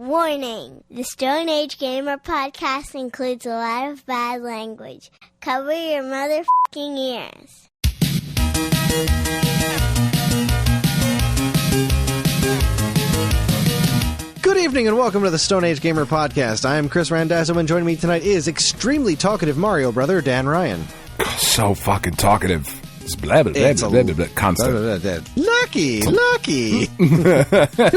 Warning! The Stone Age Gamer podcast includes a lot of bad language. Cover your motherfucking ears. Good evening and welcome to the Stone Age Gamer podcast. I am Kris Randazzo and joining me tonight is extremely talkative Mario brother Dan Ryan. So fucking talkative. It's blah, blah, blah, blah, blah, blah, constant. Blah, blah, blah. Lucky!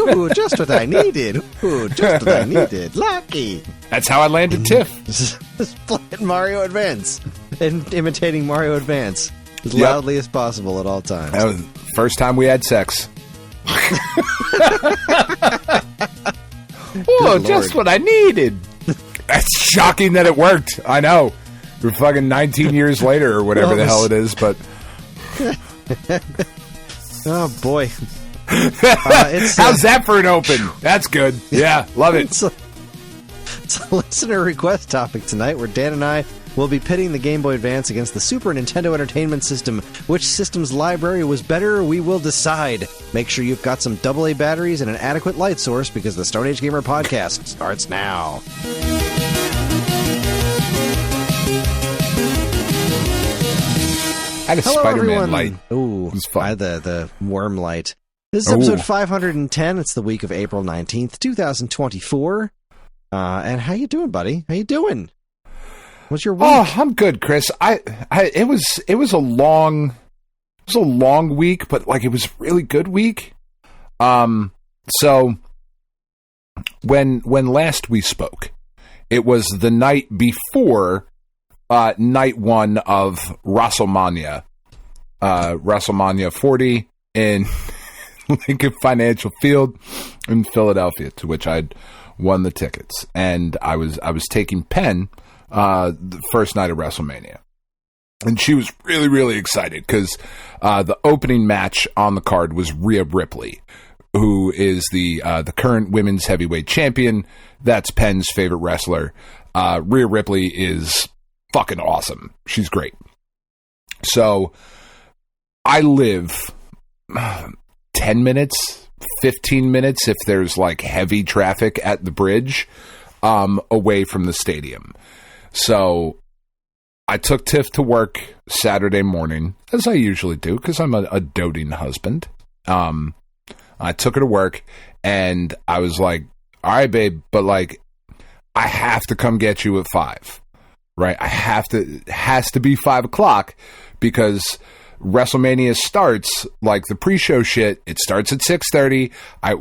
Ooh, just what I needed. Ooh, just what I needed. Lucky! That's how I landed Tiff. Just playing Mario Advance and imitating Mario Advance as loudly as possible at all times. That was the first time we had sex. Oh, just what I needed. That's shocking that it worked. I know. We're fucking 19 years later or whatever the hell it is, but... Oh, boy. How's that for an open? That's good. Yeah, love it. It's a listener request topic tonight where Dan and I will be pitting the Game Boy Advance against the Super Nintendo Entertainment System. Which system's library was better, we will decide. Make sure you've got some AA batteries and an adequate light source because the Stone Age Gamer podcast starts now. I had a Spider-Man light. Ooh, it was fun. I had the worm light. This is episode 510. It's the week of April 19th, 2024. And how you doing, buddy? How you doing? What's your week? Oh, I'm good, Kris. It was a long week, but like it was a really good week. So when last we spoke, it was the night before night one of WrestleMania 40 in Lincoln Financial Field in Philadelphia, to which I'd won the tickets, and I was taking Penn the first night of WrestleMania, and she was really, really excited because the opening match on the card was Rhea Ripley, who is the current women's heavyweight champion. That's Penn's favorite wrestler. Rhea Ripley is fucking awesome. She's great. So I live 10 minutes, 15 minutes if there's like heavy traffic at the bridge away from the stadium. So I took Tiff to work Saturday morning, as I usually do, because I'm a doting husband. I took her to work, and I was like, all right, babe, but like, I have to come get you at 5, right? It has to be 5 o'clock, because WrestleMania starts, like the pre-show shit, it starts at 6:30.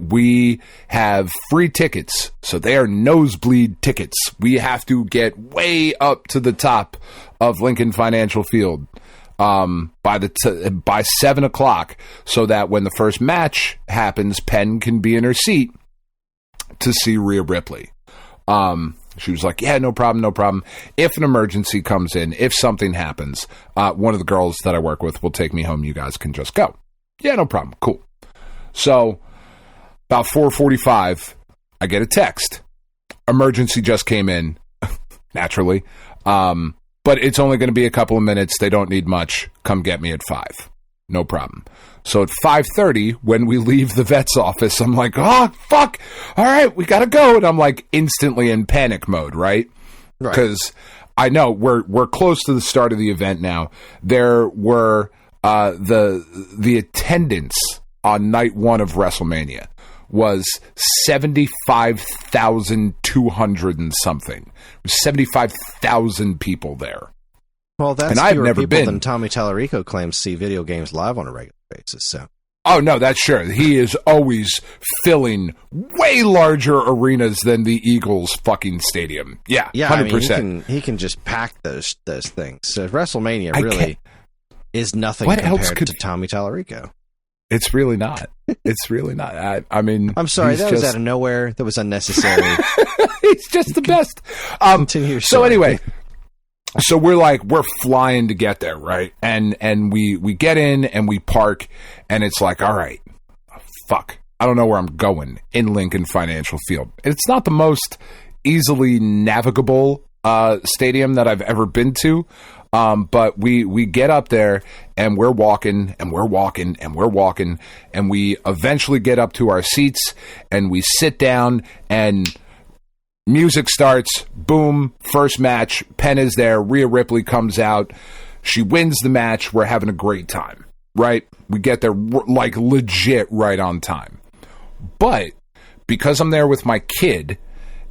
We have free tickets, so they are nosebleed tickets. We have to get way up to the top of Lincoln Financial Field by 7 o'clock, so that when the first match happens, Penn can be in her seat to see Rhea Ripley. She was like, yeah, no problem. If an emergency comes in, if something happens, one of the girls that I work with will take me home. You guys can just go. Yeah, no problem. Cool. So about 4:45, I get a text. Emergency just came in, naturally. But it's only going to be a couple of minutes. They don't need much. Come get me at 5. No problem. So at 5:30, when we leave the vet's office, I'm like, oh, fuck. All right, we got to go. And I'm like instantly in panic mode, right? Because I know we're close to the start of the event now. There were the attendance on night one of WrestleMania was 75,200 and something. There was 75,000 people there. Well, that's fewer people than Tommy Tallarico claims see video games live on a regular basis. So, oh no, that's sure. He is always filling way larger arenas than the Eagles' fucking stadium. Yeah, 100%. I mean, he can just pack those things. So WrestleMania really is nothing compared to Tommy Tallarico. It's really not. It's really not. I mean, I'm sorry, that was out of nowhere. That was unnecessary. He's just the best. So anyway. So we're flying to get there, right? And we get in and we park, and it's like, all right, fuck, I don't know where I'm going in Lincoln Financial Field. It's not the most easily navigable stadium that I've ever been to. But we get up there and we're walking and we're walking and we're walking, and we eventually get up to our seats and we sit down and music starts. Boom. First match. Penn is there. Rhea Ripley comes out. She wins the match. We're having a great time, right? We get there like legit right on time. But because I'm there with my kid,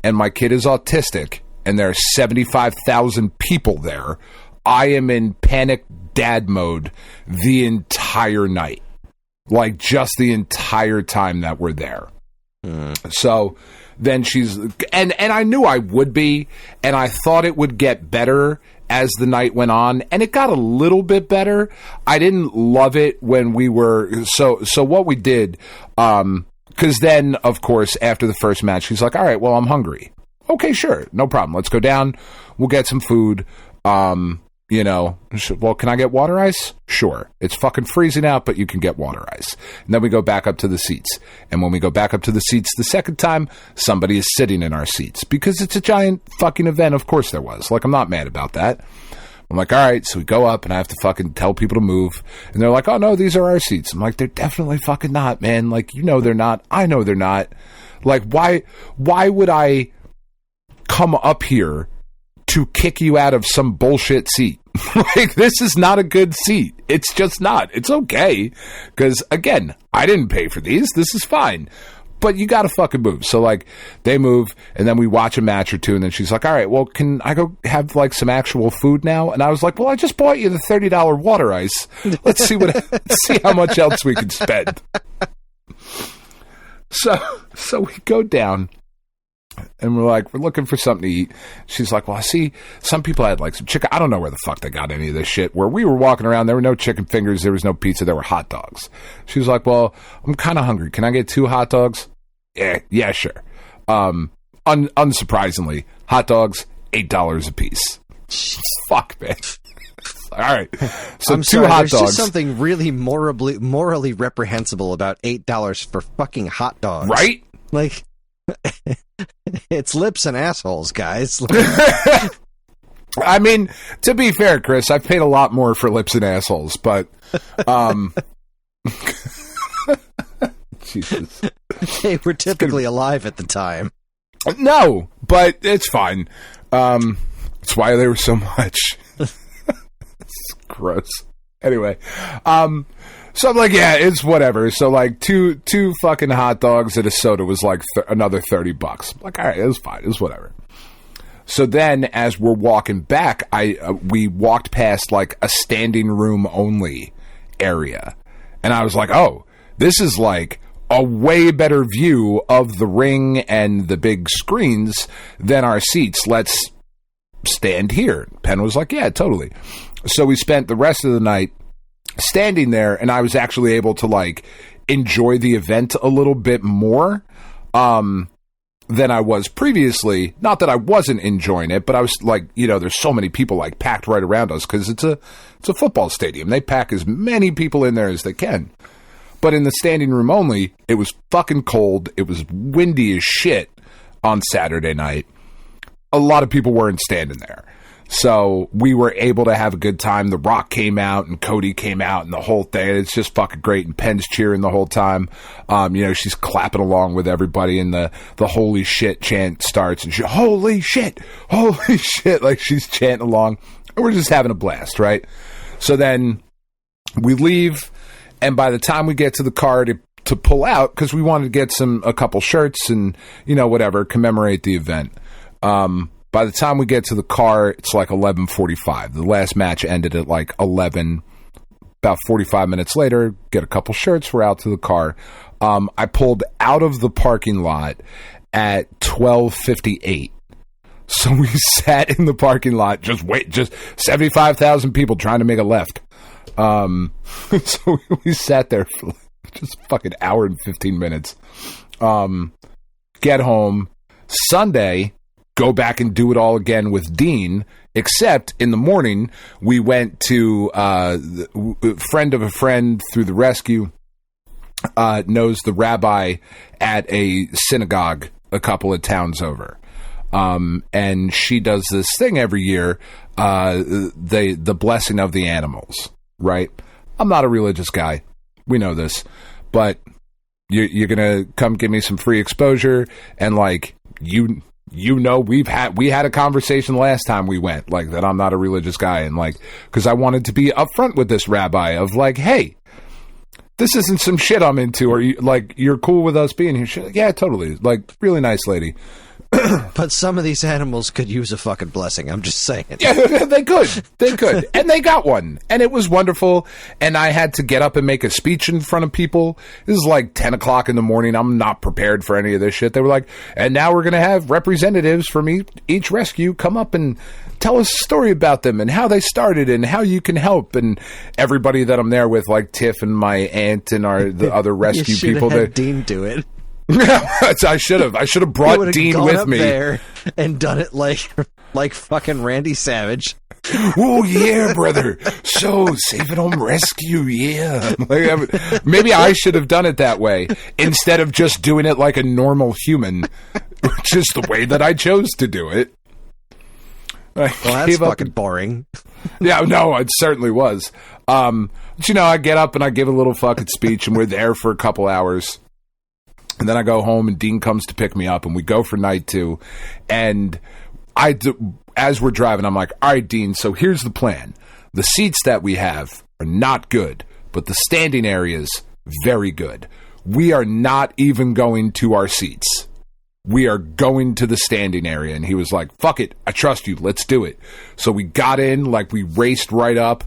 and my kid is autistic, and there are 75,000 people there, I am in panic dad mode the entire night. Like, just the entire time that we're there. So then she's... And I knew I would be, and I thought it would get better as the night went on, and it got a little bit better. I didn't love it when we were... So what we did... Because then, of course, after the first match, she's like, all right, well, I'm hungry. Okay, sure. No problem. Let's go down. We'll get some food. Well, can I get water ice? Sure. It's fucking freezing out, but you can get water ice. And then we go back up to the seats. And when we go back up to the seats the second time, somebody is sitting in our seats. Because it's a giant fucking event. Of course there was. Like, I'm not mad about that. I'm like, all right, so we go up and I have to fucking tell people to move. And they're like, oh, no, these are our seats. I'm like, they're definitely fucking not, man. Like, they're not. I know they're not. Like, why would I come up here to kick you out of some bullshit seat? Like, this is not a good seat. It's just not. It's okay. Because, again, I didn't pay for these. This is fine. But you gotta fucking move. So, like, they move, and then we watch a match or two, and then she's like, all right, well, can I go have, like, some actual food now? And I was like, well, I just bought you the $30 water ice. Let's see how much else we can spend. So we go down, and we're looking for something to eat. She's like, well, I see some people had, like, some chicken. I don't know where the fuck they got any of this shit. Where we were walking around, there were no chicken fingers, there was no pizza, there were hot dogs. She was like, well, I'm kind of hungry. Can I get 2 hot dogs? Yeah, sure. Unsurprisingly, hot dogs, $8 a piece. Fuck, man. All right. So I'm 2 sorry, hot there's dogs. Just something really morally reprehensible about $8 for fucking hot dogs. Right? Like, it's lips and assholes, guys. I mean, to be fair, Chris, I've paid a lot more for lips and assholes, but Jesus. They were typically alive at the time. No, but it's fine. That's why they were so much. It's gross. Anyway, so I'm like, yeah, it's whatever. So like two fucking hot dogs and a soda was like another $30. Like, all right, it was fine. It was whatever. So then, as we're walking back, we walked past like a standing room only area, and I was like, oh, this is like a way better view of the ring and the big screens than our seats. Let's stand here. Penn was like, yeah, totally. So we spent the rest of the night standing there, and I was actually able to like enjoy the event a little bit more than I was previously. Not that I wasn't enjoying it, but I was like, there's so many people like packed right around us because it's a football stadium. They pack as many people in there as they can. But in the standing room only, it was fucking cold. It was windy as shit on Saturday night. A lot of people weren't standing there. So we were able to have a good time. The Rock came out and Cody came out and the whole thing. It's just fucking great. And Penn's cheering the whole time. She's clapping along with everybody, and the holy shit chant starts. And she, holy shit. Like she's chanting along. And we're just having a blast, right? So then we leave. And by the time we get to the car to pull out, because we wanted to get a couple shirts and, whatever, commemorate the event. By the time we get to the car, it's like 11:45. The last match ended at like 11. About 45 minutes later, get a couple shirts. We're out to the car. I pulled out of the parking lot at 12:58. So we sat in the parking lot, just 75,000 people trying to make a left. So we sat there for just fucking hour and 15 minutes. Get home Sunday, go back and do it all again with Dean, except in the morning we went to friend of a friend through the rescue knows the rabbi at a synagogue a couple of towns over. And she does this thing every year, the blessing of the animals, right? I'm not a religious guy. We know this. But you're going to come give me some free exposure, and like, we had a conversation last time we went, like, that I'm not a religious guy, and like, because I wanted to be upfront with this rabbi of like, hey, this isn't some shit I'm into, or you're cool with us being here. She's like, yeah, totally. Like, really nice lady. But some of these animals could use a fucking blessing. I'm just saying. Yeah, they could. And they got one. And it was wonderful. And I had to get up and make a speech in front of people. This is like 10 o'clock in the morning. I'm not prepared for any of this shit. They were like, and now we're going to have representatives from each rescue come up and tell us a story about them and how they started and how you can help. And everybody that I'm there with, like Tiff and my aunt and the other rescue people. Had Dean do it. I should have brought Dean with me there and done it like fucking Randy Savage. Oh yeah, brother. So Save It Home Rescue, yeah. Like, maybe I should have done it that way instead of just doing it like a normal human, which is the way that I chose to do it. Well, that's fucking boring. Yeah, no, it certainly was. But I get up and I give a little fucking speech, and we're there for a couple hours. And then I go home, and Dean comes to pick me up, and we go for night 2. And as we're driving, I'm like, all right, Dean, so here's the plan. The seats that we have are not good, but the standing area's very good. We are not even going to our seats. We are going to the standing area. And he was like, fuck it, I trust you, let's do it. So we got in, like, we raced right up,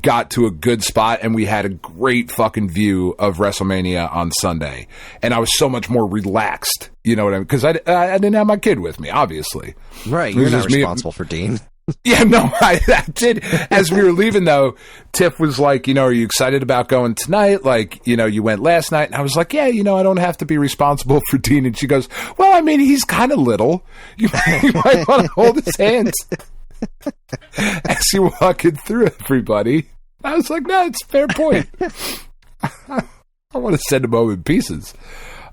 got to a good spot, and we had a great fucking view of WrestleMania on Sunday. And I was so much more relaxed, you know what I mean? Because I didn't have my kid with me, obviously. Right, you're not responsible for Dean. Yeah, no, I did. As we were leaving, though, Tiff was like, are you excited about going tonight? Like, you went last night. And I was like, yeah, I don't have to be responsible for Dean. And she goes, well, I mean, he's kind of little. You might want to hold his hands as you're walking through everybody. I was like, no, it's a fair point. I want to send him home in pieces.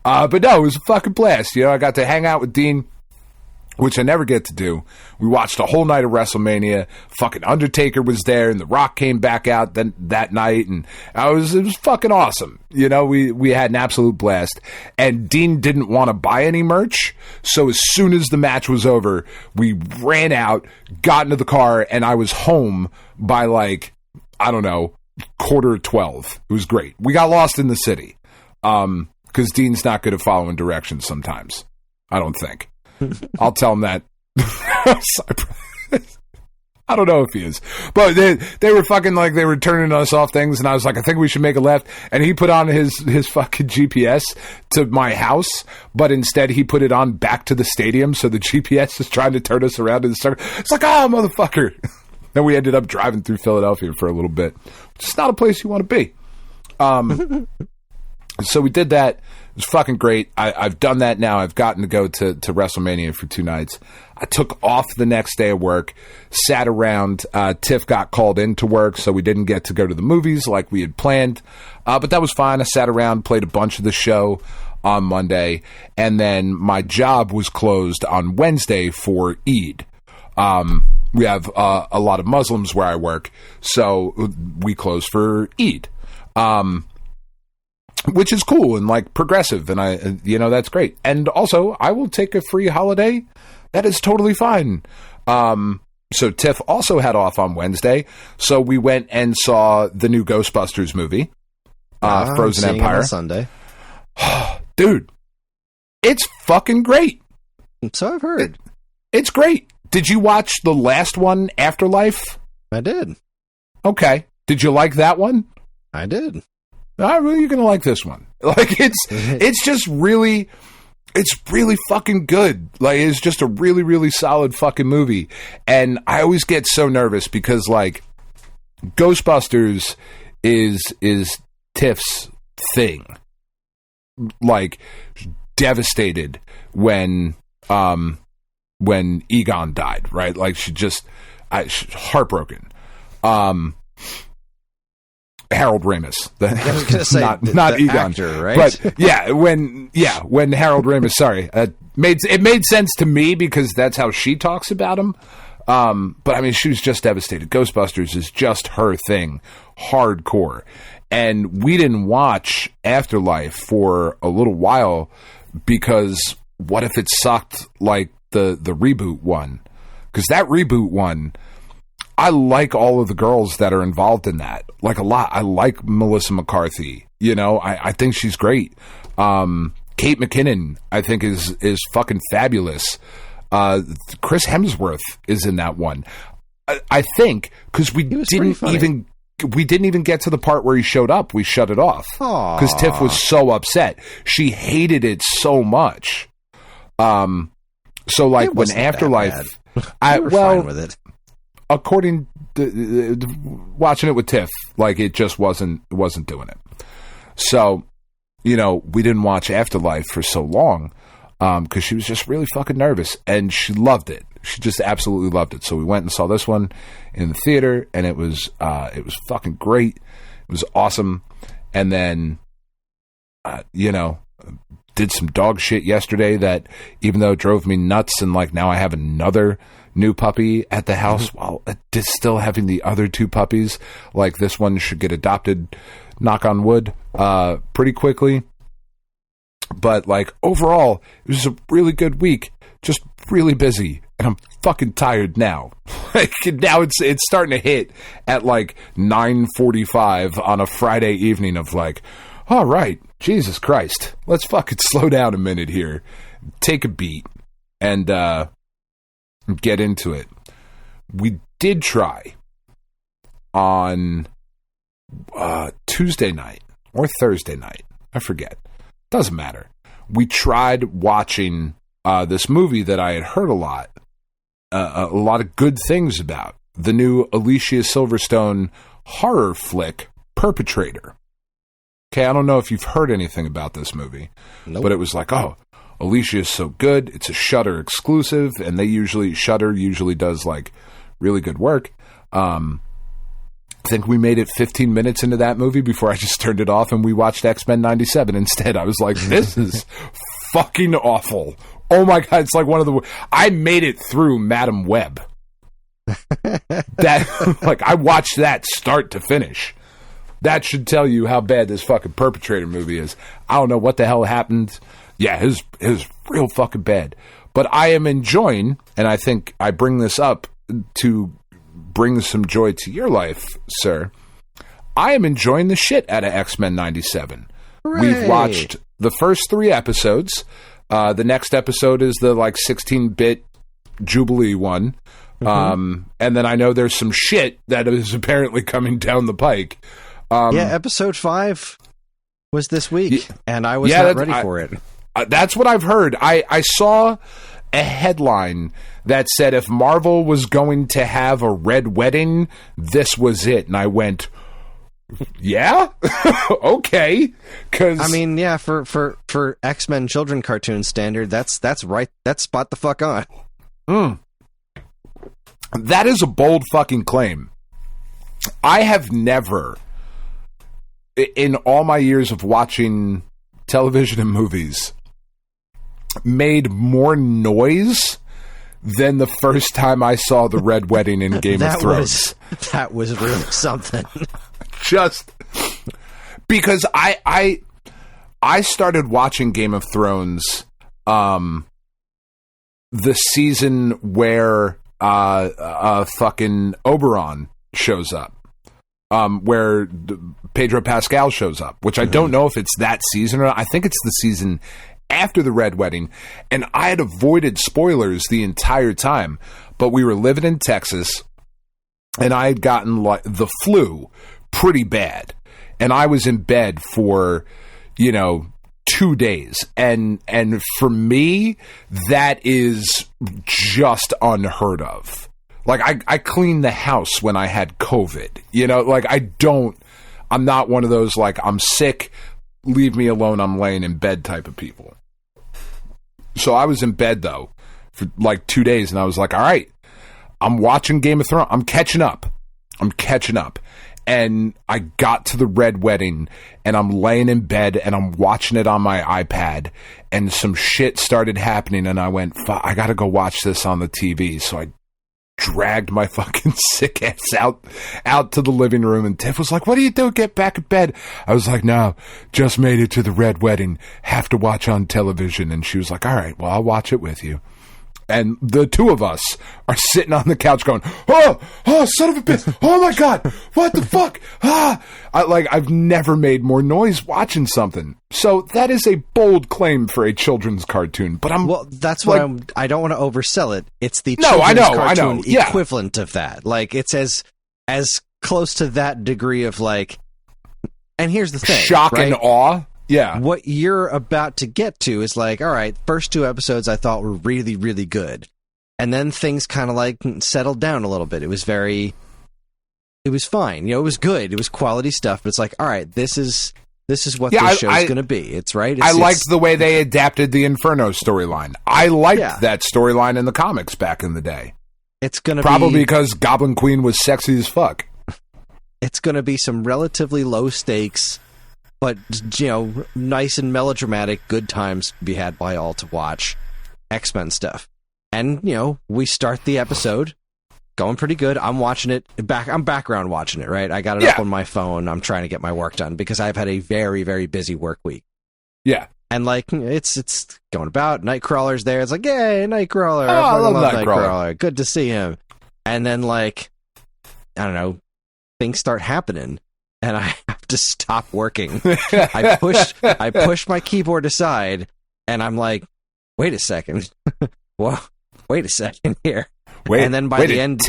But no, it was a fucking blast. I got to hang out with Dean, which I never get to do. We watched a whole night of WrestleMania. Fucking Undertaker was there, and The Rock came back out that night, and it was fucking awesome. We had an absolute blast. And Dean didn't want to buy any merch, so as soon as the match was over, we ran out, got into the car, and I was home by like, I don't know, 11:45. It was great. We got lost in the city, because Dean's not good at following directions sometimes. I don't think. I'll tell him that. I don't know if he is. But they were fucking like, they were turning us off things, and I was like, I think we should make a left. And he put on his fucking GPS to my house, but instead he put it on back to the stadium, so the GPS is trying to turn us around in the circle. It's like, motherfucker. Then we ended up driving through Philadelphia for a little bit. It's not a place you want to be. So we did that. It was fucking great. I've done that now. I've gotten to go to WrestleMania for 2 nights. I took off the next day of work, sat around. Tiff got called into work, so we didn't get to go to the movies like we had planned. But that was fine. I sat around, played a bunch of the show on Monday, and then my job was closed on Wednesday for Eid. We have a lot of Muslims where I work, so we close for Eid. Which is cool and like progressive, and that's great. And also, I will take a free holiday. That is totally fine. So Tiff also had off on Wednesday, so we went and saw the new Ghostbusters movie, Frozen Empire. On Sunday. Dude, it's fucking great. So I've heard. It's great. Did you watch the last one, Afterlife? I did. Okay. Did you like that one? I did. You're going to like this one. Like, it's just really, it's really fucking good. Like, it's just a really, really solid fucking movie. And I always get so nervous because, like, Ghostbusters is Tiff's thing. Like, devastated when Egon died, right? Like, she's heartbroken. Harold Ramis. I was going to say not the Egon, actor, right? But when Harold Ramis, sorry, it made sense to me because that's how she talks about him. But I mean, she was just devastated. Ghostbusters is just her thing, hardcore. And we didn't watch Afterlife for a little while because what if it sucked like the reboot one? Because that reboot one, I like all of the girls that are involved in that, like a lot. I like Melissa McCarthy. You know, I think she's great. Kate McKinnon, I think is fucking fabulous. Chris Hemsworth is in that one. I think because we didn't even get to the part where he showed up. We shut it off because Tiff was so upset. She hated it so much. So like when Afterlife, fine with it. According to watching it with Tiff, like it just wasn't doing it. So, you know, we didn't watch Afterlife for so long because she was just really fucking nervous, and she loved it. She just absolutely loved it. So we went and saw this one in the theater, and it was fucking great. It was awesome. And then, you know, did some dog shit yesterday that, even though it drove me nuts, and like now I have another new puppy at the house while still having the other two puppies. Like this one should get adopted, knock on wood, pretty quickly. But like overall, it was a really good week. Just really busy, and I'm fucking tired now. Like now it's starting to hit at like 9:45 on a Friday evening of like, all right, Jesus Christ, let's fucking slow down a minute here, take a beat, and get into it. We did try on Tuesday night or Thursday night, I forget. Doesn't matter. We tried watching this movie that I had heard a lot of good things about. The new Alicia Silverstone horror flick, Perpetrator. Okay, I don't know if you've heard anything about this movie, but it was like, oh, Alicia is so good. It's a Shudder exclusive, and Shudder usually does like really good work. I think we made it 15 minutes into that movie before I just turned it off and we watched X-Men 97 instead. I was like, this is fucking awful. Oh my God, it's like I made it through Madam Web. Like I watched that start to finish. That should tell you how bad this fucking Perpetrator movie is. I don't know what the hell happened. Yeah, it was real fucking bad. But I am enjoying, and I think I bring this up to bring some joy to your life, sir. I am enjoying the shit out of X-Men 97. Hooray. We've watched the first 3 episodes. The next episode is the like 16-bit Jubilee one. And then I know there's some shit that is apparently coming down the pike. Episode 5 was this week, and I was not ready for it. That's what I've heard. I saw a headline that said if Marvel was going to have a red wedding, this was it. And I went, yeah? Okay. Cause, I mean, yeah, for X-Men children cartoon standard, that's right. That's spot the fuck on. That is a bold fucking claim. I have never, in all my years of watching television and movies, made more noise than the first time I saw the Red Wedding in Game of Thrones. That was really something. Just because I started watching Game of Thrones the season where fucking Oberon shows up. Where Pedro Pascal shows up, which I don't know if it's that season or not. I think it's the season after the Red Wedding, and I had avoided spoilers the entire time, but we were living in Texas, and I had gotten like the flu pretty bad, and I was in bed for 2 days, and for me that is just unheard of. Like, I cleaned the house when I had COVID. I'm not one of those, like, I'm sick, leave me alone, I'm laying in bed type of people. So I was in bed, though, for like 2 days, and I was like, all right, I'm watching Game of Thrones. I'm catching up. and I got to the red wedding, and I'm laying in bed, and I'm watching it on my iPad, and some shit started happening, and I went, I gotta go watch this on the TV. So I dragged my fucking sick ass out to the living room, and Tiff was like, what are you doing? Get back in bed. I was like, no, just made it to the red wedding, have to watch on television. And she was like, all right, well, I'll watch it with you. And the two of us are sitting on the couch going, oh, son of a bitch. Oh my God. What the fuck? I've never made more noise watching something. So that is a bold claim for a children's cartoon, but that's why I don't want to oversell it. It's the children's cartoon equivalent of that. Like, it's as close to that degree of like, and here's the thing. Shock and awe. Yeah. What you're about to get to is like, all right, first 2 episodes I thought were really, really good. And then things kind of like settled down a little bit. It was fine. It was good. It was quality stuff, but it's like, all right, this is what this show's going to be. It's right. I liked the way they adapted the Inferno storyline. I liked that storyline in the comics back in the day. It's going to probably because Goblin Queen was sexy as fuck. It's going to be some relatively low stakes, but, nice and melodramatic, good times to be had by all to watch X-Men stuff. And, we start the episode going pretty good. I'm watching it I'm background watching it, right? I got it up on my phone. I'm trying to get my work done because I've had a very, very busy work week. Yeah. And it's going about. Nightcrawler's there. It's like, yay, Nightcrawler. Oh, I love Nightcrawler. Good to see him. And then, like, I don't know, things start happening. And I have to stop working. I push my keyboard aside, and I'm like, wait a second. Well, wait a second here. And then by the end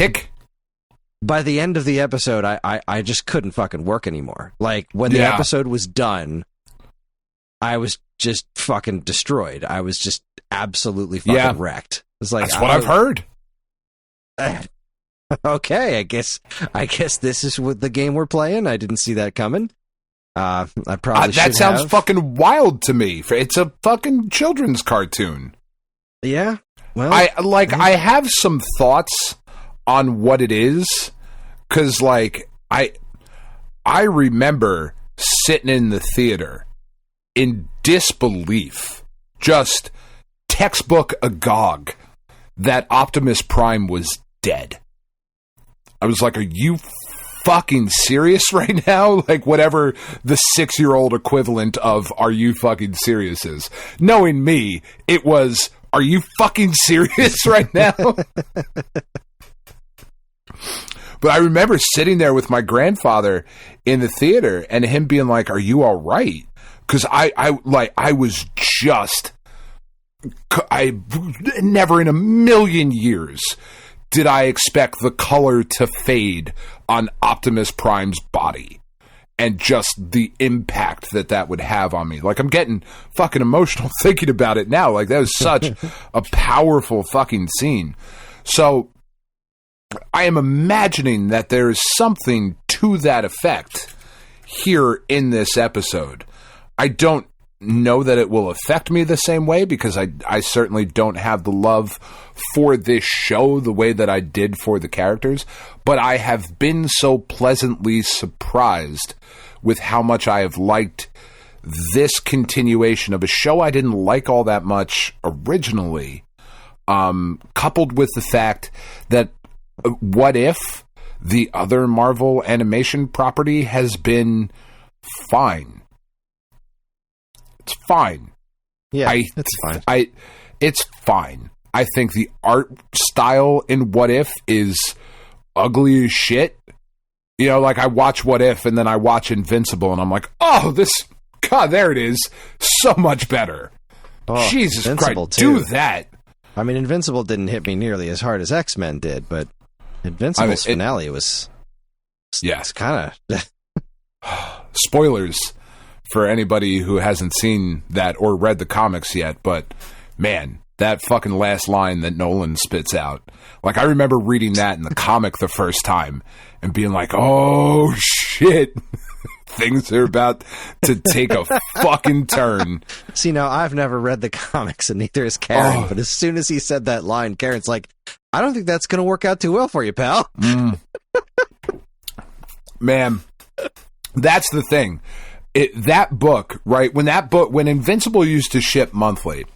of the episode, I just couldn't fucking work anymore. Like, when the episode was done, I was just fucking destroyed. I was just absolutely fucking wrecked. It's like, that's what I've heard. Okay, I guess this is what the game we're playing. I didn't see that coming. I probably should have. That sounds fucking wild to me. It's a fucking children's cartoon. Yeah. Well, I have some thoughts on what it is, because like I remember sitting in the theater in disbelief, just textbook agog, that Optimus Prime was dead. I was like, are you fucking serious right now? Like, whatever the 6-year-old equivalent of are you fucking serious is. Knowing me, it was, are you fucking serious right now? But I remember sitting there with my grandfather in the theater and him being like, are you all right? Because I was just, I never in a million years did I expect the color to fade on Optimus Prime's body and just the impact that would have on me. Like, I'm getting fucking emotional thinking about it now. Like, that was such a powerful fucking scene. So I am imagining that there is something to that effect here in this episode. I don't know that it will affect me the same way, because I certainly don't have the love for this show the way that I did for the characters, but I have been so pleasantly surprised with how much I have liked this continuation of a show I didn't like all that much originally, coupled with the fact that What If, the other Marvel animation property, has been fine. It's fine. Yeah, it's fine. It's fine. I think the art style in What If is ugly as shit. You know, like, I watch What If and then I watch Invincible and I'm like, oh, God, there it is. So much better. Oh, Jesus Invincible Christ, too. do that. I mean, Invincible didn't hit me nearly as hard as X-Men did, but Invincible's finale was... Yeah. It's kind of... Spoilers for anybody who hasn't seen that or read the comics yet, but man, that fucking last line that Nolan spits out. Like, I remember reading that in the comic the first time and being like, oh shit, things are about to take a fucking turn. See, now, I've never read the comics and neither has Karen, but as soon as he said that line, Karen's like, I don't think that's going to work out too well for you, pal. Man, That's the thing. That book, right? When Invincible used to ship monthly,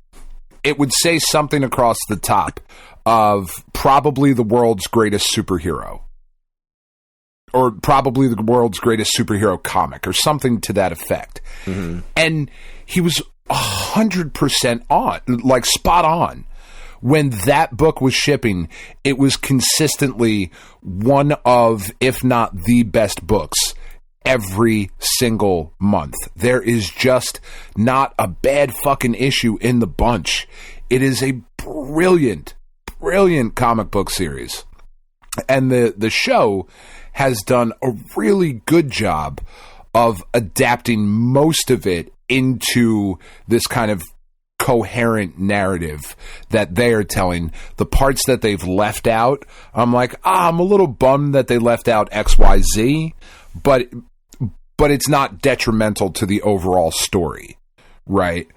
it would say something across the top of probably the world's greatest superhero. Or probably the world's greatest superhero comic, or something to that effect. Mm-hmm. And he was 100% on, like spot on. When that book was shipping, it was consistently one of, if not the best books every single month. There is just not a bad fucking issue in the bunch. It is a brilliant, brilliant comic book series. And the show has done a really good job of adapting most of it into this kind of coherent narrative that they are telling. The parts that they've left out, I'm like, I'm a little bummed that they left out XYZ, but it's not detrimental to the overall story, right?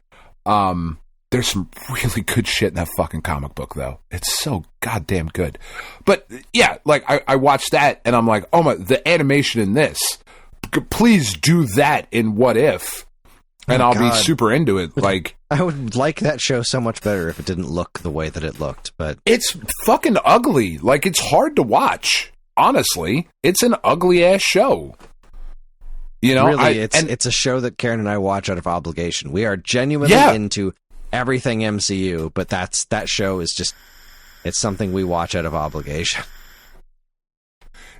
There's some really good shit in that fucking comic book, though. It's so goddamn good. But, yeah, like, I watched that, and I'm like, oh my, the animation in this, please do that in What If, and I'll be super into it. Like, I would like that show so much better if it didn't look the way that it looked, but... It's fucking ugly. Like, it's hard to watch, honestly. It's an ugly-ass show. You know? Really, it's a show that Karen and I watch out of obligation. We are genuinely into everything MCU, but that show is just, it's something we watch out of obligation.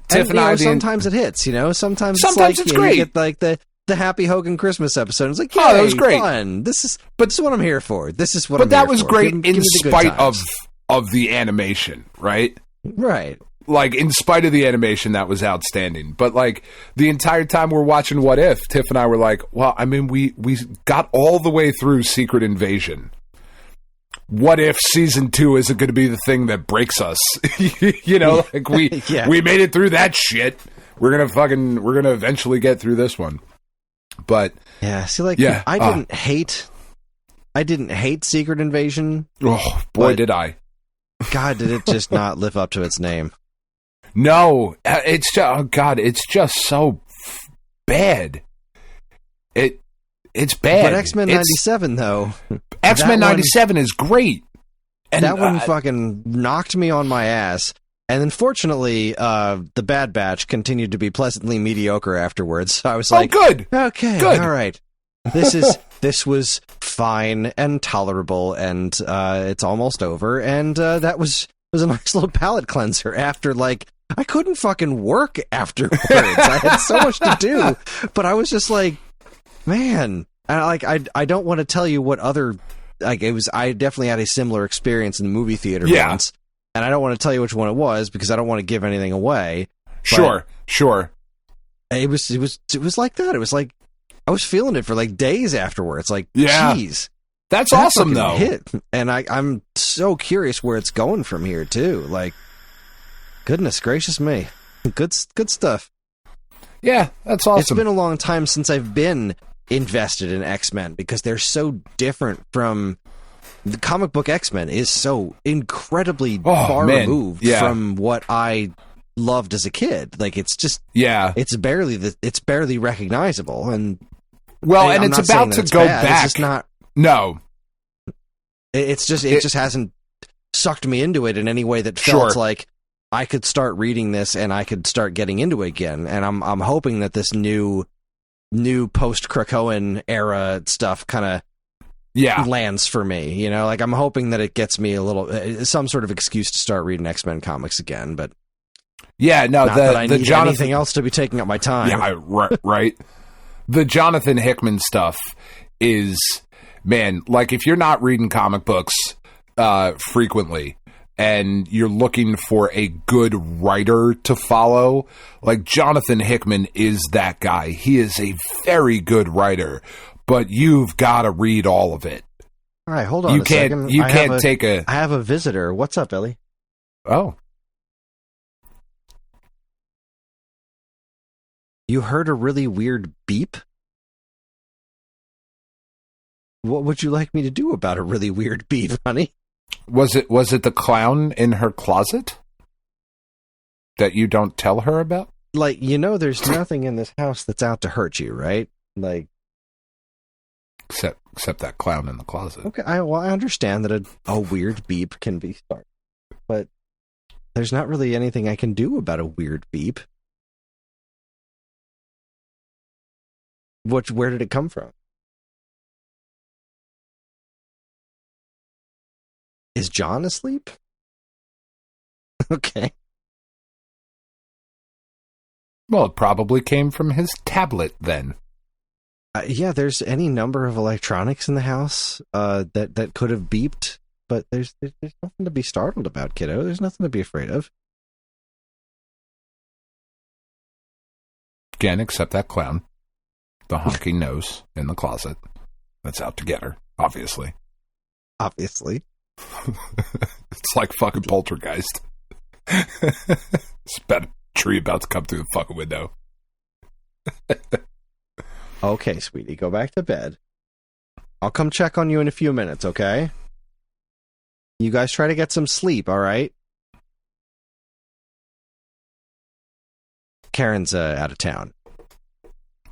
Tiff and I, sometimes it hits, sometimes it's great. You get like the Happy Hogan Christmas episode. It's like, that was great. Fun. This is what I'm here for. This is what. But that I'm here was for. great give in me the spite of the animation, right? Right. Like, in spite of the animation, that was outstanding. But, like, the entire time we're watching What If, Tiff and I were like, well, I mean, we got all the way through Secret Invasion. What if Season 2 isn't going to be the thing that breaks us? Like, we made it through that shit. We're going to eventually get through this one. But... Yeah, see, like, I didn't hate Secret Invasion. Oh, boy, did I. God, did it just not live up to its name. No, it's just, it's just so bad. It's bad. But X-Men 97, though. X-Men 97 is great. And that one fucking knocked me on my ass. And then, fortunately, the Bad Batch continued to be pleasantly mediocre afterwards. So I was like, good. Okay, good. All right. This was fine and tolerable, and it's almost over. And that was a nice little palate cleanser after, like, I couldn't fucking work afterwards. I had so much to do, but I was just like, man, I don't want to tell you what other, like, it was. I definitely had a similar experience in the movie theater once, and I don't want to tell you which one it was because I don't want to give anything away. Sure. It was like that. It was like I was feeling it for like days afterwards. Like, geez, that's awesome though. Hit, and I'm so curious where it's going from here too. Like, goodness gracious me, good stuff. Yeah, that's awesome. It's been a long time since I've been invested in X-Men because they're so different from the comic book. X-Men is so incredibly far removed from what I loved as a kid. Like, it's just it's barely recognizable. And and it's about to go back. It's just not. No, it just hasn't sucked me into it in any way that felt like I could start reading this and I could start getting into it again. And I'm hoping that this new post Krakoan era stuff kind of lands for me. Like, I'm hoping that it gets me a little some sort of excuse to start reading X-Men comics again. But not that I need anything else to be taking up my time. Yeah, right. The Jonathan Hickman stuff is, man, like, if you're not reading comic books frequently and you're looking for a good writer to follow, like, Jonathan Hickman is that guy. He is a very good writer, but you've got to read all of it. All right, hold on a second. I have a visitor. What's up, Ellie? Oh. You heard a really weird beep? What would you like me to do about a really weird beep, honey? Was it the clown in her closet that you don't tell her about? like, there's nothing in this house that's out to hurt you, right? Like, except that clown in the closet. Okay, I understand that a weird beep can be started, but there's not really anything I can do about a weird beep. Where did it come from? Is John asleep? Okay. Well, it probably came from his tablet then. Yeah, there's any number of electronics in the house that could have beeped, but there's nothing to be startled about, kiddo. There's nothing to be afraid of. Again, except that clown. The honking nose in the closet. That's out to get her, obviously. Obviously. It's like fucking Poltergeist. It's about a tree about to come through the fucking window. Okay, sweetie, go back to bed. I'll come check on you in a few minutes, okay? You guys try to get some sleep, all right? Karen's out of town.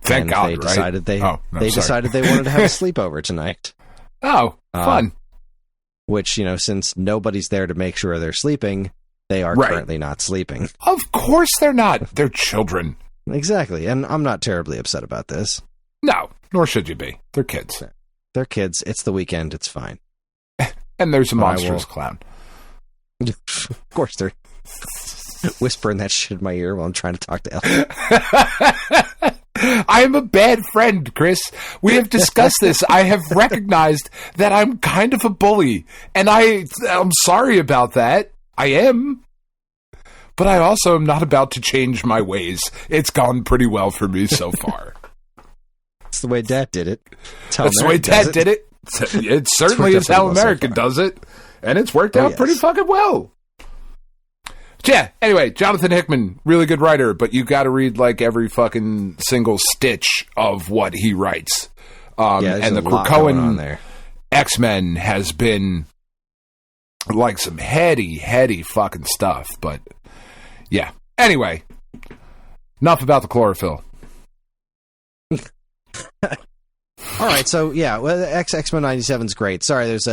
Thank God, they right? decided they sorry. decided they wanted to have a sleepover tonight. Oh, fun. Which, since nobody's there to make sure they're sleeping, they are currently not sleeping. Of course they're not. They're children. Exactly, and I'm not terribly upset about this. No, nor should you be. They're kids. They're kids. It's the weekend. It's fine. And there's a monstrous clown. Of course, they're whispering that shit in my ear while I'm trying to talk to Elliot. I am a bad friend, Chris. We have discussed this. I have recognized that I'm kind of a bully, and I'm sorry about that. I am. But I also am not about to change my ways. It's gone pretty well for me so far. That's the way Dad did it. That's the way Dad did it. It certainly is how America does it. And it's worked out pretty fucking well. Yeah, anyway, Jonathan Hickman, really good writer, but you got to read like every fucking single stitch of what he writes. And the Krakoan X-Men has been like some heady fucking stuff, but yeah. Anyway, enough about the chlorophyll. All right, so yeah, well, X-Men 97 is great. Sorry, there's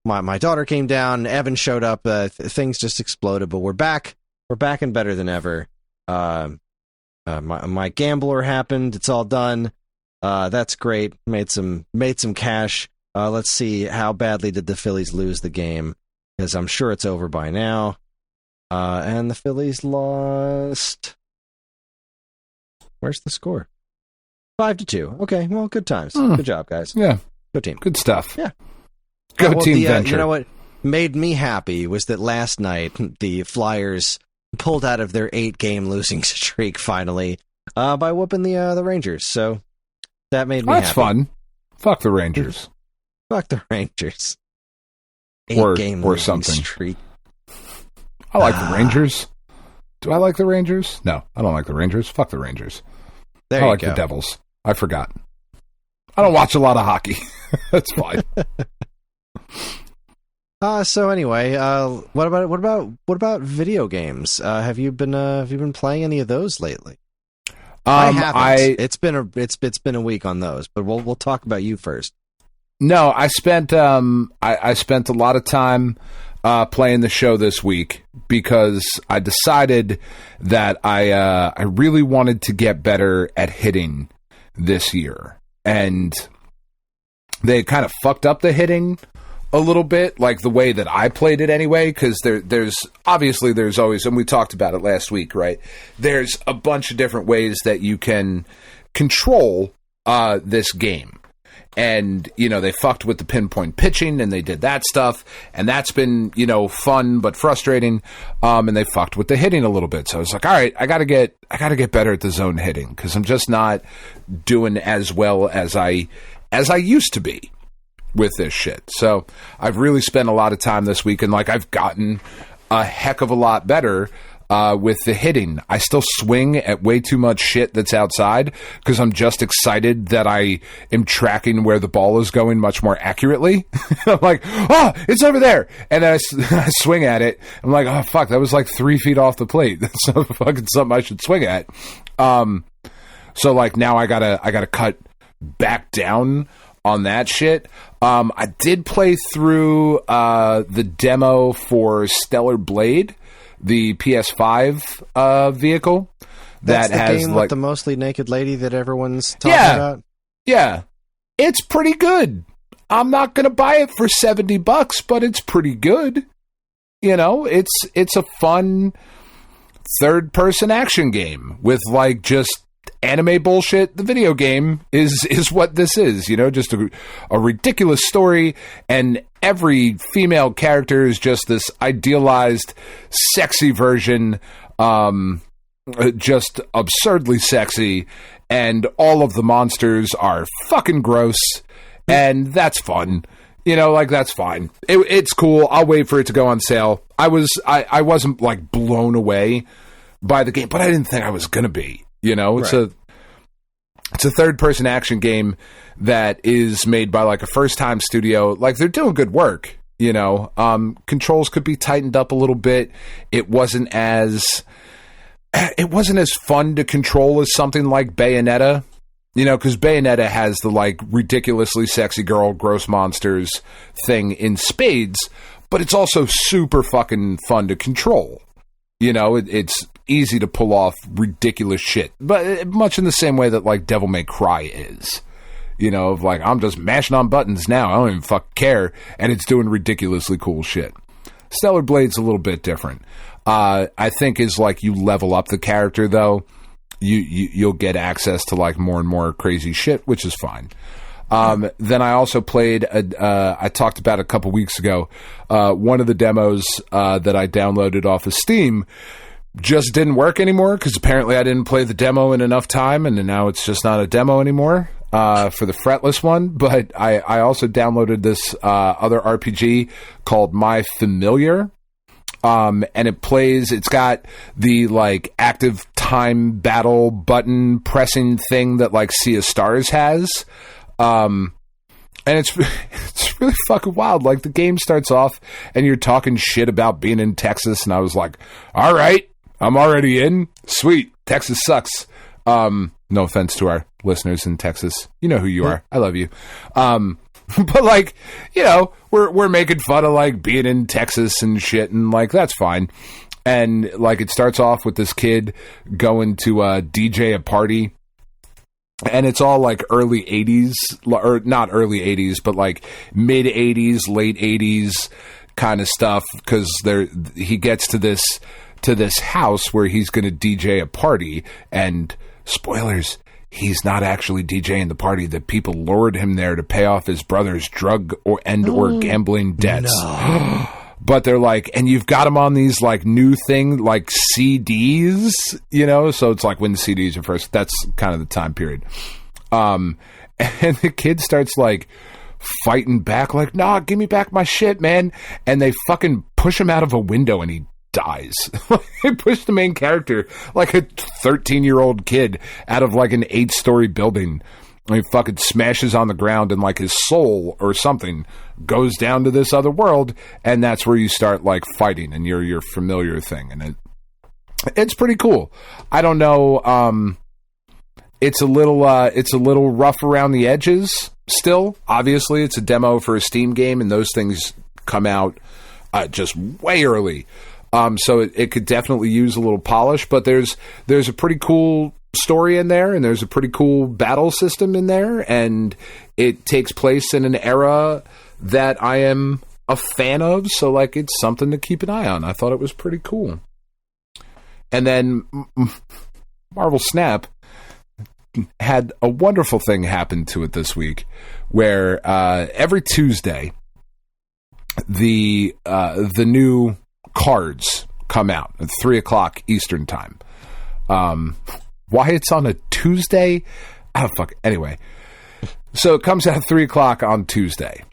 my daughter came down, Evan showed up, things just exploded, but we're back. We're back and better than ever. My gambler happened. It's all done. That's great. Made some cash. Let's see, how badly did the Phillies lose the game? Because I'm sure it's over by now. And the Phillies lost. Where's the score? 5-2. Okay, well, good times. Good job, guys. Yeah. Good team. Good stuff. Yeah. Go Team Venture. You know what made me happy was that last night the Flyers pulled out of their 8-game losing streak finally by whooping the Rangers. So that made me happy. That's fun. Fuck the Rangers. Fuck the Rangers. 8-game losing streak. I like the Rangers. Do I like the Rangers? No, I don't like the Rangers. Fuck the Rangers. I like the Devils. I forgot. I don't watch a lot of hockey. That's fine. So anyway, what about video games? Have you been playing any of those lately? I haven't. It's been a week on those, but we'll talk about you first. No, I spent I spent a lot of time playing the show this week because I decided that I really wanted to get better at hitting this year, and they kind of fucked up the hitting a little bit, like the way that I played it anyway, because there's always, and we talked about it last week, right? There's a bunch of different ways that you can control this game. And, they fucked with the pinpoint pitching, and they did that stuff, and that's been, fun but frustrating. And they fucked with the hitting a little bit. So I was like, all right, I gotta get better at the zone hitting, because I'm just not doing as well as I used to be with this shit. So I've really spent a lot of time this week, and like I've gotten a heck of a lot better with the hitting. I still swing at way too much shit that's outside because I'm just excited that I am tracking where the ball is going much more accurately. I'm like, oh, it's over there. And then I swing at it. I'm like, oh, fuck, that was like 3 feet off the plate. That's fucking something I should swing at. So like now I gotta cut back down on that shit. I did play through the demo for Stellar Blade, the PS5 vehicle. That's that the has game like with the mostly naked lady that everyone's talking about? Yeah. It's pretty good. I'm not gonna buy it for $70, but it's pretty good. You know, it's a fun third-person action game with like just anime bullshit. The video game is what this is, you know, just a ridiculous story, and every female character is just this idealized, sexy version, just absurdly sexy, and all of the monsters are fucking gross, and that's fun. You know, like, that's fine. It's cool. I'll wait for it to go on sale. I wasn't, like, blown away by the game, but I didn't think I was going to be. You know, it's a third-person action game that is made by, like, a first-time studio. Like, they're doing good work, you know. Controls could be tightened up a little bit. It wasn't as fun to control as something like Bayonetta. You know, because Bayonetta has the, like, ridiculously sexy girl, gross monsters thing in spades, but it's also super fucking fun to control. You know, it's easy to pull off ridiculous shit, but much in the same way that, like, Devil May Cry is. You know, of like, I'm just mashing on buttons now, I don't even fucking care, and it's doing ridiculously cool shit. Stellar Blade's a little bit different. I think is, like, you level up the character, though. You'll get access to like more and more crazy shit, which is fine. Then I also played, I talked about a couple weeks ago, one of the demos that I downloaded off of Steam just didn't work anymore because apparently I didn't play the demo in enough time, and now it's just not a demo anymore for the fretless one. But I also downloaded this other RPG called My Familiar. And it's got the like active time battle button pressing thing that like Sea of Stars has. And it's really fucking wild. Like the game starts off and you're talking shit about being in Texas. And I was like, all right, I'm already in. Sweet. Texas sucks. No offense to our listeners in Texas. You know who you are. I love you. But like, you know, we're making fun of like being in Texas and shit, and like that's fine. And like it starts off with this kid going to DJ a party, and it's all like early 80s, or not early 80s, but like mid 80s, late 80s kind of stuff, because he gets to this house where he's going to DJ a party, and spoilers, he's not actually DJing the party. The people lured him there to pay off his brother's drug or gambling debts. No. But they're like, and you've got him on these like new thing, like CDs, you know? So it's like when the CDs are first, that's kind of the time period. And the kid starts like fighting back, like, nah, give me back my shit, man. And they fucking push him out of a window and he dies. They push the main character, like a 13-year-old kid, out of like an 8-story building. And he fucking smashes on the ground, and like his soul or something goes down to this other world, and that's where you start like fighting, and your familiar thing, and it's pretty cool. I don't know. It's a little rough around the edges. Still, obviously, it's a demo for a Steam game, and those things come out just way early. So it could definitely use a little polish, but there's a pretty cool story in there, and there's a pretty cool battle system in there, and it takes place in an era that I am a fan of, so like it's something to keep an eye on. I thought it was pretty cool. And then Marvel Snap had a wonderful thing happen to it this week, where every Tuesday the new cards come out at 3:00 Eastern time. Why it's on a Tuesday? Oh, fuck. Anyway, so it comes out at 3:00 on Tuesday,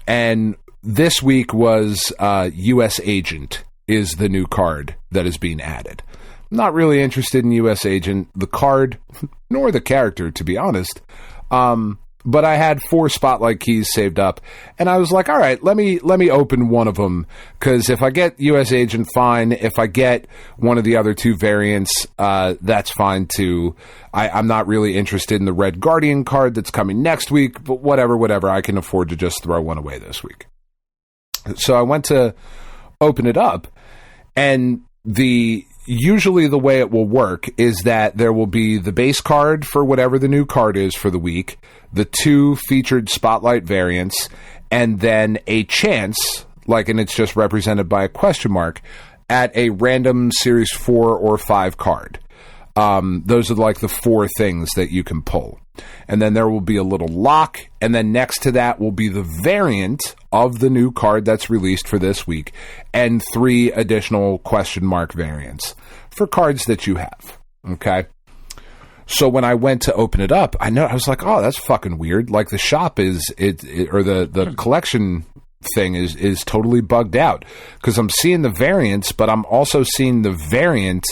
and this week was U.S. Agent is the new card that is being added. Not really interested in U.S. Agent, the card, nor the character, to be honest. But I had 4 spotlight keys saved up, and I was like, all right, let me open one of them, because if I get U.S. Agent, fine. If I get one of the other 2 variants, that's fine too. I'm not really interested in the Red Guardian card that's coming next week, but whatever. I can afford to just throw one away this week. So I went to open it up, and usually the way it will work is that there will be the base card for whatever the new card is for the week, the 2 featured spotlight variants, and then a chance, and it's just represented by a question mark, at a random series 4 or 5 card. Those are the 4 things that you can pull. And then there will be a little lock, and then next to that will be the variant of the new card that's released for this week, and 3 additional question mark variants for cards that you have. Okay? So when I went to open it up, I was like, oh, that's fucking weird. The shop or the collection thing is totally bugged out, because I'm seeing the variants, but I'm also seeing the variant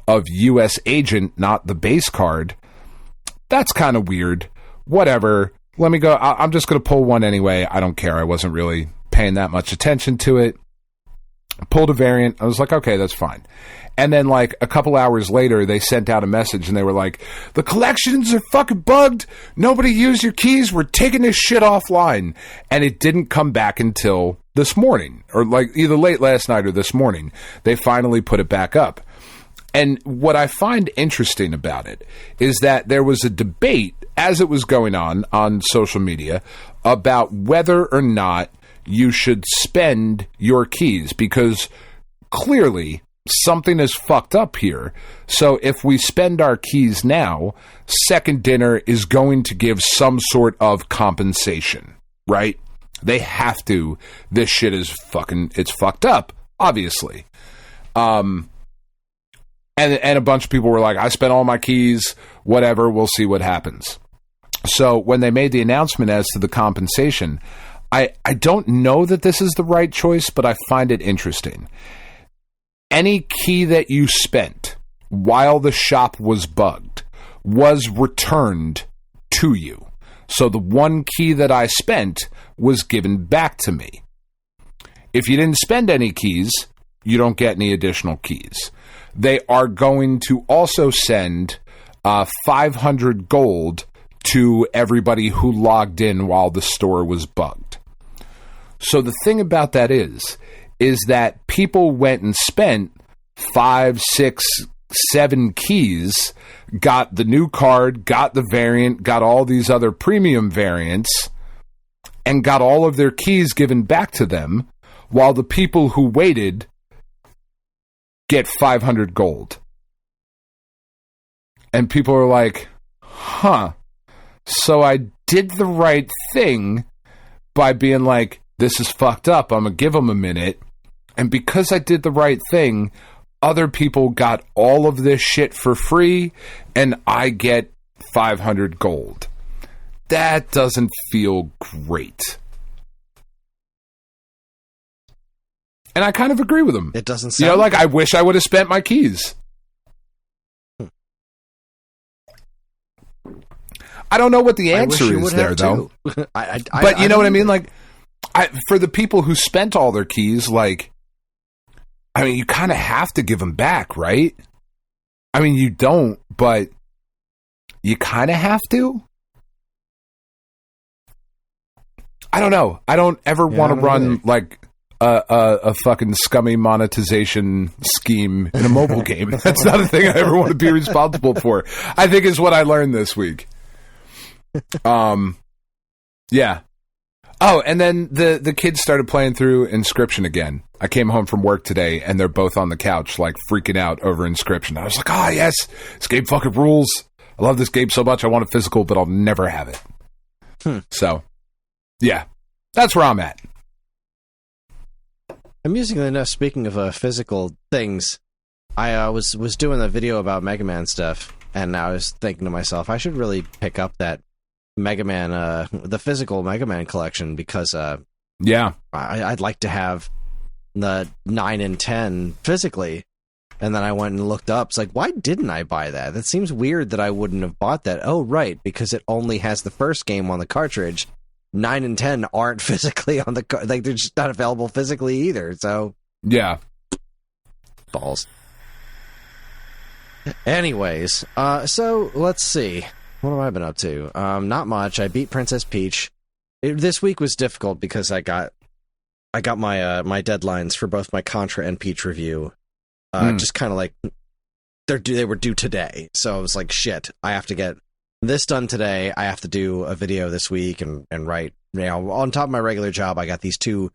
of U.S. Agent, not the base card. That's kind of weird. Whatever. Let me go. I'm just going to pull one anyway. I don't care. I wasn't really paying that much attention to it. Pulled a variant. I was like, okay, that's fine. And then a couple hours later, they sent out a message and they were like, the collections are fucking bugged. Nobody used your keys. We're taking this shit offline. And it didn't come back until this morning, or either late last night or this morning. They finally put it back up. And what I find interesting about it is that there was a debate as it was going on social media about whether or not you should spend your keys, because clearly something is fucked up here. So if we spend our keys now, Second Dinner is going to give some sort of compensation, right? They have to. This shit is it's fucked up, obviously. And a bunch of people were like, I spent all my keys, whatever, we'll see what happens. So when they made the announcement as to the compensation, I don't know that this is the right choice, but I find it interesting. Any key that you spent while the shop was bugged was returned to you. So the one key that I spent was given back to me. If you didn't spend any keys, you don't get any additional keys. They are going to also send 500 gold to everybody who logged in while the store was bugged. So the thing about that is that people went and spent 5, 6, 7 keys, got the new card, got the variant, got all these other premium variants, and got all of their keys given back to them, while the people who waited get 500 gold. And people are like, huh, so I did the right thing by being like, this is fucked up, I'm going to give them a minute. And because I did the right thing, other people got all of this shit for free, and I get 500 gold. That doesn't feel great. And I kind of agree with him. It doesn't sound... I wish I would have spent my keys. I don't know what the answer is there, though. But you know what I mean? For the people who spent all their keys, you kind of have to give them back, right? You don't, but you kind of have to. I don't know. I don't ever want to run, a fucking scummy monetization scheme in a mobile game. That's not a thing I ever want to be responsible for, I think is what I learned this week. Yeah. Oh, and then the kids started playing through Inscription again. I came home from work today, and they're both on the couch, freaking out over Inscription. I was like, oh, yes, this game fucking rules. I love this game so much, I want a physical, but I'll never have it. So, yeah, that's where I'm at. Amusingly enough, speaking of physical things, I was doing a video about Mega Man stuff, and I was thinking to myself, I should really pick up that Mega Man, the physical Mega Man collection, because I'd like to have the 9 and 10 physically. And then I went and looked up. It's like, why didn't I buy that? That seems weird that I wouldn't have bought that. Oh, right, because it only has the first game on the cartridge. 9 and 10 aren't physically on the like they're just not available physically either. So yeah, balls. Anyways, so let's see. What have I been up to? Not much. I beat Princess Peach. This week was difficult because I got my my deadlines for both my Contra and Peach review. Just kind of like they were due today, so I was like, shit, I have to get this done today. I have to do a video this week and write. You know, on top of my regular job, I got these 2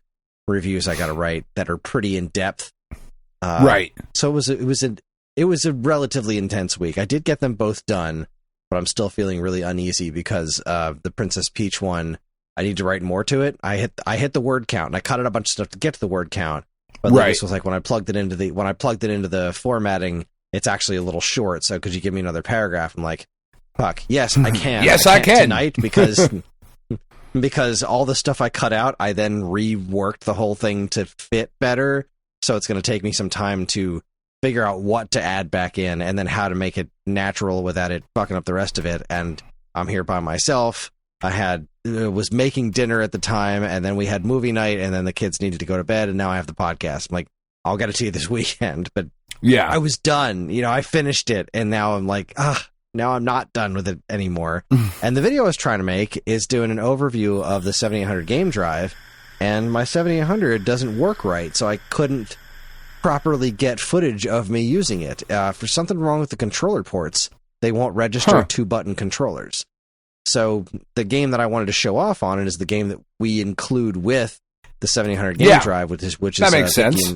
reviews I got to write that are pretty in depth. Right. So it was a relatively intense week. I did get them both done, but I'm still feeling really uneasy because the Princess Peach one, I need to write more to it. I hit the word count, and I cut out a bunch of stuff to get to the word count. But this was like when I plugged it into the formatting, it's actually a little short. So could you give me another paragraph? I'm like, fuck, yes, I can. Yes, I can tonight because all the stuff I cut out, I then reworked the whole thing to fit better. So it's going to take me some time to figure out what to add back in and then how to make it natural without it fucking up the rest of it. And I'm here by myself. I was making dinner at the time, and then we had movie night, and then the kids needed to go to bed, and now I have the podcast. I'm like, I'll get it to you this weekend. But yeah, I was done. You know, I finished it, and now I'm like, now I'm not done with it anymore. And the video I was trying to make is doing an overview of the 7800 game drive, and my 7800 doesn't work right, so I couldn't properly get footage of me using it. For something wrong with the controller ports, they won't register 2-button controllers. So the game that I wanted to show off on it is the game that we include with the 7800 game drive, which is that makes sense.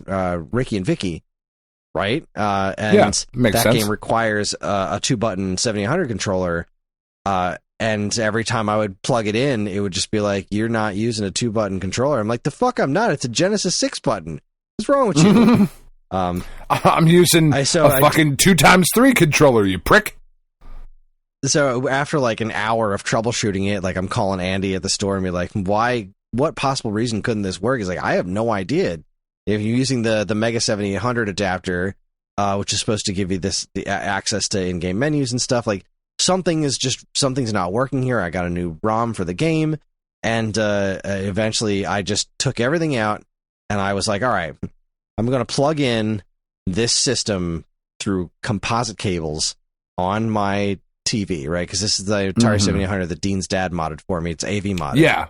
Ricky and Vicky, right? And that game requires a 2-button 7800 controller. And every time I would plug it in, it would just be like, "You're not using a 2-button controller." I'm like, "The fuck, I'm not. It's a Genesis 6-button. What's wrong with you?" I'm using a fucking 2x3 controller, you prick. So after like an hour of troubleshooting it, like I'm calling Andy at the store and be like, what possible reason couldn't this work? He's like, I have no idea. If you're using the Mega 7800 adapter, which is supposed to give you the access to in-game menus and stuff, like something's not working here. I got a new ROM for the game. And eventually I just took everything out and I was like, all right, I'm going to plug in this system through composite cables on my TV, right? Because this is the Atari 7800 that Dean's dad modded for me. It's AV modded. Yeah.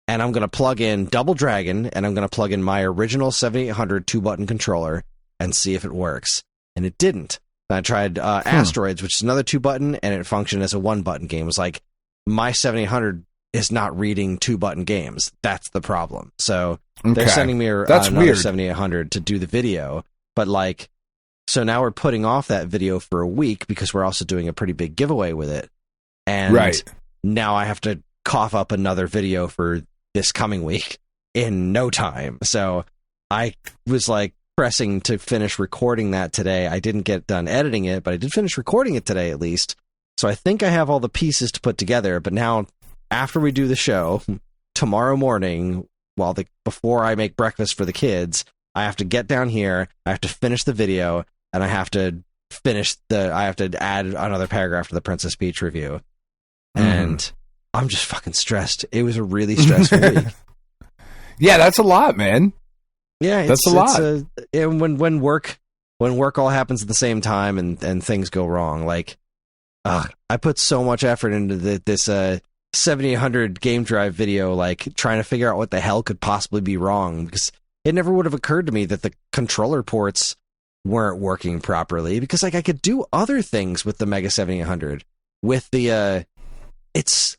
And I'm going to plug in Double Dragon, and I'm going to plug in my original 7800 2-button controller and see if it works. And it didn't. And I tried Asteroids, which is another 2-button, and it functioned as a 1-button game. It was like, my 7800 is not reading 2-button games. That's the problem. So they're sending me another weird. 7800 to do the video. But like, so now we're putting off that video for a week because we're also doing a pretty big giveaway with it. And now I have to cough up another video for this coming week in no time. So I was like pressing to finish recording that today. I didn't get done editing it, but I did finish recording it today at least. So I think I have all the pieces to put together. But now after we do the show tomorrow morning, before I make breakfast for the kids, I have to get down here, I have to finish the video, and I have to add another paragraph to the Princess Peach review. And I'm just fucking stressed. It was a really stressful week. Yeah, that's a lot, man. Yeah, that's a lot. And when work all happens at the same time and things go wrong, like I put so much effort into this 7800 game drive video, like trying to figure out what the hell could possibly be wrong, because it never would have occurred to me that the controller ports weren't working properly, because like I could do other things with the Mega 7800 with the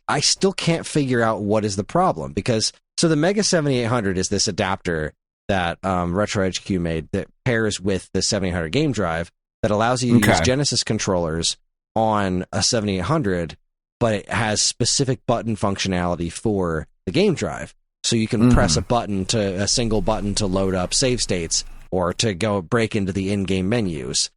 I still can't figure out what is the problem, because so the Mega 7800 is this adapter that Retro HQ made that pairs with the 7800 game drive that allows you to use Genesis controllers on a 7800, but it has specific button functionality for the game drive. So you can press a single button to load up save states or to go break into the in-game menus.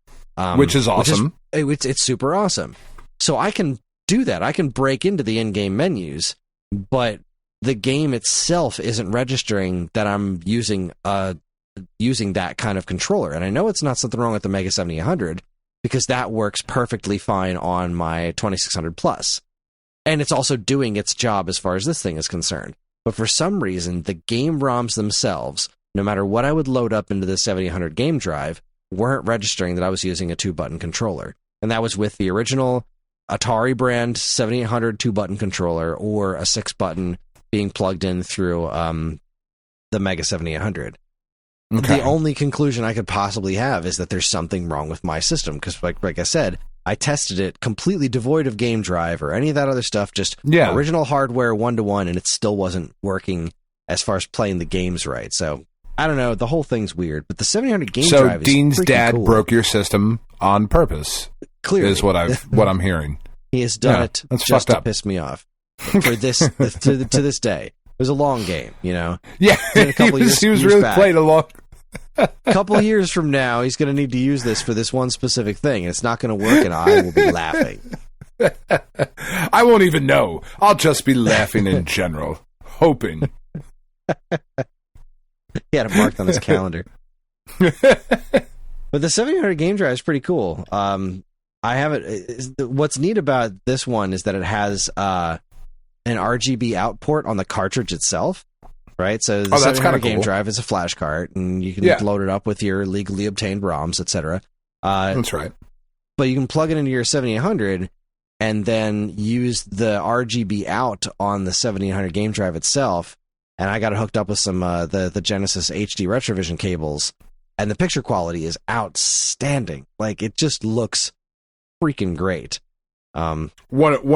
Which is awesome. It's super awesome. So I can do that. I can break into the in-game menus, but the game itself isn't registering that I'm using a using that kind of controller. And I know it's not something wrong with the Mega 7800 because that works perfectly fine on my 2600 Plus. And it's also doing its job as far as this thing is concerned. But for some reason, the game ROMs themselves, no matter what I would load up into the 7800 game drive, weren't registering that I was using a 2-button controller. And that was with the original Atari brand 7800 2-button controller or a 6-button being plugged in through the Mega 7800. Okay. The only conclusion I could possibly have is that there's something wrong with my system because, like I said, I tested it completely devoid of game drive or any of that other stuff, just original hardware 1-to-1, and it still wasn't working as far as playing the games right. So, I don't know. The whole thing's weird, but the 700 game drive is Dean's dad cool. broke your system on purpose. Clearly. Is what I'm hearing. He has done it just to piss me off for this to this day. It was a long game, you know. Yeah, he was really playing a long. A couple of years from now, he's going to need to use this for this one specific thing, and it's not going to work, and I will be laughing. I won't even know. I'll just be laughing in general, hoping. He had it marked on his calendar. But the 700 game drive is pretty cool. I have it. What's neat about this one is that it has an RGB out port on the cartridge itself. Right, so the 700 game drive is a flash card, and you can load it up with your legally obtained ROMs, etc. That's right. But you can plug it into your 7800 and then use the RGB out on the 7800 game drive itself. And I got it hooked up with some the Genesis HD Retrovision cables, and the picture quality is outstanding. Like, it just looks freaking great. One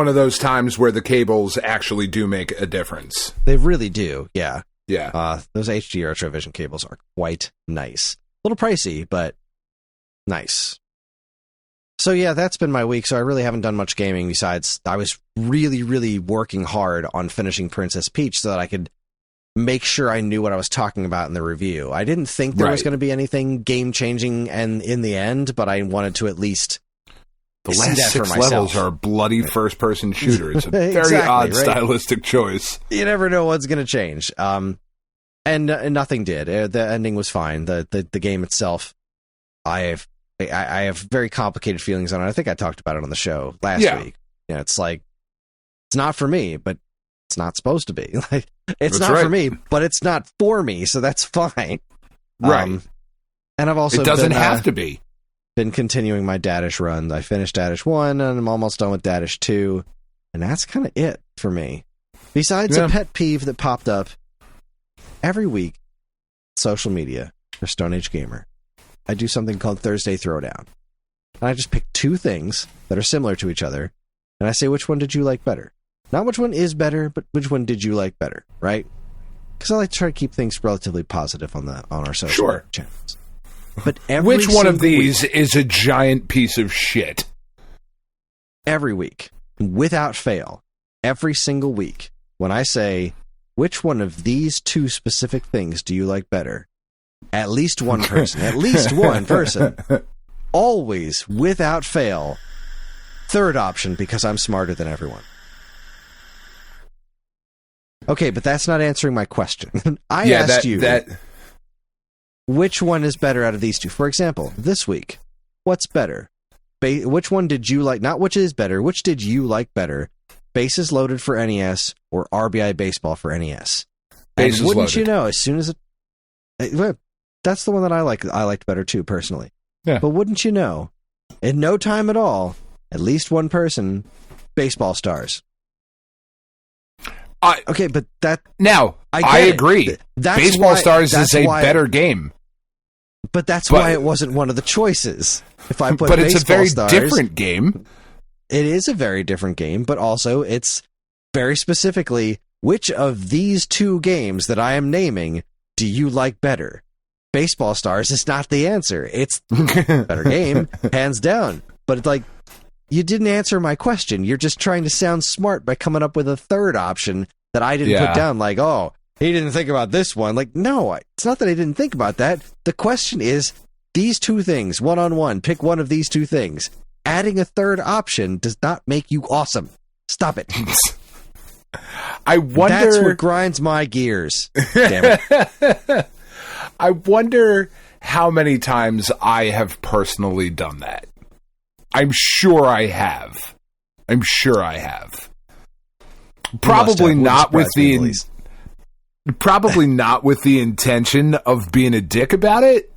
of those times where the cables actually do make a difference. They really do, yeah. Yeah. Those HD Retrovision cables are quite nice. A little pricey, but nice. So yeah, that's been my week. So I really haven't done much gaming besides I was really, really working hard on finishing Princess Peach so that I could make sure I knew what I was talking about in the review. I didn't think there was going to be anything game-changing and in the end, but I wanted to at least the last 6 levels are a bloody first-person shooter. It's a very odd stylistic choice. You never know what's going to change. And nothing did. The ending was fine. The game itself, I have very complicated feelings on it. I think I talked about it on the show last week. Yeah, it's like, it's not for me, but it's not supposed to be. Like, it's not for me, but it's not for me, so that's fine. Right. And I've also it doesn't have to be. Been continuing my Dadish run. I finished Dadish 1, and I'm almost done with Dadish 2, and that's kind of it for me. Besides a pet peeve that popped up every week, social media for Stone Age Gamer, I do something called Thursday Throwdown. And I just pick 2 things that are similar to each other, and I say, which one did you like better? Not which one is better, but which one did you like better, right? Because I like to try to keep things relatively positive on our social channels. But which one of these is a giant piece of shit? Every week, without fail, every single week, when I say, which one of these 2 specific things do you like better? At least one person, always, without fail, third option, because I'm smarter than everyone. Okay, but that's not answering my question. I asked you, which one is better out of these 2? For example, this week, what's better? Which one did you like? Not which is better, which did you like better? Bases Loaded for NES or RBI Baseball for NES? Bases and wouldn't Loaded. You know, as soon as that's the one that I liked better too, personally. Yeah. But wouldn't you know, in no time at all, at least one person, Baseball Stars. Okay, but that... Now, I agree. Baseball Stars is a better game. But that's why it wasn't one of the choices. If I put but it's Baseball a very Stars, different game. It is a very different game, but also it's very specifically, which of these 2 games that I am naming do you like better? Baseball Stars is not the answer. It's a better game, hands down. But it's like, you didn't answer my question. You're just trying to sound smart by coming up with a third option that I didn't put down. Like, oh, he didn't think about this one. Like, no, it's not that I didn't think about that. The question is, these 2 things, one-on-one, pick one of these 2 things. Adding a third option does not make you awesome. Stop it. I wonder... That's what grinds my gears. Damn it. I wonder how many times I have personally done that. I'm sure I have. Probably not with the intention of being a dick about it.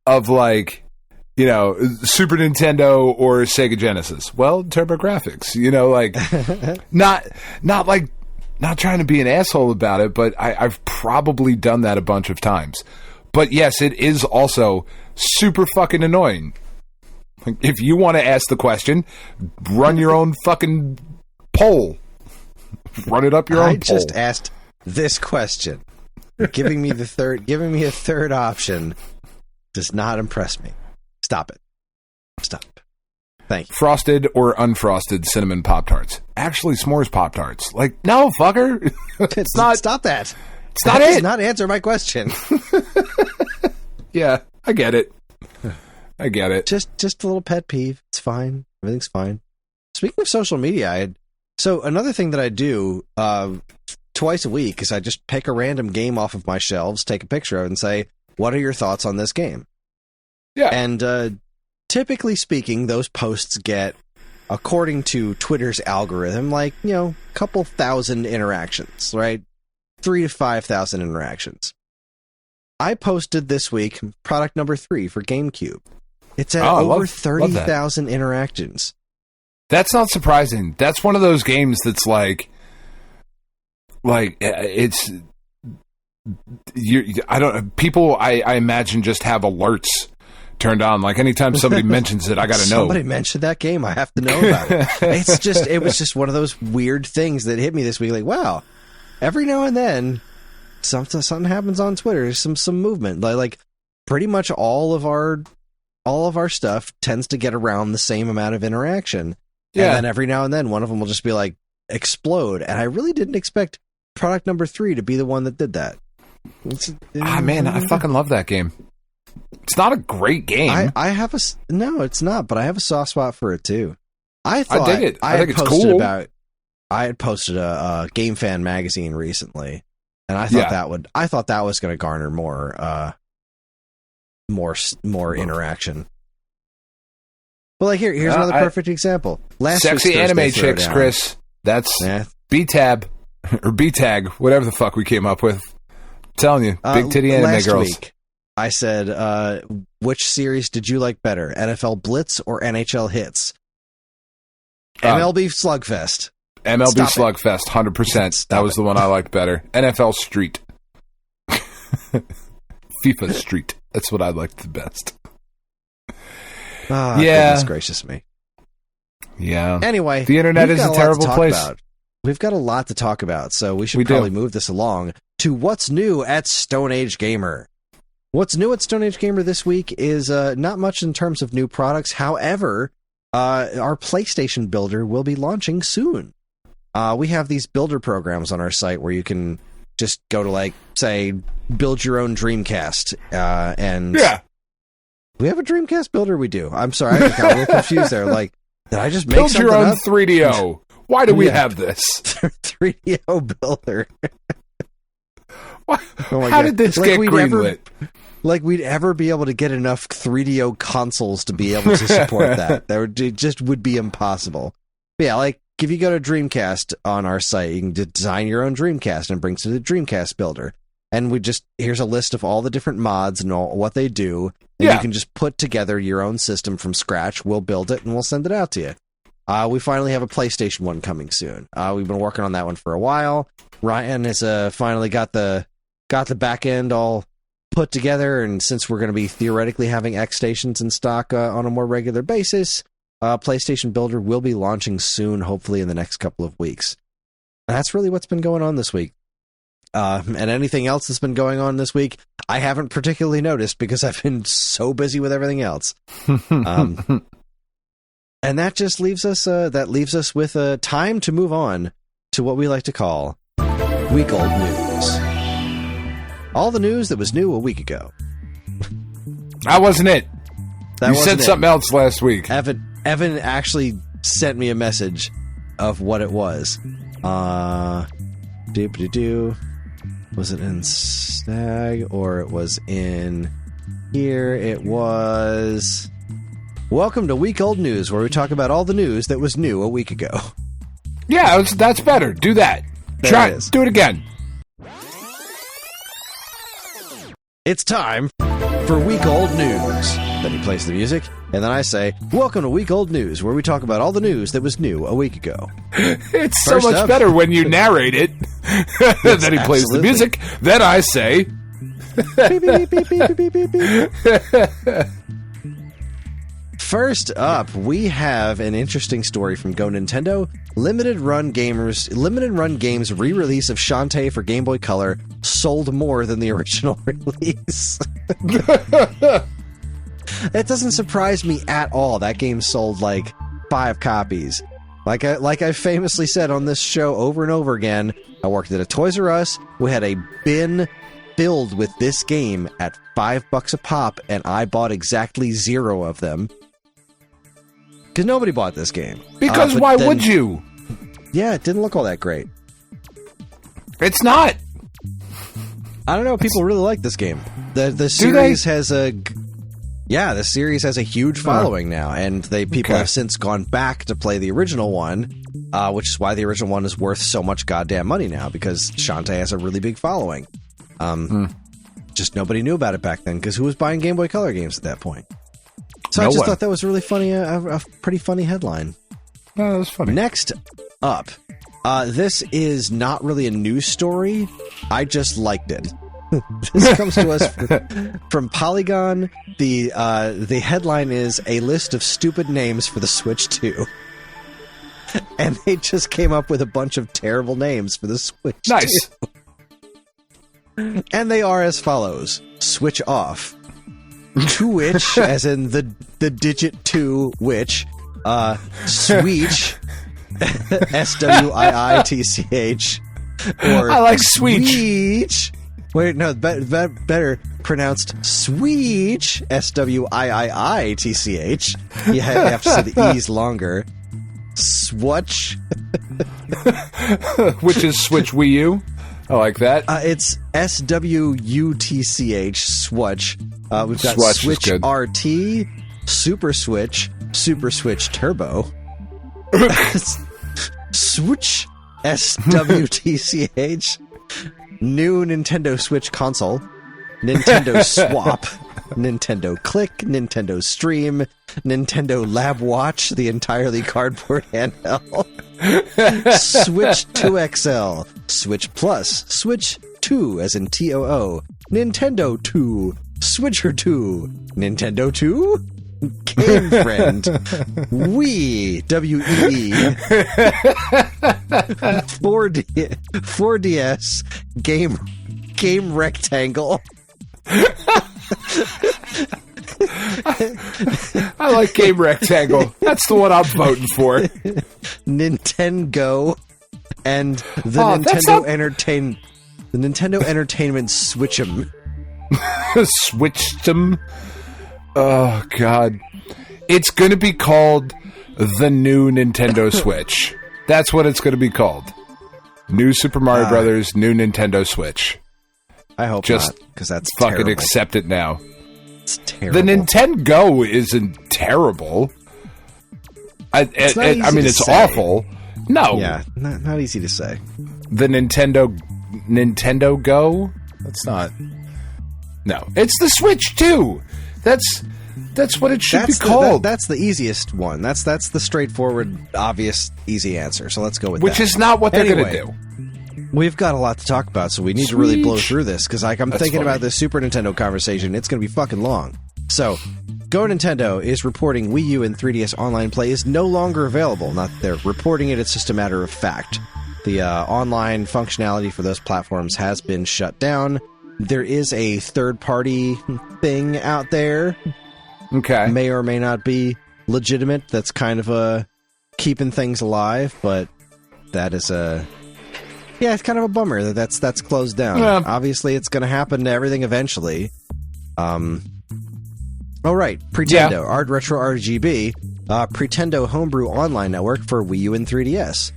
Of like, you know, Super Nintendo or Sega Genesis. Well, TurboGrafx, you know, like not trying to be an asshole about it, but I've probably done that a bunch of times. But yes, it is also super fucking annoying. Like, if you want to ask the question, run your own fucking poll. Run it up your own poll. I just asked this question. Giving me a third option does not impress me. Stop it. Stop. Thank you. Frosted or unfrosted cinnamon Pop-Tarts? Actually, s'mores Pop-Tarts. Like, no, fucker. It's not. Stop that. It's not that it. Does not answer my question. Yeah, I get it. Just a little pet peeve. It's fine. Everything's fine. Speaking of social media, so another thing that I do twice a week is I just pick a random game off of my shelves, take a picture of it, and say, what are your thoughts on this game? Yeah. And typically speaking, those posts get, according to Twitter's algorithm, like, you know, a couple thousand interactions, right? 3,000 to 5,000 interactions. I posted this week product number 3 for GameCube. It's at over 30,000 interactions. That's not surprising. That's one of those games that's like it's I imagine just have alerts turned on. Like anytime somebody mentions it, I got to know. Somebody mentioned that game, I have to know about it. It was just one of those weird things that hit me this week. Like, wow, every now and then something happens on Twitter. There's some movement. Like pretty much all of our stuff tends to get around the same amount of interaction. Yeah. And then every now and then one of them will just be like explode. And I really didn't expect product number 3 to be the one that did that. Man, I fucking love that game. It's not a great game. No, it's not, but I have a soft spot for it too. I dig it. I think it's cool. I had posted a Game Fan magazine recently, and I thought that was going to garner more interaction. Well, like here's another perfect example. Sexy anime chicks, Chris. That's B-Tab or B-Tag, whatever the fuck we came up with. I'm telling you, big titty anime last girls. Week, I said, which series did you like better, NFL Blitz or NHL Hits? MLB Slugfest. MLB Slugfest, 100%. That was the one I liked better. NFL Street. FIFA Street. That's what I liked the best. Yeah. Goodness gracious me. Yeah. Anyway, the internet is a terrible place. We've got a lot to talk about, so we should probably move this along to what's new at Stone Age Gamer. What's new at Stone Age Gamer this week is not much in terms of new products. However, our PlayStation Builder will be launching soon. We have these builder programs on our site where you can just go to, like, say, build your own Dreamcast. And yeah. We have a Dreamcast builder? We do. I'm sorry, I got a little confused there. Like, did I just make build your own up? 3DO. Why do we have this? 3DO builder. How did this get greenlit? Like we'd ever be able to get enough 3DO consoles to be able to support that. It just would be impossible. But yeah, like if you go to Dreamcast on our site, you can design your own Dreamcast and it brings to the Dreamcast builder. And here's a list of all the different mods and all what they do. And you can just put together your own system from scratch. We'll build it and we'll send it out to you. We finally have a PlayStation one coming soon. We've been working on that one for a while. Ryan has finally got the back end all put together, and since we're going to be theoretically having X stations in stock on a more regular basis, PlayStation Builder will be launching soon, hopefully in the next couple of weeks. And that's really what's been going on this week. And anything else that's been going on this week, I haven't particularly noticed because I've been so busy with everything else. And that just leaves us with time to move on to what we like to call Week Old News. All the news that was new a week ago. That wasn't it. You said something else last week. Evan actually sent me a message of what it was. What Was it in SAG or it was in here? It was... Welcome to Week Old News, where we talk about all the news that was new a week ago. Yeah, that's better. Do that. Try it. Do it again. It's time for Week Old News. Then he plays the music, and then I say, welcome to Week Old News, where we talk about all the news that was new a week ago. It's so much better when you narrate it. Then he plays the music. Then I say... Beep, beep, beep, beep, beep, beep, beep. First up, we have an interesting story from Go Nintendo. Limited Run Games re-release of Shantae for Game Boy Color sold more than the original release. That doesn't surprise me at all. That game sold like 5 copies. Like I famously said on this show over and over again, I worked at a Toys R Us. We had a bin filled with this game at $5 a pop, and I bought exactly 0 of them. Because nobody bought this game. Because why would you? Yeah, it didn't look all that great. It's not. I don't know. People really like this game. The series has a... Yeah, the series has a huge following now, and people have since gone back to play the original one, which is why the original one is worth so much goddamn money now, because Shantae has a really big following. Just nobody knew about it back then, because who was buying Game Boy Color games at that point? So I just thought that was really funny, a pretty funny headline. No, that was funny. Next up, this is not really a news story. I just liked it. This comes to us from Polygon. The headline is a list of stupid names for the Switch 2. And they just came up with a bunch of terrible names for the Switch 2. Nice. And they are as follows. Switch Off. Twitch, as in the digit 2 witch. Sweech. SWIITCH. Or I like Sweech. Sweech. Wait, no, better pronounced Sweech. SWIIITCH. You have to say the E's longer. Swatch. Which is Switch Wii U. I like that. It's SWUTCH. Swatch. We've got Swatch Switch RT, Super Switch Turbo, Switch SWTCH, new Nintendo Switch console, Nintendo Swap, Nintendo Click, Nintendo Stream, Nintendo Lab Watch, the entirely cardboard handheld, Switch 2XL, Switch Plus, Switch 2 as in TOO, Nintendo 2, Switcher 2, Nintendo 2, Game Friend, Wii, WEE, 4DS, Game Rectangle. I like Game Rectangle. That's the one I'm voting for. Nintendo and the Nintendo Entertainment Switch'em. Switched them. Oh god, it's going to be called the new Nintendo Switch. That's what it's going to be called. New Super Mario Brothers, new Nintendo Switch. I hope just not, because that's fucking terrible. accept it now. It's terrible. The Nintendo isn't terrible. I mean, it's awful. No, yeah, not easy to say. The Nintendo Go. That's not. No, it's the Switch 2. That's what it should be called. That's the easiest one. That's the straightforward, obvious, easy answer. So let's go with that. Which is not what they're going to do. We've got a lot to talk about, so we need to really blow through this, because I'm thinking about this Super Nintendo conversation. It's going to be fucking long. So, Go Nintendo is reporting Wii U and 3DS online play is no longer available. Not that they're reporting it, it's just a matter of fact. The online functionality for those platforms has been shut down. There is a third-party thing out there. Okay. May or may not be legitimate. That's kind of keeping things alive, but that is yeah, it's kind of a bummer that's closed down. Yeah. Obviously, it's going to happen to everything eventually. Oh, right. Pretendo, Art Retro RGB, Pretendo Homebrew Online Network for Wii U and 3DS.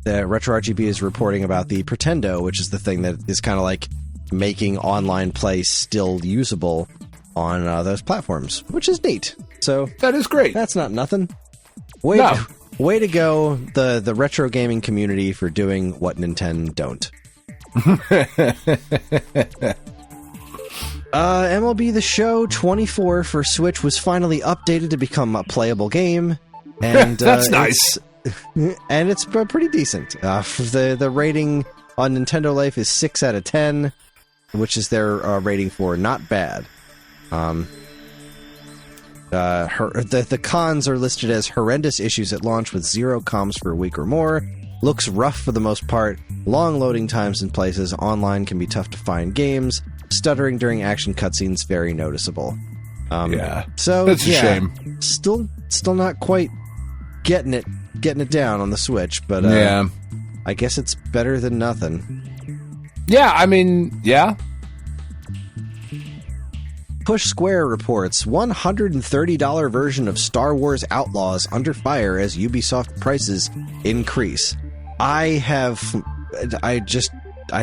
Retro RGB is reporting about the Pretendo, which is the thing that is kind of like making online play still usable on those platforms, which is neat. So that is great. That's not nothing. Way to go, the retro gaming community, for doing what Nintendo don't. MLB The Show 24 for Switch was finally updated to become a playable game, and that's nice. And it's pretty decent. The rating on Nintendo Life is 6 out of 10, which is their rating for not bad. The cons are listed as horrendous issues at launch with 0 comms for a week or more. Looks rough for the most part. Long loading times in places. Online can be tough to find games. Stuttering during action cutscenes very noticeable. So that's a shame. Still not quite getting it down on the Switch, but I guess it's better than nothing. Yeah, I mean, yeah. Push Square reports $130 version of Star Wars Outlaws under fire as Ubisoft prices increase. I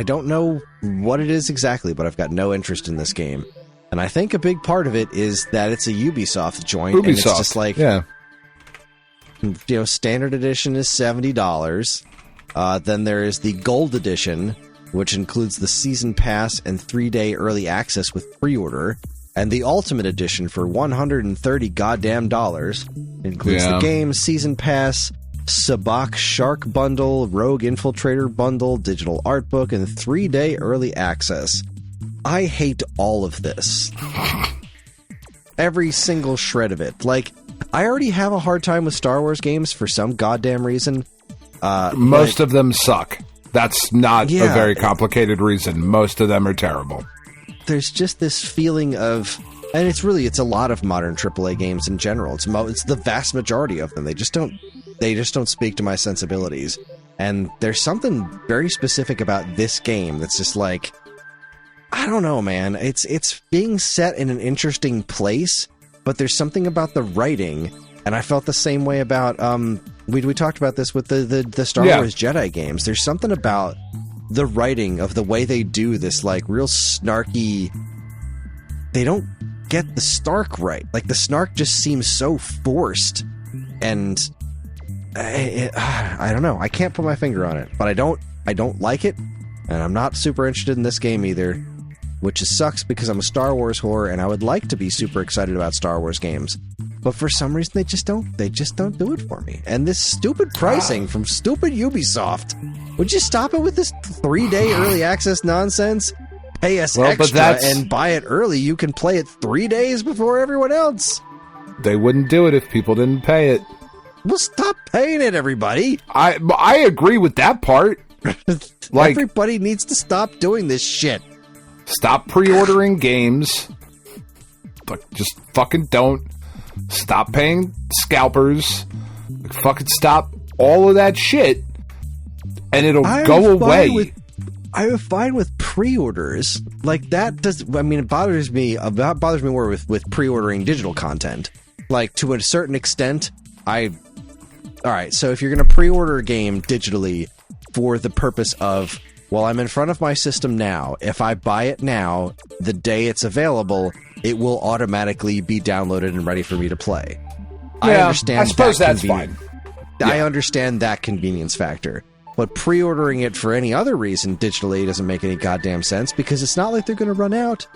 don't know what it is exactly, but I've got no interest in this game. And I think a big part of it is that it's a Ubisoft joint. And it's just like, standard edition is $70. Then there is the gold edition, which includes the season pass and 3-day early access with pre-order. And the Ultimate Edition for $130 goddamn dollars includes the game, season pass, Sabak Shark Bundle, Rogue Infiltrator Bundle, digital art book, and 3-day early access. I hate all of this. Every single shred of it. Like, I already have a hard time with Star Wars games for some goddamn reason. Most of them suck. That's not a very complicated reason. Most of them are terrible. There's just this feeling of, and it's a lot of modern AAA games in general. It's the vast majority of them. They just don't speak to my sensibilities. And there's something very specific about this game that's just like, I don't know, man. It's being set in an interesting place, but there's something about the writing, and I felt the same way about we talked about this with the Star Wars Jedi games. There's something about the writing of the way they do this, like, real snarky. They don't get the snark right. Like, the snark just seems so forced, and I don't know. I can't put my finger on it, but I don't like it, and I'm not super interested in this game either, which sucks because I'm a Star Wars whore, and I would like to be super excited about Star Wars games. But for some reason, they just don't do it for me. And this stupid pricing from stupid Ubisoft. Would you stop it with this 3-day early access nonsense? Pay us extra and buy it early. You can play it 3 days before everyone else. They wouldn't do it if people didn't pay it. Well, stop paying it, everybody. I agree with that part. Like, everybody needs to stop doing this shit. Stop pre-ordering games. Just fucking don't. Stop paying scalpers. Fucking stop all of that shit, and it'll go away. I'm fine with pre-orders. Like, that does. I mean, it bothers me more with pre-ordering digital content. Like, to a certain extent, all right. So if you're going to pre-order a game digitally for the purpose of, well, I'm in front of my system now. If I buy it now, the day it's available, it will automatically be downloaded and ready for me to play. I understand. I suppose that's fine. I understand that convenience factor. But pre-ordering it for any other reason digitally doesn't make any goddamn sense, because it's not like they're going to run out.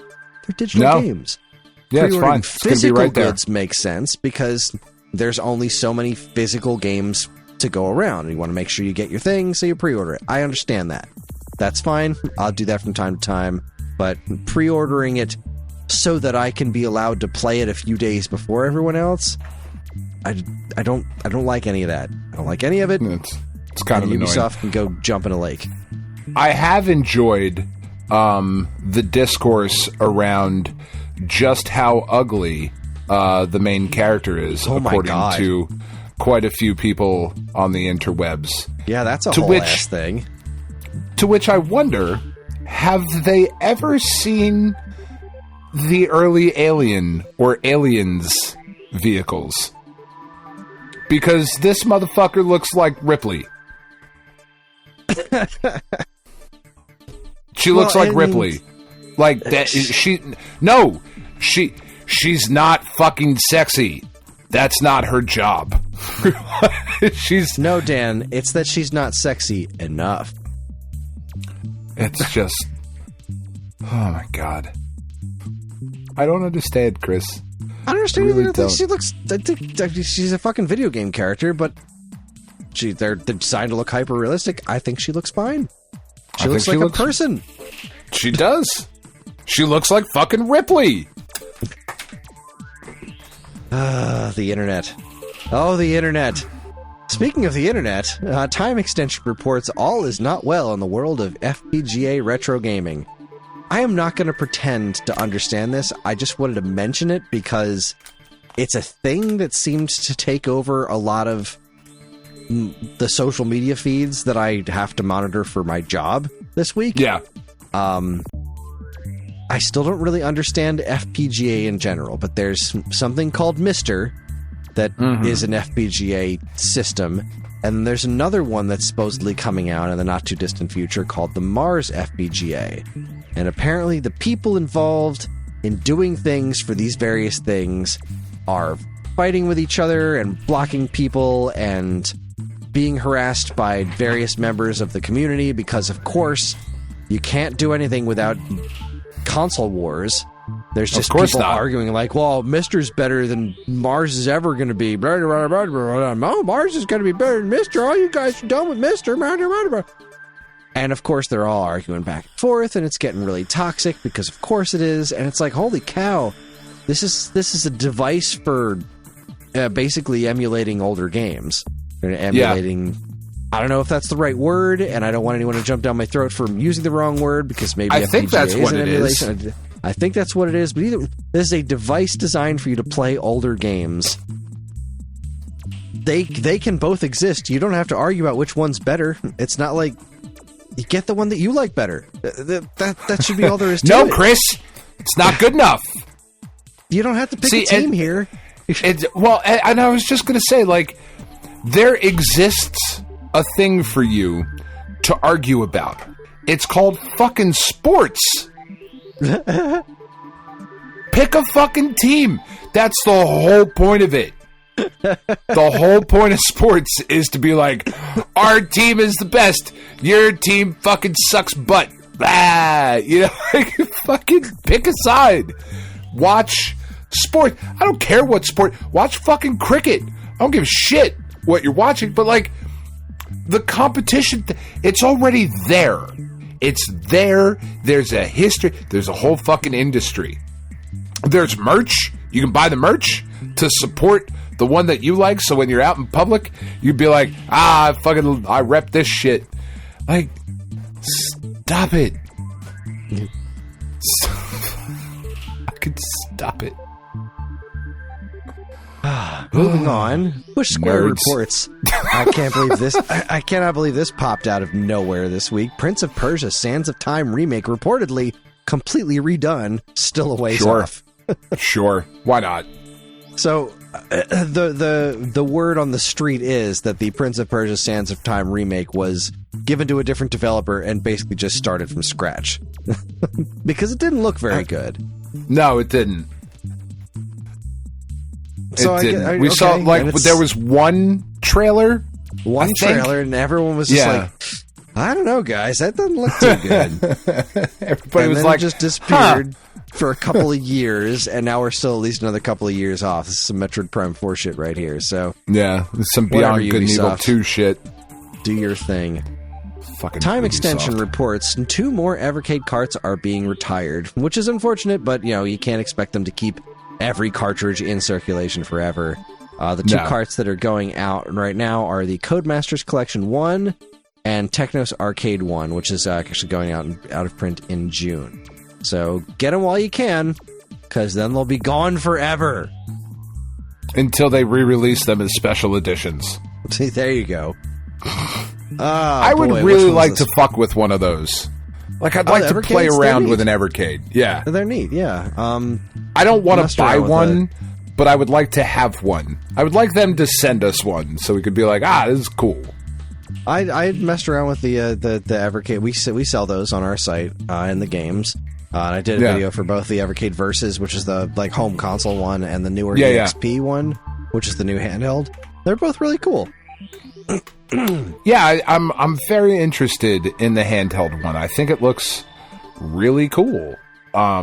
They're digital games. Yeah, it's fine. It's going to be right there. Goods makes sense because there's only so many physical games to go around. You want to make sure you get your thing, so you pre-order it. I understand that. That's fine. I'll do that from time to time. But pre-ordering it so that I can be allowed to play it a few days before everyone else, I don't like any of that. I don't like any of it. It's kind of annoying. Ubisoft can go jump in a lake. I have enjoyed the discourse around just how ugly the main character is, according to quite a few people on the interwebs. Yeah, that's a whole ass thing. To which I wonder, have they ever seen the early Alien or Aliens vehicles? Because this motherfucker looks like Ripley. She looks like Ripley. Like that. She's not fucking sexy. That's not her job. No, Dan. It's that she's not sexy enough. It's just. Oh my god. I don't understand, Chris. I don't understand. Really I think she's a fucking video game character, but they're designed to look hyper realistic. I think she looks fine. She looks like a person. She does. She looks like fucking Ripley. The internet. Oh, the internet. Speaking of the internet, Time Extension reports all is not well in the world of FPGA retro gaming. I am not going to pretend to understand this. I just wanted to mention it because it's a thing that seemed to take over a lot of the social media feeds that I have to monitor for my job this week. Yeah. I still don't really understand FPGA in general, but there's something called Mister that is an FPGA system, and there's another one that's supposedly coming out in the not-too-distant future called the Mars FPGA. And apparently the people involved in doing things for these various things are fighting with each other and blocking people and being harassed by various members of the community because, of course, you can't do anything without console wars. There's just people arguing like, well, Mister's better than Mars is ever going to be. Oh, Mars is going to be better than Mister. All you guys are done with Mister. And, of course, they're all arguing back and forth, and it's getting really toxic because, of course, it is. And it's like, holy cow, this is a device for basically emulating older games. Emulating... Yeah. I don't know if that's the right word, and I don't want anyone to jump down my throat for using the wrong word because maybe I think that's what it is. I think that's what it is, but either this is a device designed for you to play older games. They can both exist. You don't have to argue about which one's better. It's not like you get the one that you like better. That should be all there is to it. No, Chris, it's not good enough. You don't have to pick a team here. Well, and I was just going to say, like, there exists a thing for you to argue about. It's called fucking sports. Pick a fucking team. That's the whole point of it. The whole point of sports is to be like, our team is the best. Your team fucking sucks butt. Blah. You know, like, fucking pick a side. Watch sport. I don't care what sport. Watch fucking cricket. I don't give a shit what you're watching, but like, the competition, it's already there. It's there. There's a history. There's a whole fucking industry. There's merch. You can buy the merch to support the one that you like. So when you're out in public, you'd be like, I rep this shit. Like, stop it. Fucking stop it. Moving on, Push Square reports. I cannot believe this popped out of nowhere this week. Prince of Persia: Sands of Time remake reportedly completely redone. Still a ways off. Sure, why not? So, the word on the street is that the Prince of Persia: Sands of Time remake was given to a different developer and basically just started from scratch because it didn't look very good. No, it didn't. So we saw, like, there was one trailer. And everyone was just like, I don't know, guys, that doesn't look too good. Everybody was like, it just disappeared for a couple of years, and now we're still at least another couple of years off. This is some Metroid Prime 4 shit right here. So yeah, some Beyond Good and Evil 2 shit. Do your thing. Fucking Time Ubisoft. Extension reports 2 more Evercade carts are being retired, which is unfortunate, but you can't expect them to keep every cartridge in circulation forever. The 2 carts that are going out right now are the Codemasters Collection 1 and Technos Arcade 1, which is actually going out of print in June. So get them while you can, because then they'll be gone forever. Until they re-release them as special editions. See, there you go. I would really like to fuck with one of those. Like, I'd like to play around with an Evercade. Yeah. They're neat, yeah. I don't want to buy one, but I would like to have one. I would like them to send us one so we could be like, this is cool. I messed around with the Evercade. We sell those on our site in the games. And I did a video for both the Evercade Versus, which is the like home console one, and the newer EXP one, which is the new handheld. They're both really cool. Yeah, I'm very interested in the handheld one. I think it looks really cool. I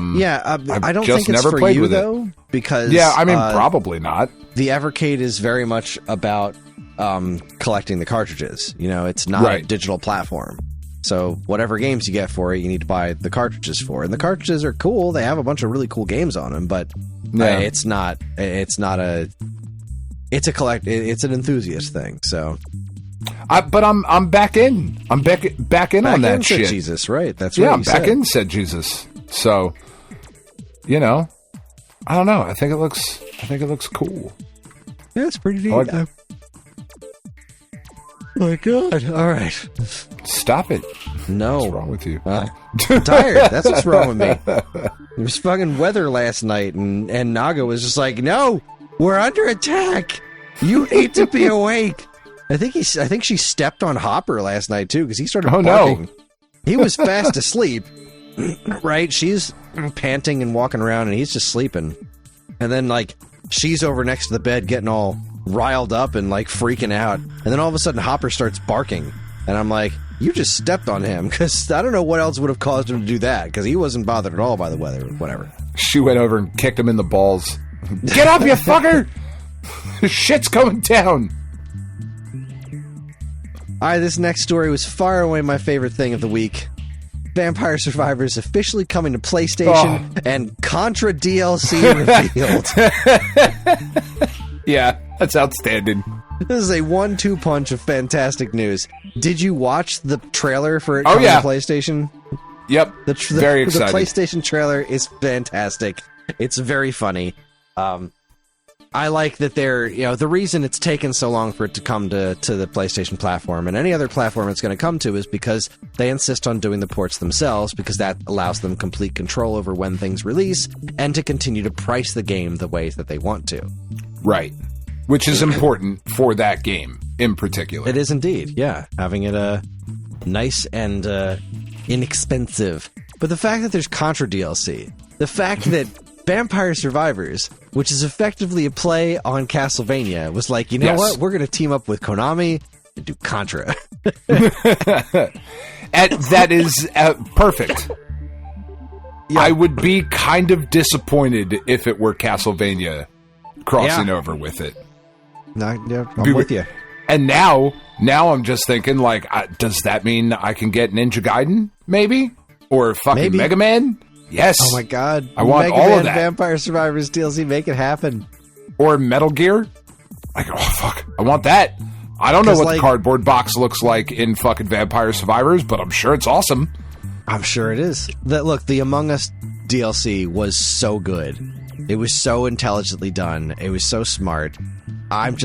don't think it's for you though, because probably not. The Evercade is very much about collecting the cartridges. You know, it's not a digital platform. So whatever games you get for it, you need to buy the cartridges for. And the cartridges are cool. They have a bunch of really cool games on them, but it's an enthusiast thing. So, but I'm back in. I'm back in on that shit. Jesus, right? That's right. Yeah, I'm back in. Said Jesus. So, I don't know. I think it looks cool. Yeah, it's pretty neat. Oh my God! All right, stop it. No, what's wrong with you? I'm tired. That's what's wrong with me. It was fucking weather last night, and Naga was just like, "No, we're under attack. You need to be awake." I think she stepped on Hopper last night too, because he started barking. No. He was fast asleep. Right? She's panting and walking around, and he's just sleeping. And then, like, she's over next to the bed getting all riled up and, like, freaking out. And then all of a sudden, Hopper starts barking. And I'm like, you just stepped on him, because I don't know what else would have caused him to do that, because he wasn't bothered at all by the weather or whatever. She went over and kicked him in the balls. Get up, you fucker! Shit's going down! Alright, this next story was far away my favorite thing of the week. Vampire Survivors officially coming to PlayStation, and Contra DLC revealed. Yeah, that's outstanding. This is a 1-2 punch of fantastic news. Did you watch the trailer for it coming to PlayStation? Yep, very excited. The PlayStation trailer is fantastic. It's very funny. I like that they're, the reason it's taken so long for it to come to the PlayStation platform and any other platform it's going to come to is because they insist on doing the ports themselves, because that allows them complete control over when things release and to continue to price the game the ways that they want to. Right. Which is important for that game in particular. It is indeed, yeah. Having it nice and inexpensive. But the fact that there's Contra DLC, the fact that Vampire Survivors, which is effectively a play on Castlevania, was like, you know what? We're going to team up with Konami and do Contra. That is perfect. Yeah. I would be kind of disappointed if it were Castlevania crossing over with it. I'm with you. And now I'm just thinking, like, does that mean I can get Ninja Gaiden, maybe? Or fucking Mega Man? Yes. Oh my God. I want Mega all Man of that. Vampire Survivors DLC, make it happen. Or Metal Gear? Like, oh fuck, I want that. I don't know what the cardboard box looks like in fucking Vampire Survivors, but I'm sure it's awesome. I'm sure it is. Look, the Among Us DLC was so good. It was so intelligently done. It was so smart. I'm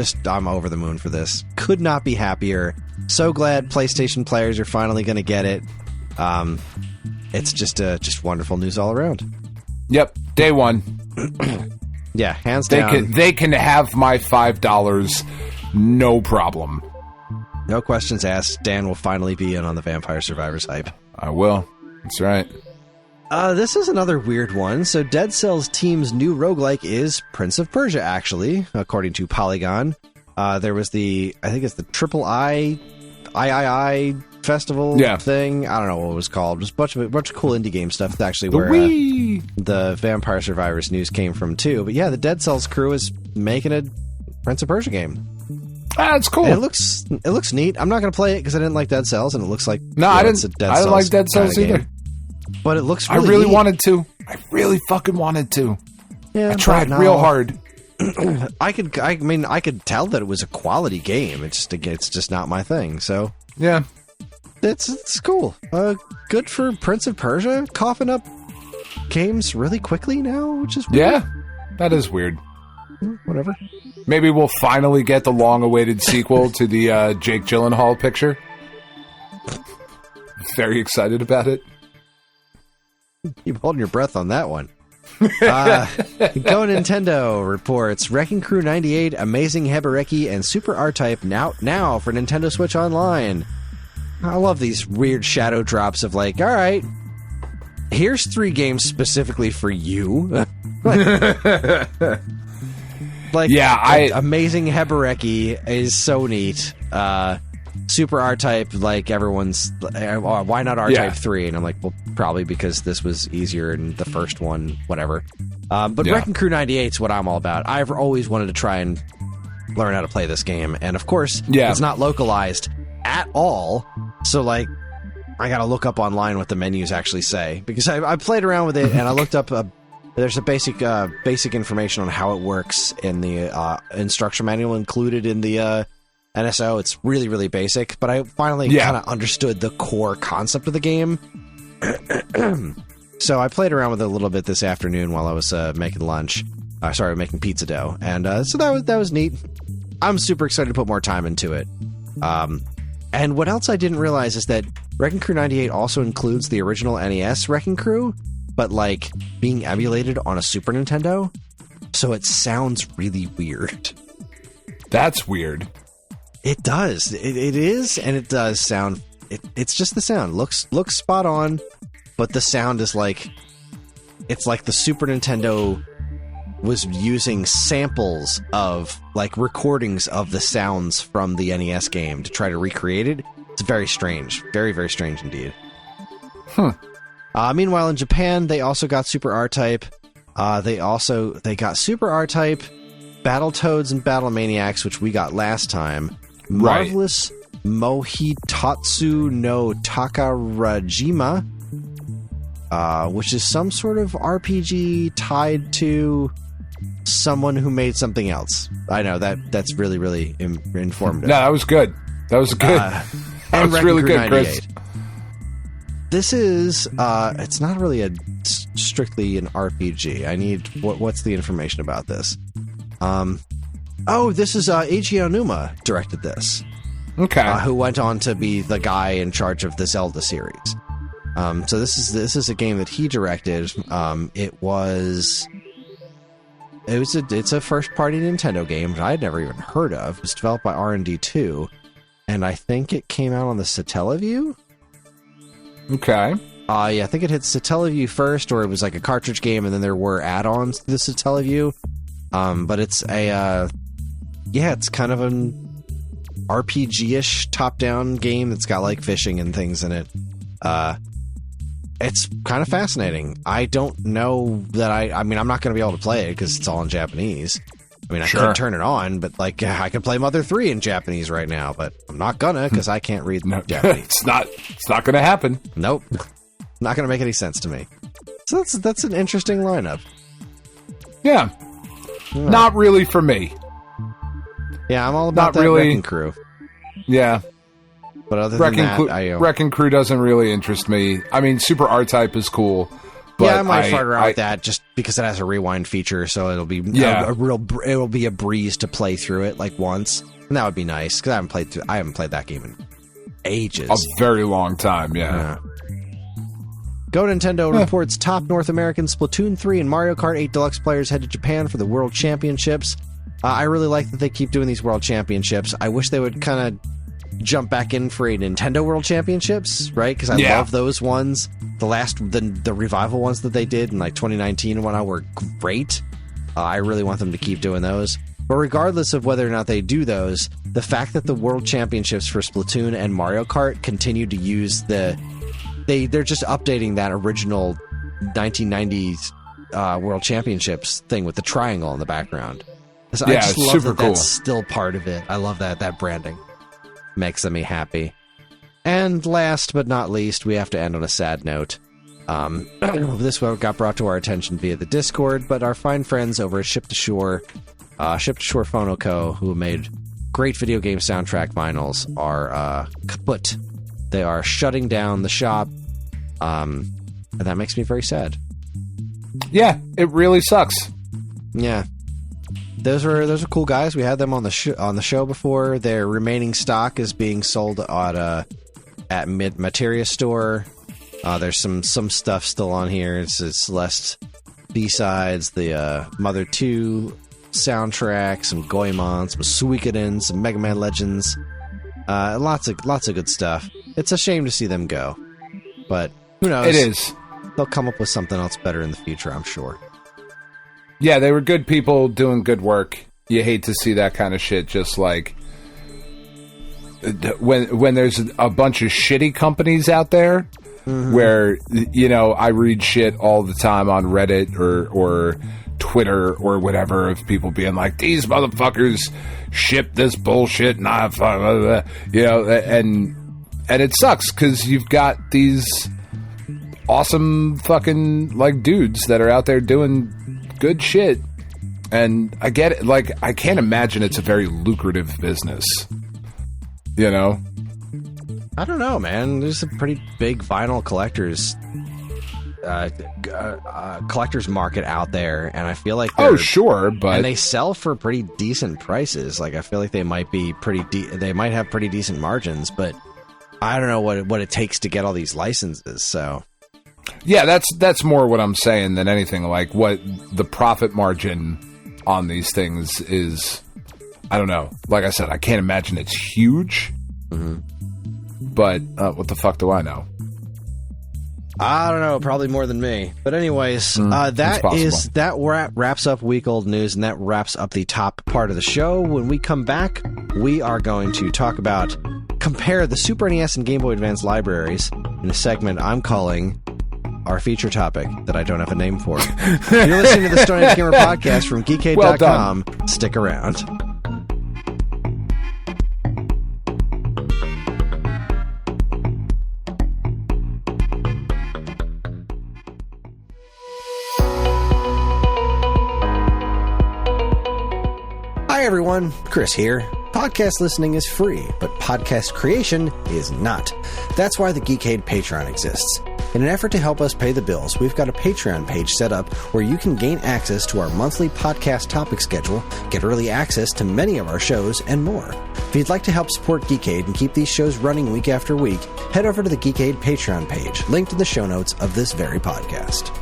over the moon for this. Could not be happier. So glad PlayStation players are finally going to get it. It's just wonderful news all around. Yep, day one. Yeah, hands down. They can have my $5, no problem. No questions asked. Dan will finally be in on the Vampire Survivors hype. I will. That's right. This is another weird one. So Dead Cells team's new roguelike is Prince of Persia, actually, according to Polygon. There was I think it's the Triple III festival thing. I don't know what it was called. Just a bunch of cool indie game stuff. That's actually where the Vampire Survivors news came from, too. But yeah, the Dead Cells crew is making a Prince of Persia game. That's cool. And it looks neat. I'm not going to play it because I didn't like Dead Cells, and it looks like I didn't like Dead Cells either. But it looks really I really neat. Wanted to. I really fucking wanted to. Yeah, I tried real hard. I could tell that it was a quality game. It's just not my thing. So yeah, it's cool. Good for Prince of Persia coughing up games really quickly now, which is weird. Yeah, that is weird. Whatever. Maybe we'll finally get the long-awaited sequel to the Jake Gyllenhaal picture. Very excited about it. You're holding your breath on that one. Go Nintendo reports Wrecking Crew 98, Amazing Hebereki, and Super R-Type now for Nintendo Switch Online. I love these weird shadow drops of like, all right, here's 3 games specifically for you. Amazing Hebereki is so neat. Super R-Type, like everyone's, why not R-Type 3? And I'm like, well, probably because this was easier in the first one, whatever. But Wrecking Crew 98 is what I'm all about. I've always wanted to try and learn how to play this game. And of course, it's not localized at all. So, like, I got to look up online what the menus actually say. Because I played around with it, and I looked up, there's a basic information on how it works in the instruction manual included in the NSO. It's really, really basic, but I finally kind of understood the core concept of the game. So I played around with it a little bit this afternoon while I was making lunch. Making pizza dough. And so that was neat. I'm super excited to put more time into it. And what else I didn't realize is that Wrecking Crew 98 also includes the original NES Wrecking Crew, but like being emulated on a Super Nintendo. So it sounds really weird. That's weird. It does. It is, and it does sound... It's just the sound. Looks spot on, but the sound is like... It's like the Super Nintendo was using samples of, like, recordings of the sounds from the NES game to try to recreate it. It's very strange. Very, very strange indeed. Meanwhile, in Japan, they also got Super R-Type. They got Super R-Type, Battletoads, and Battle Maniacs, which we got last time. Marvelous Mohitatsu no Takarajima, which is some sort of RPG tied to someone who made something else. I know that's really, really informative. No, that was good. That was good. That was really good, Chris. This is it's not really strictly an RPG. I need what's the information about this? This is Eiji Onuma directed this. Okay. Who went on to be the guy in charge of the Zelda series. So this is a game that he directed. It's a first party Nintendo game that I'd never even heard of. It was developed by R&D2, and I think it came out on the Satellaview. Okay. I think it hit Satellaview first, or it was like a cartridge game, and then there were add-ons to the Satellaview. But it's it's kind of an RPG-ish top-down game that's got like fishing and things in it. It's kind of fascinating. I don't know that I'm not going to be able to play it because it's all in Japanese. I mean, I could turn it on, but like I could play Mother 3 in Japanese right now, but I'm not gonna because I can't read Japanese. It's not going to happen. Nope. Not going to make any sense to me. So that's an interesting lineup. Yeah. Not really for me. Yeah, I'm all about that Wrecking Crew. Yeah. But other than that, Wrecking Crew doesn't really interest me. I mean, Super R-Type is cool. But I might fart around with that just because it has a rewind feature, so it'll be it'll be a breeze to play through it like once, and that would be nice because I haven't played that game in ages. A very long time, yeah. Go Nintendo reports top North American Splatoon 3 and Mario Kart 8 Deluxe players head to Japan for the World Championships. I really like that they keep doing these World Championships. I wish they would kind of jump back in for a Nintendo World Championships, right? Because I love those ones. The revival ones that they did in like 2019 and whatnot were great. I really want them to keep doing those. But regardless of whether or not they do those, the fact that the World Championships for Splatoon and Mario Kart continue to use they're just updating that original 1990s World Championships thing with the triangle in the background. So I just love that that's still part of it. I love that branding. Makes me happy. And last but not least, we have to end on a sad note. This one got brought to our attention via the Discord, but our fine friends over at Ship to Shore Phono Co., who made great video game soundtrack vinyls, are kaput. They are shutting down the shop, and that makes me very sad. Yeah, it really sucks. Yeah. Those are cool guys. We had them on the show before. Their remaining stock is being sold at Materia Store. There's some stuff still on here. It's less B-sides, the Mother 2 soundtrack, some Goemon, some Suikoden, some Mega Man Legends. Lots of good stuff. It's a shame to see them go. But who knows? It is. They'll come up with something else better in the future, I'm sure. Yeah, they were good people doing good work. You hate to see that kind of shit just like... When there's a bunch of shitty companies out there where, you know, I read shit all the time on Reddit or Twitter or whatever of people being like, these motherfuckers ship this bullshit and you know, and it sucks because you've got these awesome fucking like dudes that are out there doing good shit, and I get it. Like, I can't imagine it's a very lucrative business. You know? I don't know, man. There's a pretty big vinyl collectors market out there, and I feel like sure, but and they sell for pretty decent prices. Like, I feel like they might be they might have pretty decent margins, but I don't know what it takes to get all these licenses. So yeah, that's more what I'm saying than anything. Like, what the profit margin on these things is. I don't know. Like I said, I can't imagine it's huge. But what the fuck do I know? I don't know. Probably more than me. But anyways, that wraps up week old news, and that wraps up the top part of the show. When we come back, we are going to talk about compare the Super NES and Game Boy Advance libraries in a segment I'm calling our feature topic that I don't have a name for. If you're listening to the Stone Age Gamer podcast from geekade.com, stick around. Hi everyone, Kris here. Podcast listening is free, but podcast creation is not. That's why the Geekade Patreon exists. In an effort to help us pay the bills, we've got a Patreon page set up where you can gain access to our monthly podcast topic schedule, get early access to many of our shows, and more. If you'd like to help support Geekade and keep these shows running week after week, head over to the Geekade Patreon page, linked in the show notes of this very podcast.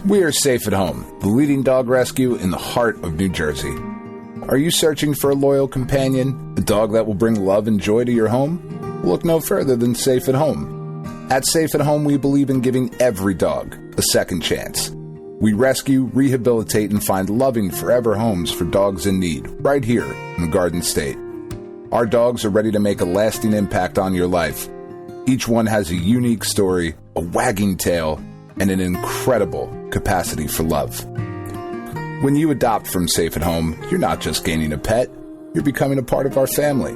We are Safe at Home, the leading dog rescue in the heart of New Jersey. Are you searching for a loyal companion, a dog that will bring love and joy to your home? Look no further than Safe at Home. At Safe at Home, we believe in giving every dog a second chance. We rescue, rehabilitate, and find loving forever homes for dogs in need, right here in the Garden State. Our dogs are ready to make a lasting impact on your life. Each one has a unique story, a wagging tail, and an incredible capacity for love. When you adopt from Safe at Home, you're not just gaining a pet, you're becoming a part of our family.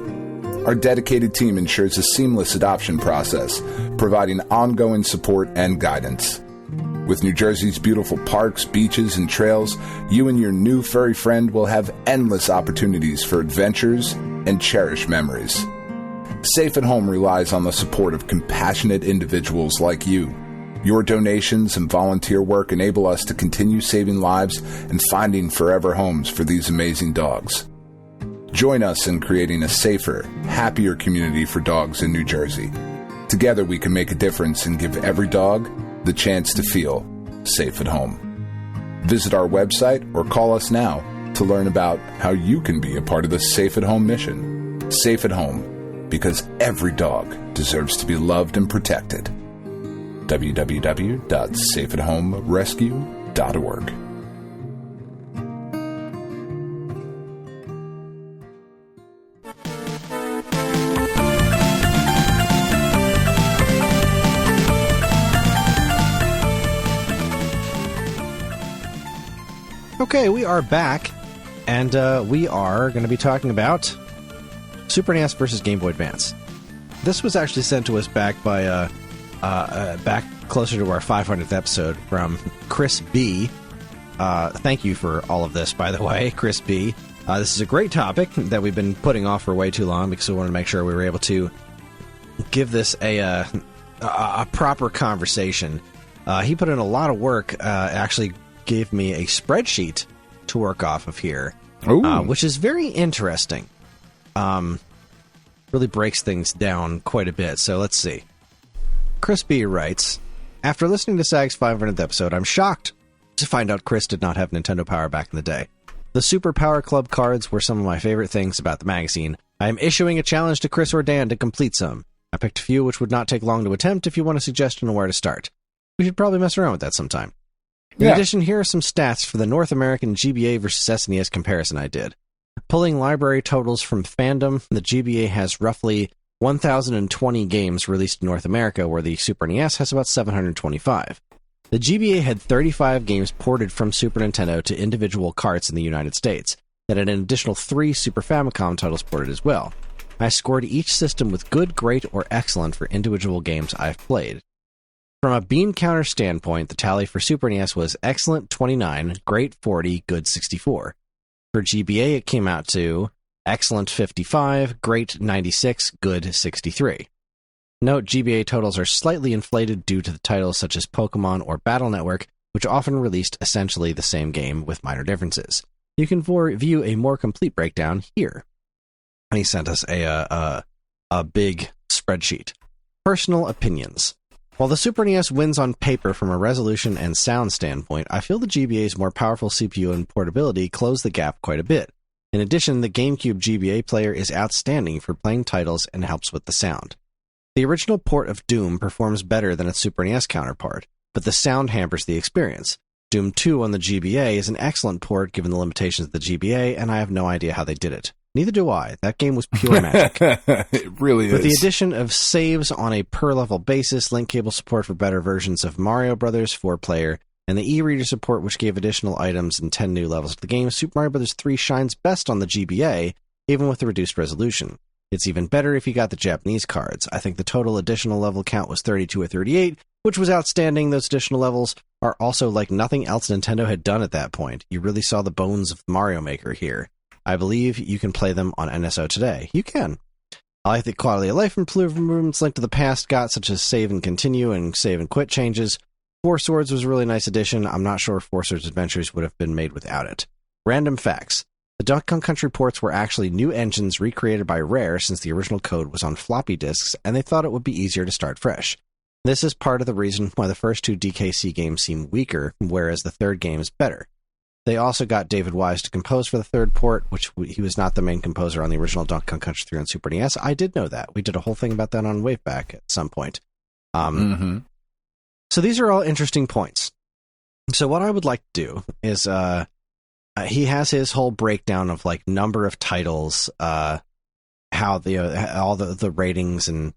Our dedicated team ensures a seamless adoption process, providing ongoing support and guidance. With New Jersey's beautiful parks, beaches, and trails, you and your new furry friend will have endless opportunities for adventures and cherished memories. Safe at Home relies on the support of compassionate individuals like you. Your donations and volunteer work enable us to continue saving lives and finding forever homes for these amazing dogs. Join us in creating a safer, happier community for dogs in New Jersey. Together we can make a difference and give every dog the chance to feel safe at home. Visit our website or call us now to learn about how you can be a part of the Safe at Home mission. Safe at Home, because every dog deserves to be loved and protected. www.safeathomerescue.org. Okay, we are back, and we are going to be talking about Super NES versus Game Boy Advance. This was actually sent to us back by back closer to our 500th episode from Kris B. Thank you for all of this, by the way, Kris B. This is a great topic that we've been putting off for way too long because we wanted to make sure we were able to give this a proper conversation. He put in a lot of work, actually gave me a spreadsheet to work off of here, which is very interesting. really breaks things down quite a bit. So let's see. Chris B writes, after listening to SAG's 500th episode, I'm shocked to find out Kris did not have Nintendo Power back in the day. The Super Power Club cards were some of my favorite things about the magazine. I am issuing a challenge to Kris or Dan to complete some. I picked a few which would not take long to attempt if you want a suggestion on where to start. We should probably mess around with that sometime. In addition, here are some stats for the North American GBA versus SNES comparison I did. Pulling library totals from Fandom, the GBA has roughly 1,020 games released in North America, where the Super NES has about 725. The GBA had 35 games ported from Super Nintendo to individual carts in the United States, and had an additional 3 Super Famicom titles ported as well. I scored each system with good, great, or excellent for individual games I've played. From a bean counter standpoint, the tally for Super NES was excellent 29, great 40, good 64. For GBA, it came out to excellent 55, great 96, good 63. Note, GBA totals are slightly inflated due to the titles such as Pokemon or Battle Network, which often released essentially the same game with minor differences. You can view a more complete breakdown here. And he sent us a big spreadsheet. Personal opinions. While the Super NES wins on paper from a resolution and sound standpoint, I feel the GBA's more powerful CPU and portability close the gap quite a bit. In addition, the GameCube GBA player is outstanding for playing titles and helps with the sound. The original port of Doom performs better than its Super NES counterpart, but the sound hampers the experience. Doom 2 on the GBA is an excellent port given the limitations of the GBA, and I have no idea how they did it. Neither do I. That game was pure magic. It really is. With the addition of saves on a per-level basis, link cable support for better versions of Mario Bros. 4-player, and the e-reader support which gave additional items and 10 new levels to the game, Super Mario Bros. 3 shines best on the GBA, even with the reduced resolution. It's even better if you got the Japanese cards. I think the total additional level count was 32 or 38, which was outstanding. Those additional levels are also like nothing else Nintendo had done at that point. You really saw the bones of Mario Maker here. I believe you can play them on NSO today. You can. I like the quality of life improvements Link to the Past got, such as save and continue and save and quit changes. Four Swords was a really nice addition. I'm not sure if Four Swords Adventures would have been made without it. Random facts. The Donkey Kong Country ports were actually new engines recreated by Rare since the original code was on floppy disks, and they thought it would be easier to start fresh. This is part of the reason why the first 2 DKC games seem weaker, whereas the third game is better. They also got David Wise to compose for the third port, which he was not the main composer on the original Donkey Kong Country 3 on Super NES. I did know that. We did a whole thing about that on Waveback at some point. So these are all interesting points. So what I would like to do is, he has his whole breakdown of like number of titles, how all the ratings, and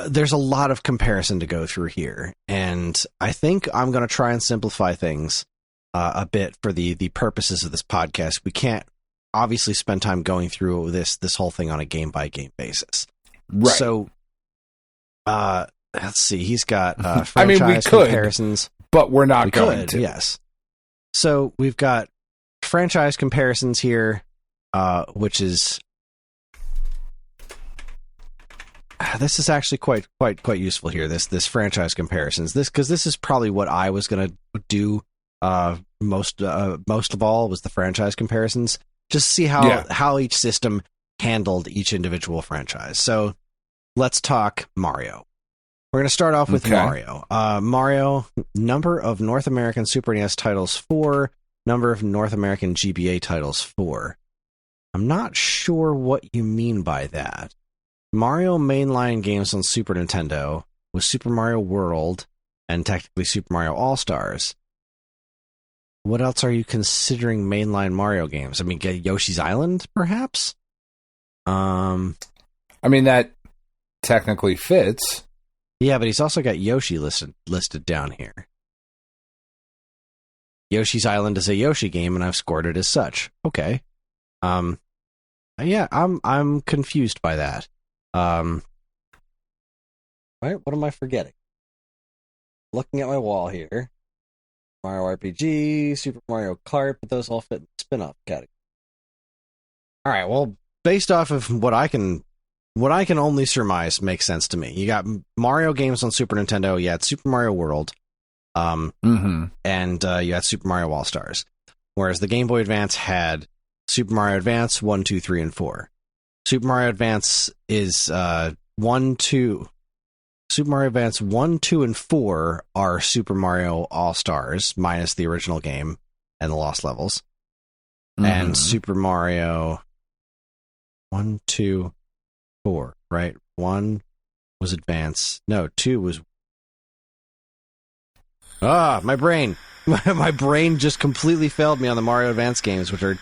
there's a lot of comparison to go through here. And I think I'm going to try and simplify things a bit for the purposes of this podcast. We can't obviously spend time going through this whole thing on a game-by-game basis. Right. So, let's see. He's got franchise comparisons. But we're not going to. Yes. So we've got franchise comparisons here, which is... This is actually quite useful here, this franchise comparisons. Because this is probably what I was going to do most of all, was the franchise comparisons, just to see how each system handled each individual franchise. So let's talk Mario. We're going to start off with Mario. Mario, number of North American Super NES titles 4, number of North American GBA titles 4. I'm not sure what you mean by that. Mario mainline games on Super Nintendo was Super Mario World and technically Super Mario All-Stars. What else are you considering mainline Mario games? I mean, get Yoshi's Island, perhaps? I mean, that technically fits. Yeah, but he's also got Yoshi listed down here. Yoshi's Island is a Yoshi game, and I've scored it as such. Okay. Yeah, I'm confused by that. Right, what am I forgetting? Looking at my wall here. Mario RPG, Super Mario Kart, but those all fit in the spin-off category. All right, well, based off of what I can only surmise makes sense to me. You got Mario games on Super Nintendo, you had Super Mario World, and you had Super Mario All-Stars. Whereas the Game Boy Advance had Super Mario Advance 1, 2, 3, and 4. Super Mario Advance is 1, 2. Super Mario Advance 1, 2, and 4 are Super Mario All-Stars, minus the original game and the Lost Levels. Mm-hmm. And Super Mario 1, 2, 4, right? 1 was Advance. No, 2 was... my brain. My brain just completely failed me on the Mario Advance games, which are...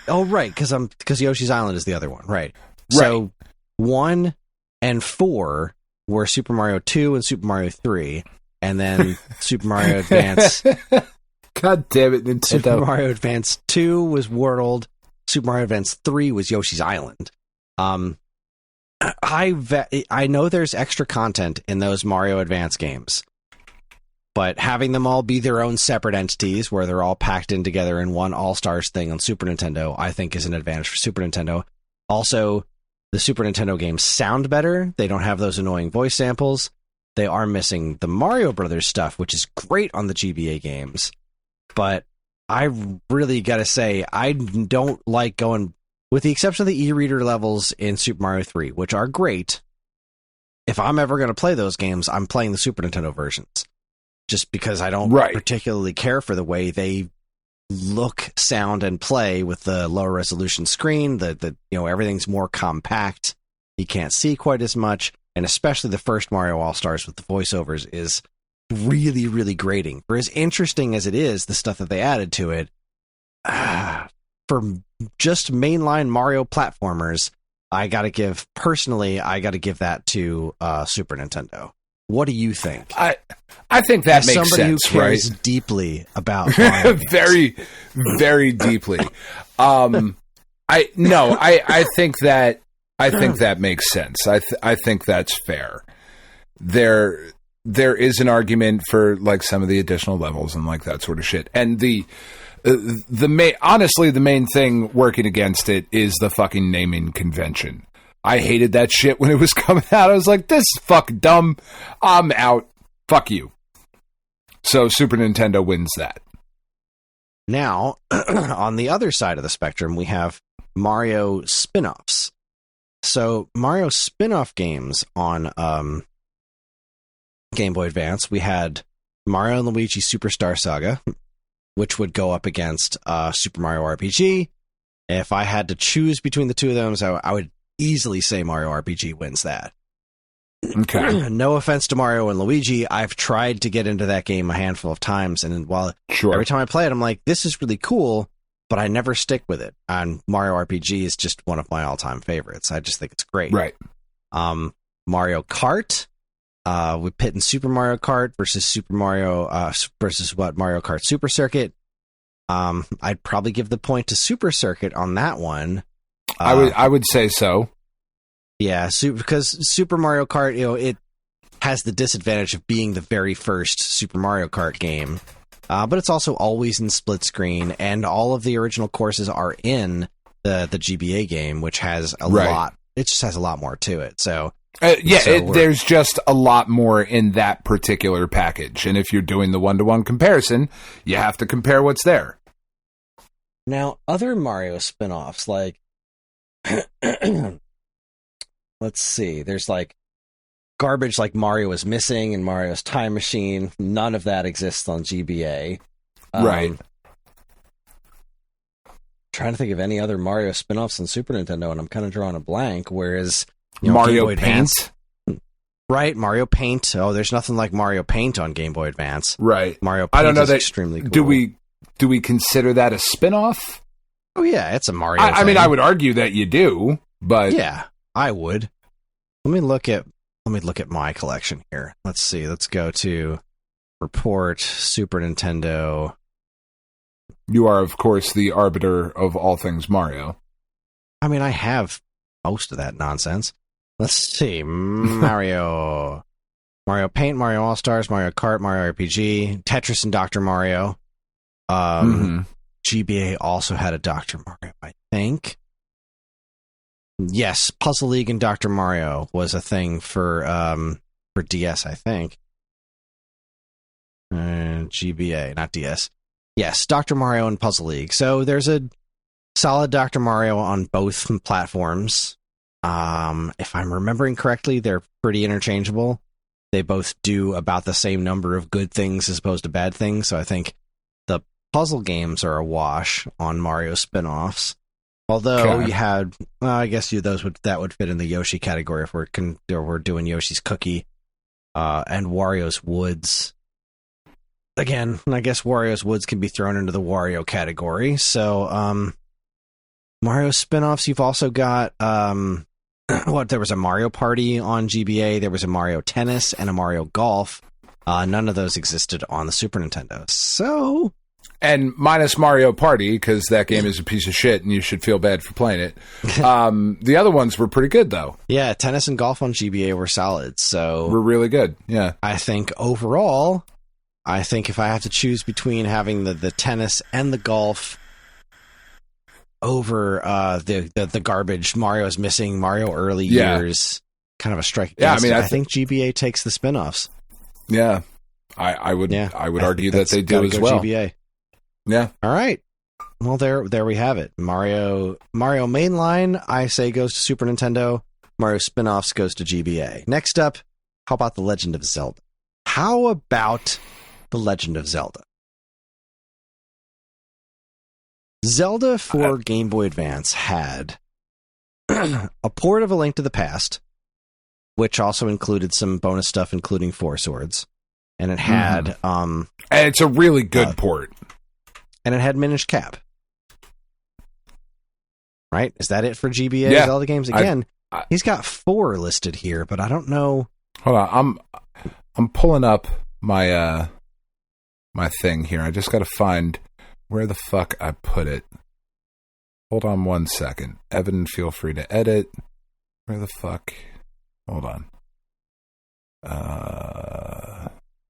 Oh, right, because Yoshi's Island is the other one, right. So 1 and 4 were Super Mario 2 and Super Mario 3, and then Super Mario Advance... God damn it, Nintendo. Super Mario Advance 2 was World. Super Mario Advance 3 was Yoshi's Island. I know there's extra content in those Mario Advance games, but having them all be their own separate entities where they're all packed in together in one All-Stars thing on Super Nintendo, I think is an advantage for Super Nintendo. Also, the Super Nintendo games sound better. They don't have those annoying voice samples. They are missing the Mario Brothers stuff, which is great on the GBA games. But I really got to say, I don't like going, with the exception of the e-reader levels in Super Mario 3, which are great. If I'm ever going to play those games, I'm playing the Super Nintendo versions. Just because I don't particularly care for the way they look, sound, and play with the lower resolution screen. The everything's more compact. You can't see quite as much. And especially the first Mario All-Stars with the voiceovers is really, really grating. For as interesting as it is, the stuff that they added to it, for just mainline Mario platformers, I got to give that to Super Nintendo. What do you think? I think that makes sense, somebody who cares deeply about Mario very, very deeply. I think that makes sense. I think that's fair. There is an argument for like some of the additional levels and like that sort of shit. And the main thing working against it is the fucking naming convention. I hated that shit when it was coming out. I was like, this is fucking dumb. I'm out. Fuck you. So Super Nintendo wins that. Now, on the other side of the spectrum, we have Mario spin-offs. So Mario spin-off games on Game Boy Advance, we had Mario and Luigi Superstar Saga, which would go up against Super Mario RPG. If I had to choose between the two of them, I would easily say Mario RPG wins that. Okay. No offense to Mario and Luigi, I've tried to get into that game a handful of times, and while every time I play it, I'm like, this is really cool, but I never stick with it. And Mario RPG is just one of my all-time favorites. I just think it's great. Right. Mario Kart, we pit in Super Mario Kart versus Mario Kart Super Circuit. I'd probably give the point to Super Circuit on that one. I would say so. Yeah, because Super Mario Kart, it has the disadvantage of being the very first Super Mario Kart game, but it's also always in split screen, and all of the original courses are in the GBA game, which has a lot. It just has a lot more to it. So there's just a lot more in that particular package, and if you're doing the one-to-one comparison, you have to compare what's there. Now, other Mario spin-offs, like let's see, there's like garbage like Mario is Missing and Mario's Time Machine. None of that exists on GBA. Right. Trying to think of any other Mario spin-offs on Super Nintendo, and I'm kind of drawing a blank, whereas Mario Paint. Right, Mario Paint. Oh, there's nothing like Mario Paint on Game Boy Advance. Right. Mario Paint I don't know is that, extremely cool. Do we consider that a spin-off? Oh, yeah, it's a Mario I mean, I would argue that you do, but... Yeah, I would. Let me look at my collection here. Let's see. Let's go to Report, Super Nintendo. You are, of course, the arbiter of all things Mario. I mean, I have most of that nonsense. Let's see. Mario Paint, Mario All-Stars, Mario Kart, Mario RPG, Tetris, and Dr. Mario. GBA also had a Dr. Mario, I think. Yes, Puzzle League and Dr. Mario was a thing for DS, I think. GBA, not DS. Yes, Dr. Mario and Puzzle League. So there's a solid Dr. Mario on both platforms. If I'm remembering correctly, they're pretty interchangeable. They both do about the same number of good things as opposed to bad things. So I think the puzzle games are a wash on Mario spin-offs. Although you had, I guess that would fit in the Yoshi category if we're doing Yoshi's Cookie and Wario's Woods. Again, I guess Wario's Woods can be thrown into the Wario category. So Mario spin-offs, you've also got there was a Mario Party on GBA, there was a Mario Tennis and a Mario Golf. None of those existed on the Super Nintendo. So, and minus Mario Party, because that game is a piece of shit and you should feel bad for playing it. The other ones were pretty good, though. Yeah, Tennis and Golf on GBA were solid. So were really good. Yeah, I think overall, if I have to choose between having the tennis and the golf over the garbage Mario's missing, Mario early years, kind of a strike against I think GBA takes the spin-offs. Yeah, I would argue that they do as well. GBA. Yeah. All right. Well, there we have it. Mario Mainline, I say, goes to Super Nintendo. Mario spin-offs goes to GBA. Next up, how about The Legend of Zelda? How about The Legend of Zelda? Zelda for Game Boy Advance had a port of A Link to the Past, which also included some bonus stuff, including Four Swords. And it had... and it's a really good port. And it had Minish Cap. Right? Is that it for GBA Zelda games? Again, he's got 4 listed here, but I don't know... Hold on, I'm pulling up my my thing here. I just got to find where the fuck I put it. Hold on 1 second. Evan, feel free to edit. Where the fuck? Hold on.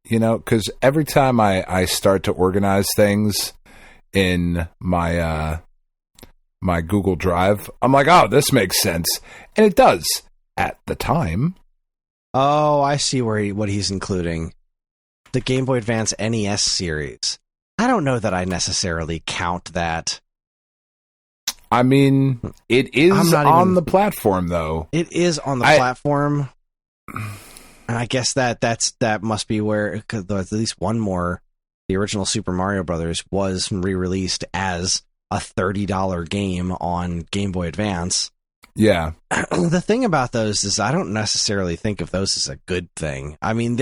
Because every time I start to organize things in my my Google Drive, I'm like, oh, this makes sense. And it does at the time. Oh, I see what he's including. The Game Boy Advance NES series. I don't know that I necessarily count that. I mean, it is on the platform, though. It is on the platform. And I guess that must be where at least one more, the original Super Mario Brothers was re-released as a $30 game on Game Boy Advance. Yeah. The thing about those is I don't necessarily think of those as a good thing. I mean,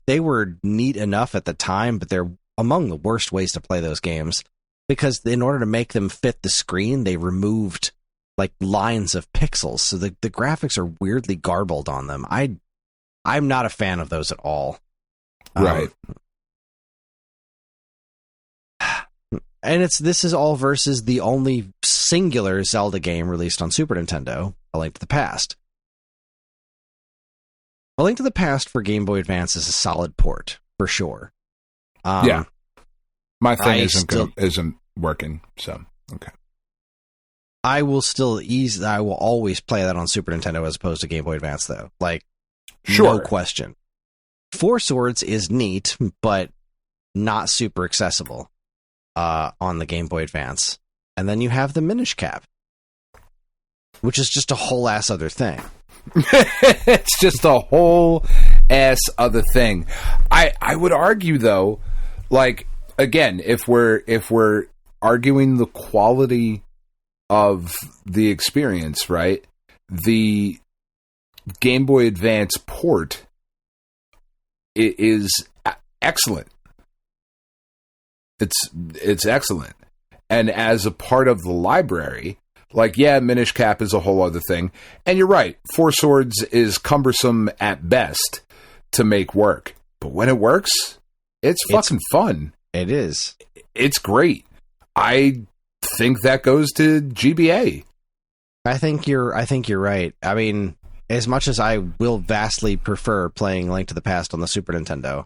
they were neat enough at the time, but they're among the worst ways to play those games because in order to make them fit the screen, they removed like lines of pixels. So the graphics are weirdly garbled on them. I'm not a fan of those at all. Right. And this is all versus the only singular Zelda game released on Super Nintendo, A Link to the Past. A Link to the Past for Game Boy Advance is a solid port, for sure. Yeah. My thing isn't working, so, okay. I will always play that on Super Nintendo as opposed to Game Boy Advance, though. Like, sure. No question. Four Swords is neat, but not super accessible on the Game Boy Advance. And then you have the Minish Cap, which is just a whole ass other thing. It's just a whole ass other thing. I would argue, though, like, again, if we're arguing the quality of the experience, right? The Game Boy Advance port is excellent. It's excellent. And as a part of the library, like, yeah, Minish Cap is a whole other thing. And you're right, Four Swords is cumbersome at best to make work. But when it works, it's fucking fun. It is. It's great. I think that goes to GBA. I think you're right. I mean, as much as I will vastly prefer playing Link to the Past on the Super Nintendo,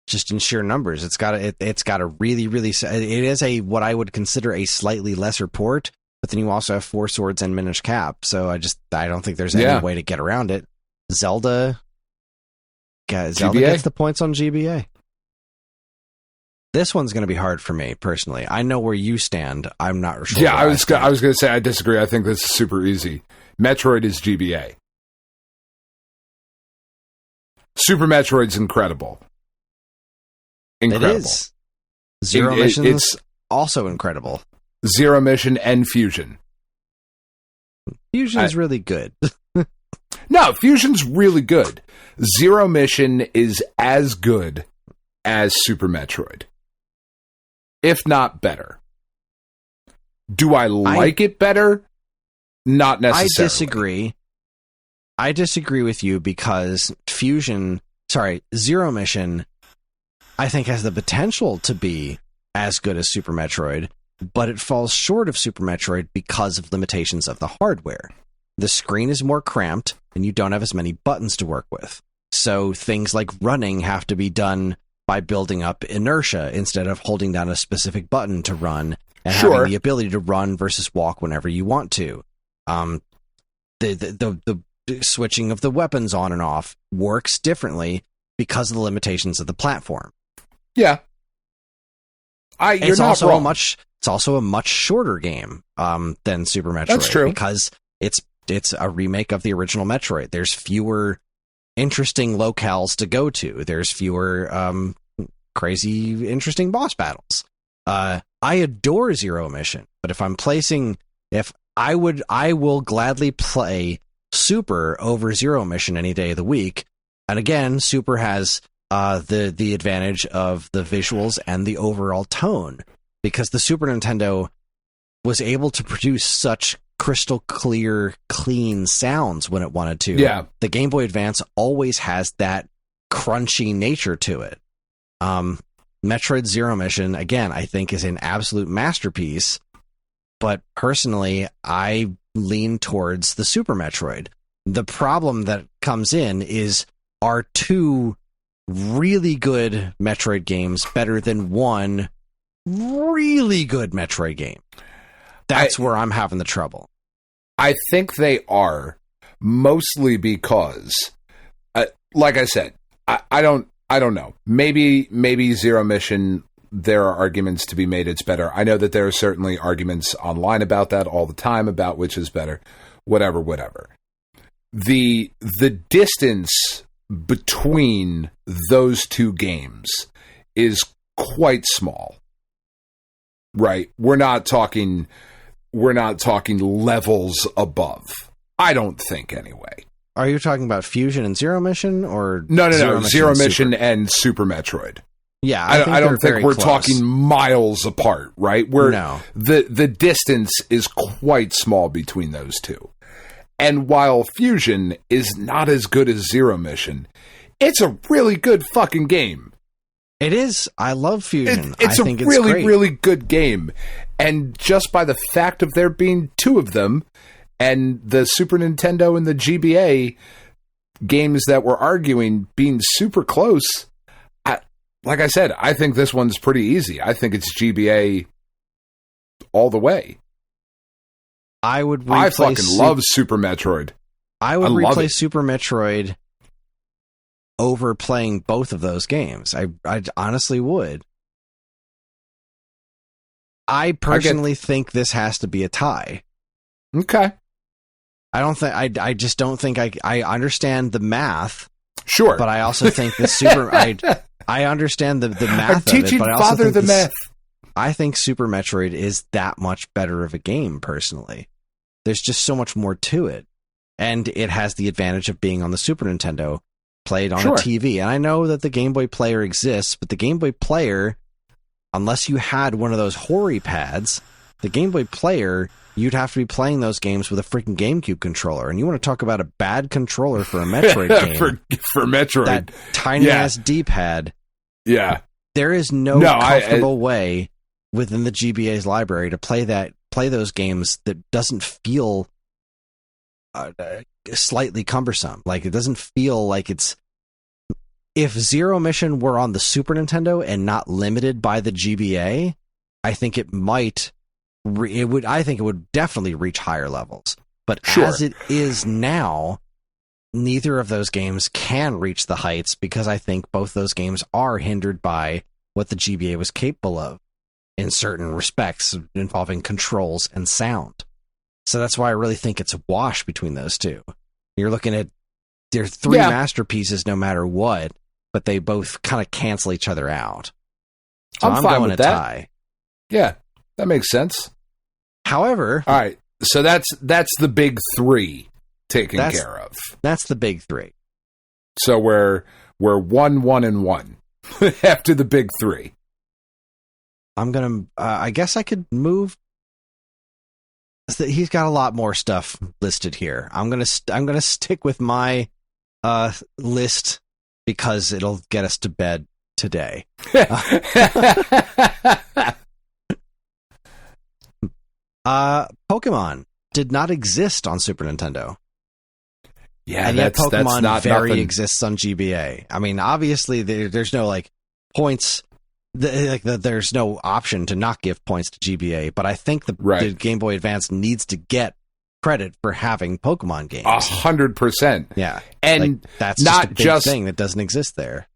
just in sheer numbers, it's got a really, really, it is what I would consider a slightly lesser port, but then you also have Four Swords and Minish Cap, so I don't think there's any way to get around it. Zelda gets the points on GBA. This one's going to be hard for me personally. I know where you stand. I'm not sure. Yeah, I was going to say I disagree. I think this is super easy. Metroid is GBA. Super Metroid's incredible. Incredible. It is. Zero Mission's it's also incredible. Zero Mission and Fusion. Fusion's really good. No, Fusion's really good. Zero Mission is as good as Super Metroid, if not better. Do I like it better? Not necessarily. I disagree with you because Zero Mission, I think has the potential to be as good as Super Metroid, but it falls short of Super Metroid because of limitations of the hardware. The screen is more cramped, and you don't have as many buttons to work with. So things like running have to be done by building up inertia instead of holding down a specific button to run and having the ability to run versus walk whenever you want to. The switching of the weapons on and off works differently because of the limitations of the platform. Yeah. It's also a much shorter game than Super Metroid. That's true. Because it's a remake of the original Metroid. There's fewer interesting locales to go to. There's fewer crazy interesting boss battles. I adore Zero Mission, but I will gladly play Super over Zero Mission any day of the week. And again, Super has the advantage of the visuals and the overall tone, because the Super Nintendo was able to produce such crystal clear, clean sounds when it wanted to. Yeah. The Game Boy Advance always has that crunchy nature to it. Metroid Zero Mission, again, I think is an absolute masterpiece, but personally, I lean towards the Super Metroid. The problem that comes in is, are two really good Metroid games better than one really good Metroid game? That's where I'm having the trouble. I think they are, mostly because, like I said, I don't know. Maybe Zero Mission, there are arguments to be made it's better. I know that there are certainly arguments online about that all the time, about which is better. Whatever. The distance between those two games is quite small. Right? We're not talking levels above. I don't think, anyway. Are you talking about Fusion and Zero Mission, or no? Zero Mission and Super Metroid. Yeah, I don't think we're talking miles apart, right? The distance is quite small between those two. And while Fusion is not as good as Zero Mission, it's a really good fucking game. It is. I love Fusion. It's a really good game. And just by the fact of there being two of them, and the Super Nintendo and the GBA games that we're arguing being super close, like I said, I think this one's pretty easy. I think it's GBA all the way. I fucking love Super Metroid. I would replay Super Metroid over playing both of those games. I honestly would. I personally think this has to be a tie. Okay. I just don't think I understand the math. Sure. But I also think the Super I understand the math. I'm teaching of it, but Father the math. I think Super Metroid is that much better of a game, personally. There's just so much more to it. And it has the advantage of being on the Super Nintendo, played on a TV. And I know that the Game Boy Player exists, but the Game Boy Player, unless you had one of those Hori pads, the Game Boy Player, you'd have to be playing those games with a freaking GameCube controller. And you want to talk about a bad controller for a Metroid game. for Metroid. That tiny-ass D-pad. Yeah. There is no comfortable way within the GBA's library to play those games that doesn't feel slightly cumbersome. Like, it doesn't feel like it's... If Zero Mission were on the Super Nintendo and not limited by the GBA, I think it might... I think it would definitely reach higher levels. But as it is now, neither of those games can reach the heights, because I think both those games are hindered by what the GBA was capable of in certain respects involving controls and sound. So that's why I really think it's a wash between those two. You're looking at they're three masterpieces no matter what, but they both kind of cancel each other out. So I'm fine going with a that. tie. Yeah, that makes sense. However, all right. So that's the big three taken care of. That's the big three. So we're 1-1-1 after the big three. I'm gonna. I guess I could move. He's got a lot more stuff listed here. I'm gonna stick with my list because it'll get us to bed today. Pokemon did not exist on Super Nintendo. Yeah, and yet that's Pokemon not very nothing. exists on GBA. I mean, obviously there's no like points. There's no option to not give points to GBA, but I think the Game Boy Advance needs to get credit for having Pokemon games. 100%. Yeah, and that's not just a big thing that doesn't exist there.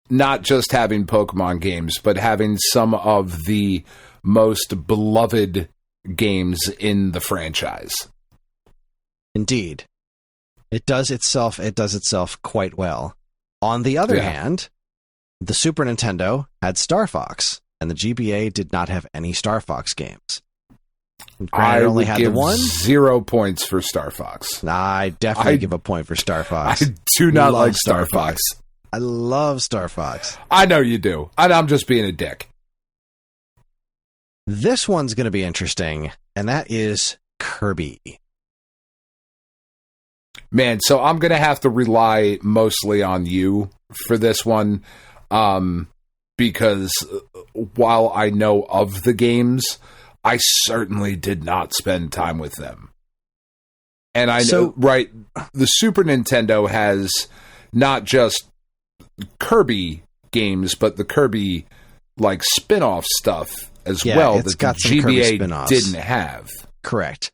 Not just having Pokemon games, but having some of the most beloved games in the franchise. Indeed, it does itself quite well. On the other hand, the Super Nintendo had Star Fox, and the GBA did not have any Star Fox games. I only would had give the one. 0 points for Star Fox. I definitely give a point for Star Fox. I do not like Star Fox. I love Star Fox. I know you do. I'm just being a dick. This one's going to be interesting, and that is Kirby. Man, so I'm going to have to rely mostly on you for this one, because while I know of the games, I certainly did not spend time with them. And I know, the Super Nintendo has not just Kirby games, but the Kirby, like, spin-off stuff as well that the GBA didn't have. Correct.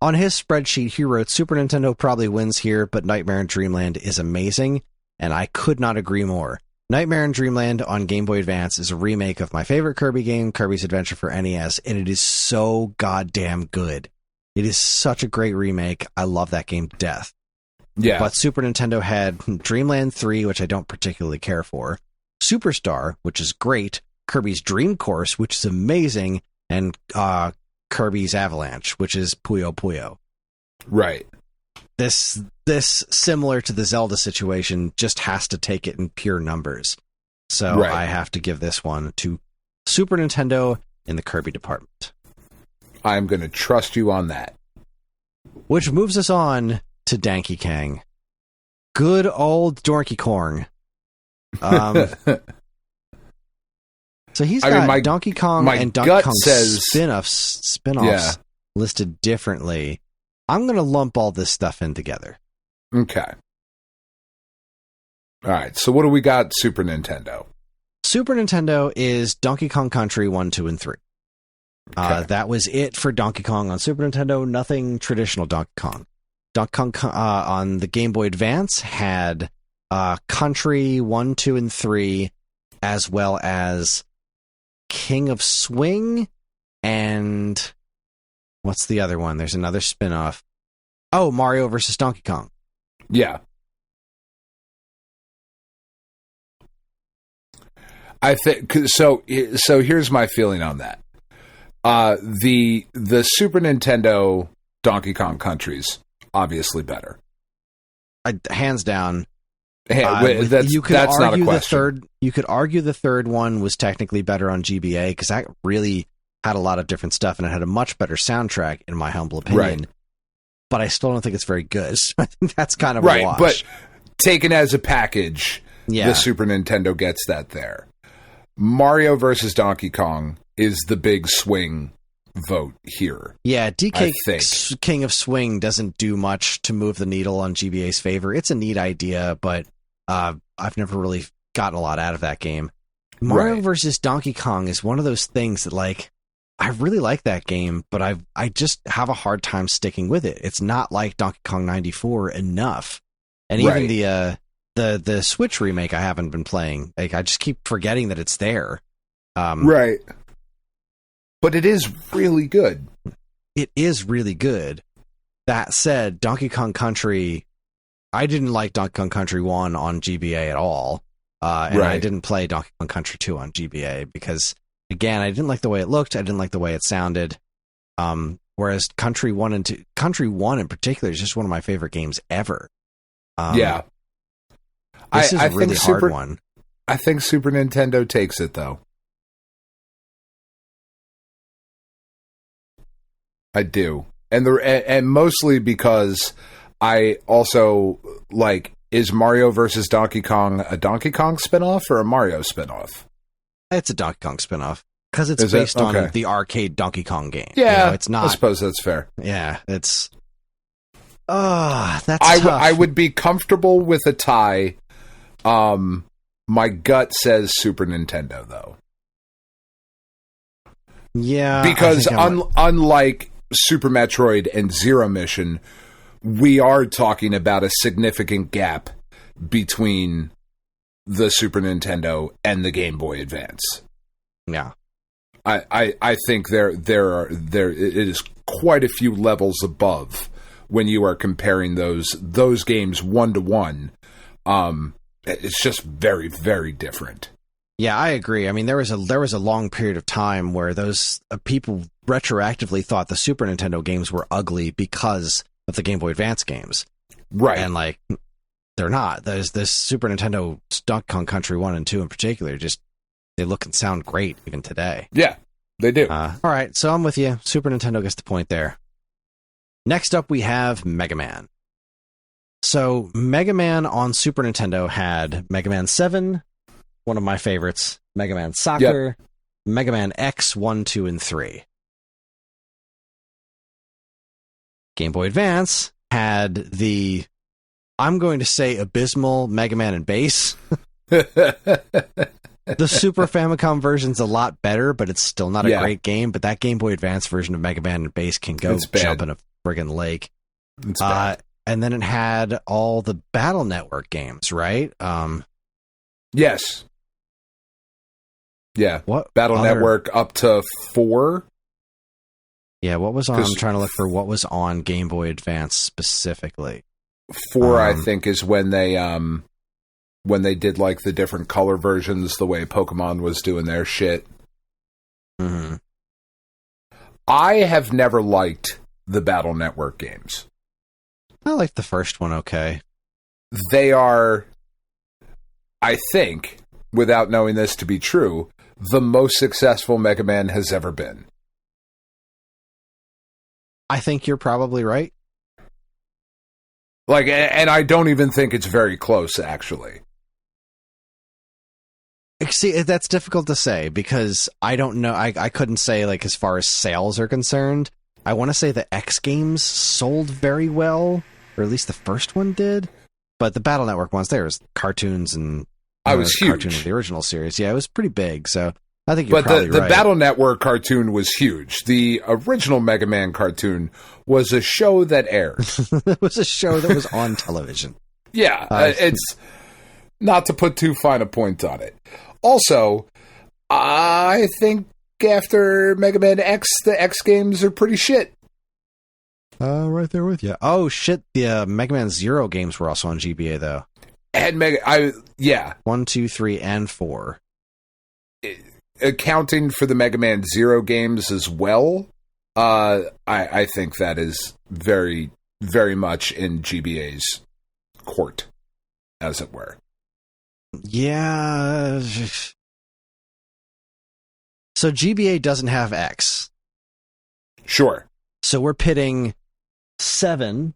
On his spreadsheet, he wrote, Super Nintendo probably wins here, but Nightmare in Dreamland is amazing, and I could not agree more. Nightmare in Dreamland on Game Boy Advance is a remake of my favorite Kirby game, Kirby's Adventure for NES, and it is so goddamn good. It is such a great remake. I love that game to death. Yeah. But Super Nintendo had Dreamland 3, which I don't particularly care for, Superstar, which is great, Kirby's Dream Course, which is amazing, and Kirby's Avalanche, which is Puyo Puyo. Right. This, similar to the Zelda situation, just has to take it in pure numbers. So I have to give this one to Super Nintendo in the Kirby department. I'm going to trust you on that. Which moves us on to Donkey Kong. Good old Donkey Kong. So he's got Donkey Kong and Donkey Kong spin-offs listed differently. I'm going to lump all this stuff in together. Okay. All right. So what do we got? Super Nintendo. Super Nintendo is Donkey Kong Country 1, 2, and 3. Okay. That was it for Donkey Kong on Super Nintendo. Nothing traditional Donkey Kong. Donkey Kong on the Game Boy Advance had Country 1, 2, and 3, as well as King of Swing, and what's the other one? There's another spin-off. Oh, Mario versus Donkey Kong. Yeah. I think so. So here's my feeling on that. The Super Nintendo Donkey Kong Country's obviously better. Hands down. That's not a question. You could argue the third one was technically better on GBA because that really had a lot of different stuff and it had a much better soundtrack, in my humble opinion. Right. But I still don't think it's very good. So I think that's kind of a wash. But taken as a package, the Super Nintendo gets that there. Mario versus Donkey Kong is the big swing vote here. Yeah, DK King of Swing doesn't do much to move the needle on GBA's favor. It's a neat idea, but I've never really gotten a lot out of that game. Mario versus Donkey Kong is one of those things that, like, I really like that game, but I just have a hard time sticking with it. It's not like Donkey Kong 94 enough. And even the Switch remake I haven't been playing. Like, I just keep forgetting that it's there. Right. But it is really good. It is really good. That said, Donkey Kong Country, I didn't like Donkey Kong Country 1 on GBA at all. And I didn't play Donkey Kong Country 2 on GBA because, again, I didn't like the way it looked. I didn't like the way it sounded. Whereas Country 1 in particular is just one of my favorite games ever. Yeah. This is a really hard one. I think Super Nintendo takes it, though. I do. And mostly because I also, like, is Mario versus Donkey Kong a Donkey Kong spinoff or a Mario spinoff? It's a Donkey Kong spinoff. Because it's based on the arcade Donkey Kong game. Yeah, it's not. I suppose that's fair. Yeah, it's... that's tough. I would be comfortable with a tie. My gut says Super Nintendo, though. Yeah. Because unlike Super Metroid and Zero Mission, we are talking about a significant gap between the Super Nintendo and the Game Boy Advance. Yeah. I think there it is quite a few levels above when you are comparing those games 1-to-1. It's just very, very different. Yeah, I agree. I mean, there was a long period of time where those people retroactively thought the Super Nintendo games were ugly because of the Game Boy Advance games. Right. And, like, they're not. There's this Super Nintendo Donkey Kong Country 1 and 2 in particular, just they look and sound great even today. Yeah, they do. All right, so I'm with you. Super Nintendo gets the point there. Next up, we have Mega Man. So, Mega Man on Super Nintendo had Mega Man 7, one of my favorites, Mega Man Soccer, Mega Man X 1, 2, and 3. Game Boy Advance had the, I'm going to say, abysmal Mega Man and Bass. The Super Famicom version's a lot better, but it's still not a great game. But that Game Boy Advance version of Mega Man and Bass can go jump in a friggin' lake. It's bad. And then it had all the Battle Network games, right? Yes. Yeah. What Battle Network up to 4? Yeah, what was on? I'm trying to look for what was on Game Boy Advance specifically. 4, I think, is when they did like the different color versions, the way Pokemon was doing their shit. Mm-hmm. I have never liked the Battle Network games. I like the first one okay. They are, I think, without knowing this to be true, the most successful Mega Man has ever been. I think you're probably right. Like, and I don't even think it's very close, actually. See, that's difficult to say because I don't know. I couldn't say, like, as far as sales are concerned. I want to say the X games sold very well, or at least the first one did. But the Battle Network ones, there was cartoons and I was huge. Cartoon of the original series. Yeah, it was pretty big. So I think you're probably right. But the Battle Network cartoon was huge. The original Mega Man cartoon was a show that aired. It was a show that was on television. Yeah, it's not to put too fine a point on it. Also, I think after Mega Man X, the X games are pretty shit. Right there with you. Oh, shit. The Mega Man Zero games were also on GBA, though. And 1, 2, 3, and 4. Accounting for the Mega Man Zero games as well, I think that is very, very much in GBA's court, as it were. Yeah. So GBA doesn't have X. Sure. So we're pitting 7,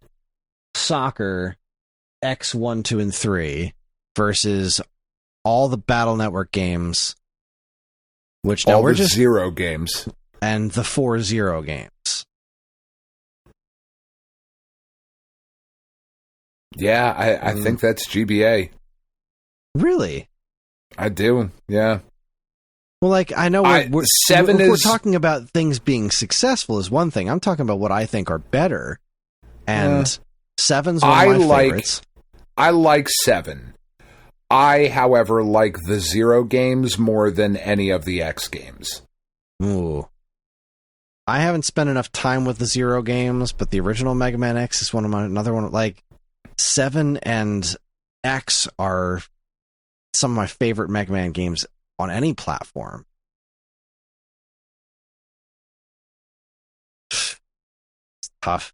Soccer, X 1, 2, and 3 versus all the Battle Network games, which now all we're the just Zero games and the 4 Zero games. Yeah, I think that's GBA. Really? I do. Yeah. Well, like, I know we're 7 we're talking about things being successful is one thing. I'm talking about what I think are better. And 7's one of my favorites. I like 7. I, however, like the Zero games more than any of the X games. Ooh. I haven't spent enough time with the Zero games, but the original Mega Man X is another one. Like 7 and X are some of my favorite Mega Man games on any platform. It's tough.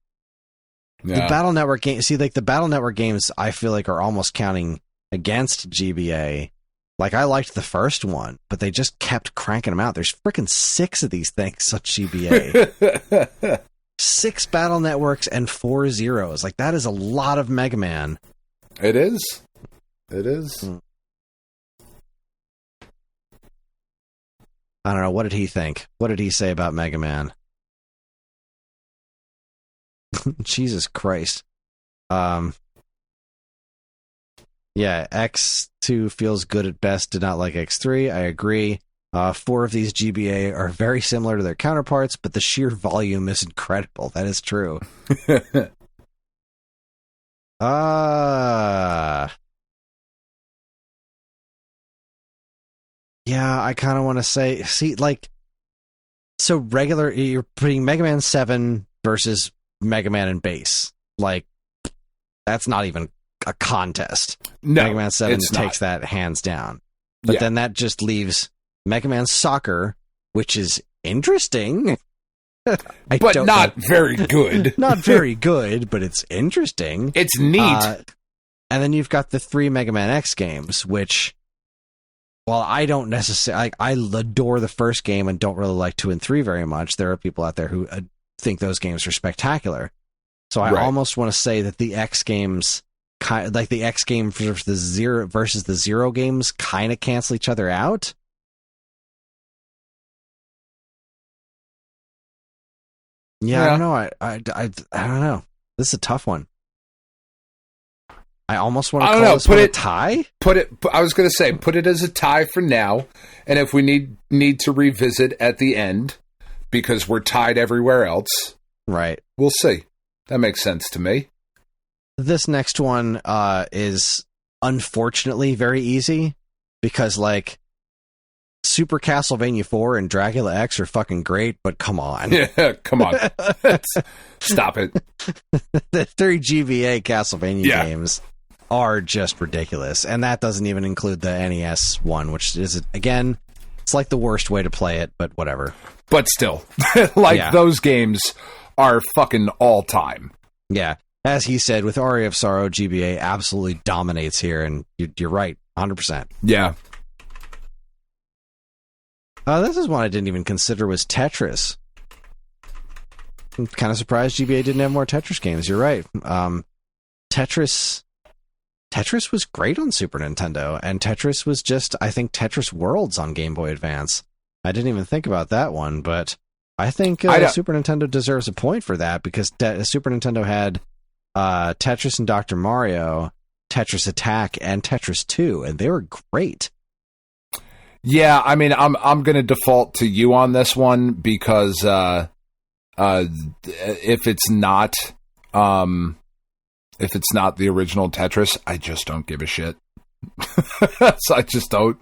Yeah. The Battle Network games, the Battle Network games, I feel like are almost counting against GBA. Like, I liked the first one, but they just kept cranking them out. There's freaking 6 of these things on GBA. 6 Battle Networks and 4 Zeros. Like, that is a lot of Mega Man. It is. It is. I don't know. What did he think? What did he say about Mega Man? Jesus Christ. Yeah, X2 feels good at best. Did not like X3. I agree. 4 of these GBA are very similar to their counterparts, but the sheer volume is incredible. That is true. Yeah, I kind of want to say, so regular, you're putting Mega Man 7 versus Mega Man and base. Like, that's not even a contest. No, Mega Man 7 takes that hands down. But then that just leaves Mega Man Soccer, which is interesting. But not very good. Not very good, but it's interesting. It's neat. And then you've got the 3 Mega Man X games, which, while I don't necessarily... I adore the first game and don't really like 2 and 3 very much, there are people out there who think those games are spectacular. So I almost want to say that the X games... like the X game versus the Zero games kind of cancel each other out. Yeah, I don't know. I don't know. This is a tough one. I almost want to call this one a tie. I was going to say, put it as a tie for now, and if we need to revisit at the end because we're tied everywhere else, right? We'll see. That makes sense to me. This next one is unfortunately very easy because, like, Super Castlevania 4 and Dracula X are fucking great, but come on. Yeah, come on. Stop it. The 3 GBA Castlevania games are just ridiculous, and that doesn't even include the NES one, which is, again, it's like the worst way to play it, but whatever. But still, those games are fucking all-time. Yeah. As he said, with Aria of Sorrow, GBA absolutely dominates here, and you're right, 100%. Yeah. This is one I didn't even consider was Tetris. I'm kind of surprised GBA didn't have more Tetris games. You're right. Tetris was great on Super Nintendo, and Tetris was just, I think, Tetris Worlds on Game Boy Advance. I didn't even think about that one, but I think Super Nintendo deserves a point for that because Super Nintendo had Tetris and Dr. Mario, Tetris Attack, and Tetris 2, and they were great. Yeah, I mean, I'm going to default to you on this one because if it's not the original Tetris, I just don't give a shit. So I just don't.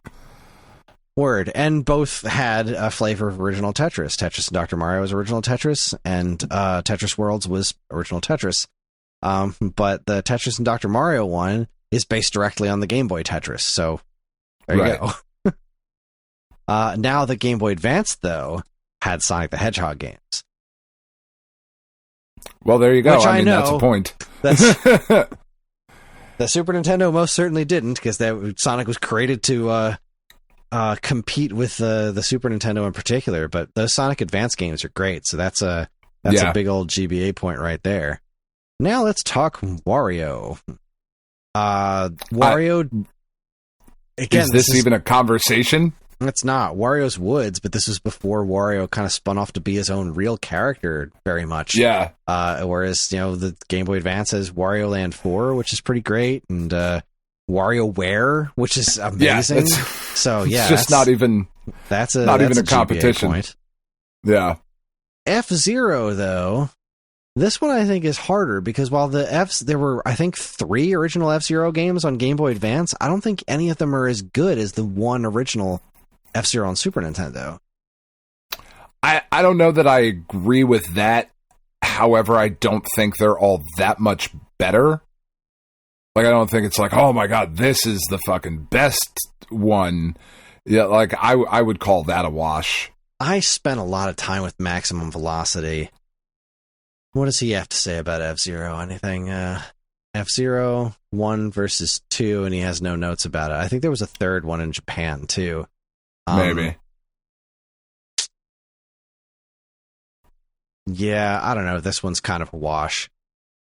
Word. And both had a flavor of original Tetris. Tetris and Dr. Mario was original Tetris, and Tetris Worlds was original Tetris. But the Tetris and Dr. Mario one is based directly on the Game Boy Tetris, so there you go. Now the Game Boy Advance, though, had Sonic the Hedgehog games. Well, there you go. Which I know, that's a point. The Super Nintendo most certainly didn't, because Sonic was created to compete with the Super Nintendo in particular. But those Sonic Advance games are great, so that's a big old GBA point right there. Now let's talk Wario. Wario. Again, is this even a conversation? It's not. Wario's Woods, but this was before Wario kind of spun off to be his own real character very much. Yeah. Whereas, the Game Boy Advance has Wario Land 4, which is pretty great, and WarioWare, which is amazing. It's just not even a competition. Point. Yeah. F-Zero, though, this one I think is harder because while there were, I think, 3 original F-Zero games on Game Boy Advance, I don't think any of them are as good as the one original F-Zero on Super Nintendo. I don't know that I agree with that. However, I don't think they're all that much better. Like, I don't think it's like, oh my god, this is the fucking best one. Yeah, like, I would call that a wash. I spent a lot of time with Maximum Velocity. What does he have to say about F-Zero? Anything? F-Zero 1 versus 2, and he has no notes about it. I think there was a third one in Japan, too. Maybe. Yeah, I don't know. This one's kind of a wash.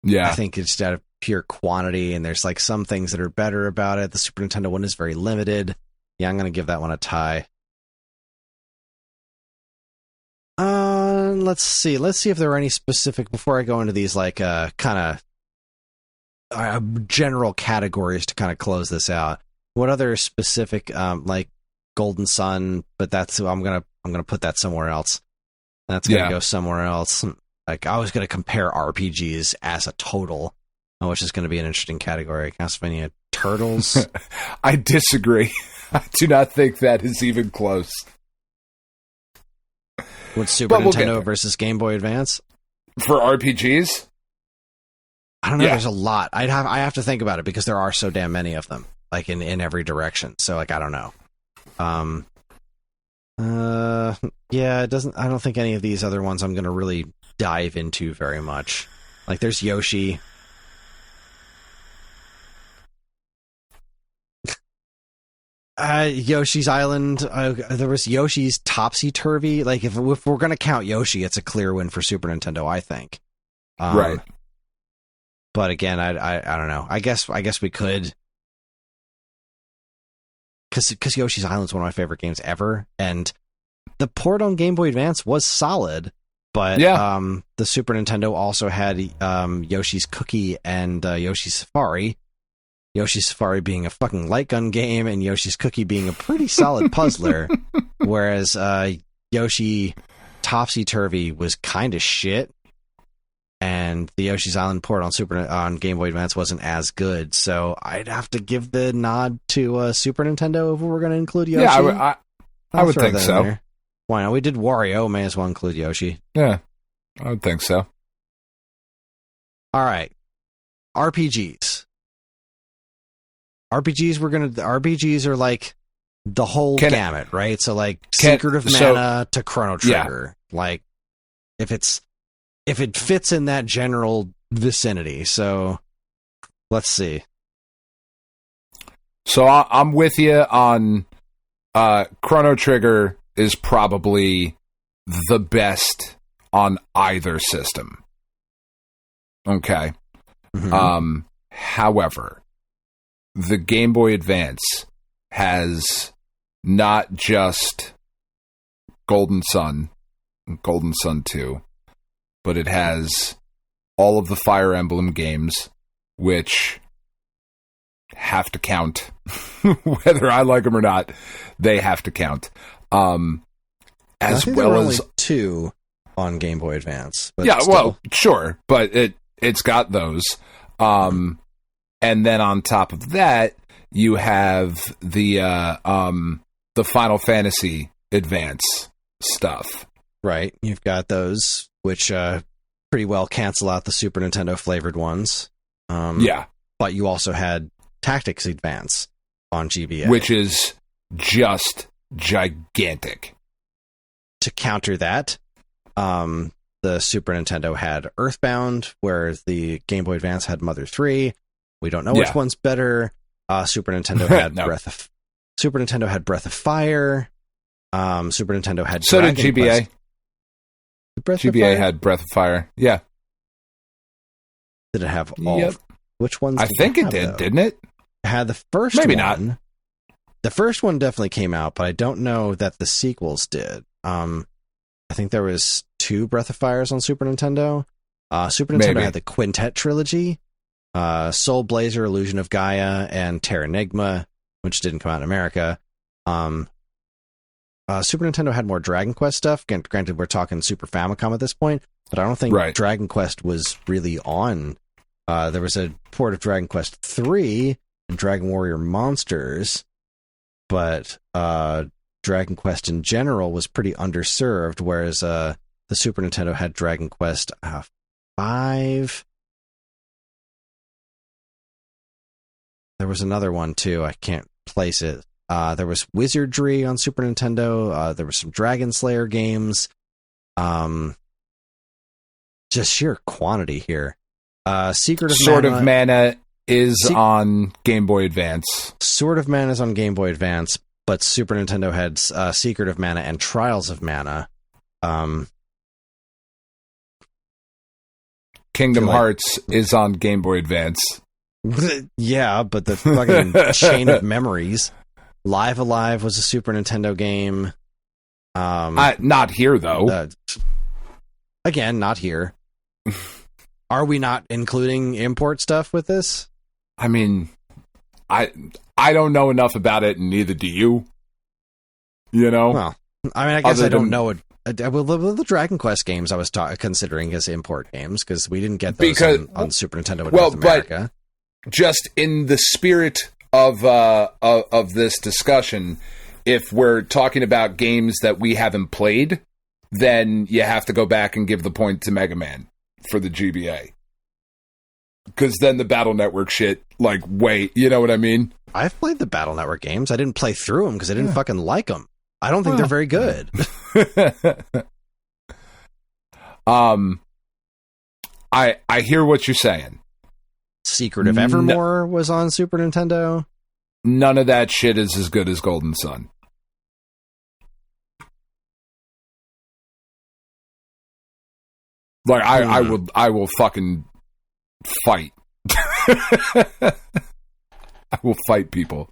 Yeah. I think it's out of pure quantity, and there's like some things that are better about it. The Super Nintendo one is very limited. Yeah, I'm going to give that one a tie. Let's see. Let's see if there are any specific, before I go into these like kind of general categories to kind of close this out. What other specific like Golden Sun, but that's I'm going to put that somewhere else. That's going to go somewhere else. Like, I was going to compare RPGs as a total, which is going to be an interesting category. Castlevania Turtles. I disagree. I do not think that is even close. What's Super Nintendo versus Game Boy Advance? For RPGs? I don't know. There's a lot. I have to think about it because there are so damn many of them, like in every direction. So, like, I don't know. Yeah, it doesn't. I don't think any of these other ones I'm going to really dive into very much. Like, there's Yoshi. Yoshi's Island. There was Yoshi's Topsy Turvy. Like, if we're going to count Yoshi, it's a clear win for Super Nintendo, I think. Right. But again, I don't know. I guess we could. Because Yoshi's Island is one of my favorite games ever, and the port on Game Boy Advance was solid, but the Super Nintendo also had Yoshi's Cookie and Yoshi's Safari. Yoshi's Safari being a fucking light gun game, and Yoshi's Cookie being a pretty solid puzzler, whereas Yoshi Topsy Turvy was kind of shit, and the Yoshi's Island port on Game Boy Advance wasn't as good. So I'd have to give the nod to Super Nintendo if we're going to include Yoshi. Yeah, I would think so. There. Why not? We did Wario. May as well include Yoshi. Yeah, I would think so. All right. RPGs. RPGs are like the whole gamut, right? So like Secret of Mana to Chrono Trigger. Yeah. Like if it fits in that general vicinity. So let's see. So I'm with you on Chrono Trigger is probably the best on either system. Okay. Mm-hmm. However, the Game Boy Advance has not just Golden Sun, Golden Sun 2, but it has all of the Fire Emblem games, which have to count. Whether I like them or not, they have to count. As well as only 2 on Game Boy Advance. But yeah, well, sure, but it's got those. And then on top of that, you have the Final Fantasy Advance stuff. Right, you've got those, which pretty well cancel out the Super Nintendo flavored ones. Yeah, but you also had Tactics Advance on GBA, which is just gigantic. To counter that, the Super Nintendo had Earthbound, whereas the Game Boy Advance had Mother 3. We don't know which one's better. Super Nintendo had Super Nintendo had Breath of Fire. Super Nintendo had so Dragon did GBA. Quest. GBA had Breath of Fire. Yeah. Did it have all? Yep. Which ones? I think it did, didn't it? It had the first Maybe one. not. The first one definitely came out, but I don't know that the sequels did. I think there was 2 Breath of Fires on Super Nintendo. Super Nintendo had the Quintet trilogy, Soul Blazer, Illusion of Gaia, and Terranigma, which didn't come out in America. Super Nintendo had more Dragon Quest stuff. Granted, we're talking Super Famicom at this point, but I don't think Dragon Quest was really on. There was a port of Dragon Quest 3 and Dragon Warrior Monsters, but Dragon Quest in general was pretty underserved, whereas the Super Nintendo had Dragon Quest 5. There was another one too. I can't place it. There was Wizardry on Super Nintendo. There was some Dragon Slayer games. Just sheer quantity here. Secret of Sword Mana, of Mana is on Game Boy Advance. Sword of Mana is on Game Boy Advance, but Super Nintendo had Secret of Mana and Trials of Mana. Kingdom Hearts is on Game Boy Advance. Yeah, but the fucking Chain of Memories. Live Alive was a Super Nintendo game. Not here, though. Again, not here. Are we not including import stuff with this? I mean, I don't know enough about it, and neither do you. You know? Well, I mean, I guess I don't know it. Well, the Dragon Quest games I was considering as import games, because we didn't get those on Super Nintendo in North America. But just in the spirit of this discussion, if we're talking about games that we haven't played, then you have to go back and give the point to Mega Man for the GBA. Because then the Battle Network shit, like, wait, you know what I mean? I've played the Battle Network games. I didn't play through them because I didn't fucking like them. I don't think they're very good. I hear what you're saying. Secret of Evermore was on Super Nintendo. None of that shit is as good as Golden Sun. Like, I will fucking fight. I will fight people.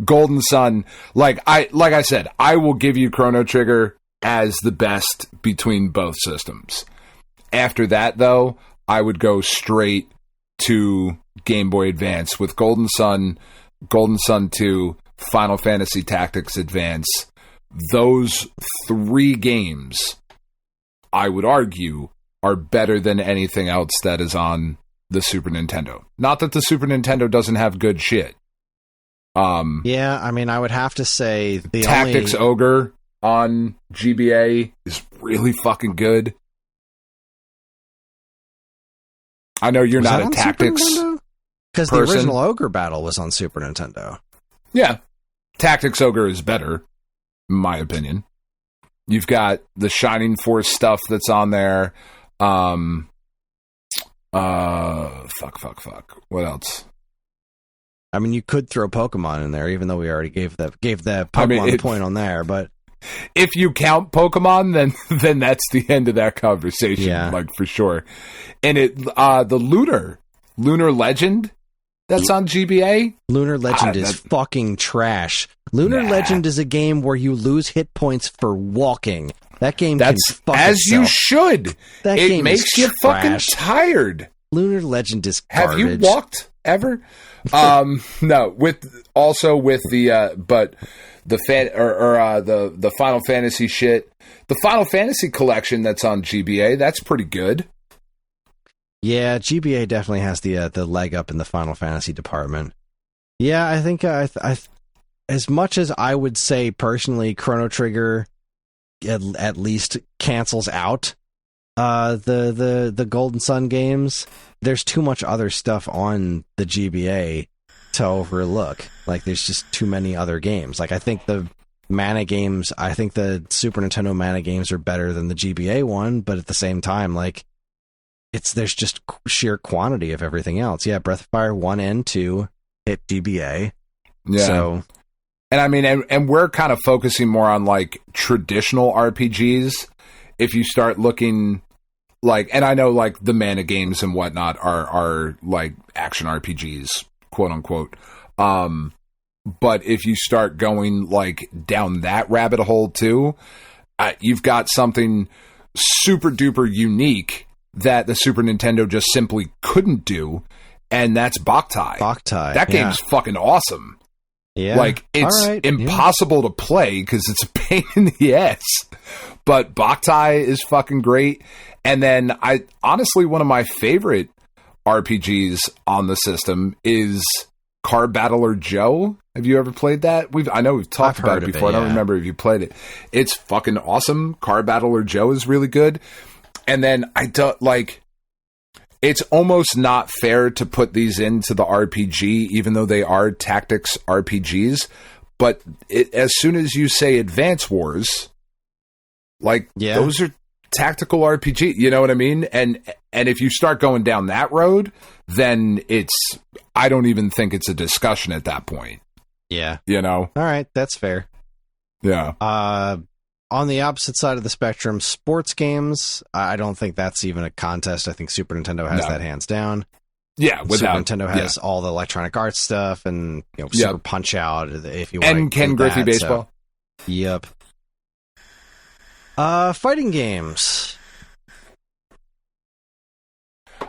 Golden Sun, like I said, I will give you Chrono Trigger as the best between both systems. After that, though, I would go straight to Game Boy Advance with Golden Sun 2, Final Fantasy Tactics Advance. Those 3 games, I would argue, are better than anything else that is on the Super Nintendo. Not that the Super Nintendo doesn't have good shit. Yeah, I mean, I would have to say the Tactics Ogre on GBA is really fucking good. I know you're not a tactics because the original Ogre battle was on Super Nintendo. Yeah, Tactics Ogre is better, in my opinion. You've got the Shining Force stuff that's on there. Fuck. What else? I mean, you could throw Pokemon in there, even though we already gave the Pokemon the point on there. But if you count Pokemon, then that's the end of that conversation, like for sure. And the Lunar Legend that's on GBA. Lunar Legend is fucking trash. Lunar Legend is a game where you lose hit points for walking. That game can fuck as itself. You should. That it game makes is you trash. Fucking tired. Lunar Legend is garbage. Have you walked ever? No. With the the Final Fantasy shit, the Final Fantasy collection that's on GBA, that's pretty good. Yeah, GBA definitely has the leg up in the Final Fantasy department. Yeah, I think I as much as I would say personally, Chrono Trigger at least cancels out the Golden Sun games. There's too much other stuff on the GBA to overlook. Like, there's just too many other games. Like, I think the Mana games, I think the Super Nintendo Mana games are better than the GBA one, but at the same time, like, there's just sheer quantity of everything else. Yeah, Breath of Fire 1 and 2 hit GBA. Yeah. So, and I mean, and we're kind of focusing more on, like, traditional RPGs. If you start looking, like, and I know, like, the Mana games and whatnot are like action RPGs, quote unquote. But if you start going, like, down that rabbit hole too, you've got something super duper unique that the Super Nintendo just simply couldn't do, and that's Boktai. That game's fucking awesome. Yeah. Like, it's impossible to play because it's a pain in the ass. But Boktai is fucking great. And then, honestly, one of my favorite RPGs on the system is Car Battler Joe. Have you ever played that? I know we've talked about it before. I don't remember if you played it. It's fucking awesome. Car Battler Joe is really good. And then it's almost not fair to put these into the RPG, even though they are tactics RPGs. But as soon as you say Advance Wars, those are tactical RPG. You know what I mean? And if you start going down that road, then I don't even think it's a discussion at that point. Yeah. You know? All right, that's fair. Yeah. On the opposite side of the spectrum, sports games, I don't think that's even a contest. I think Super Nintendo has that hands down. Yeah, Super Nintendo has all the electronic arts stuff and Super Punch Out if you want. And Ken Griffey Baseball. So, yep. Fighting games.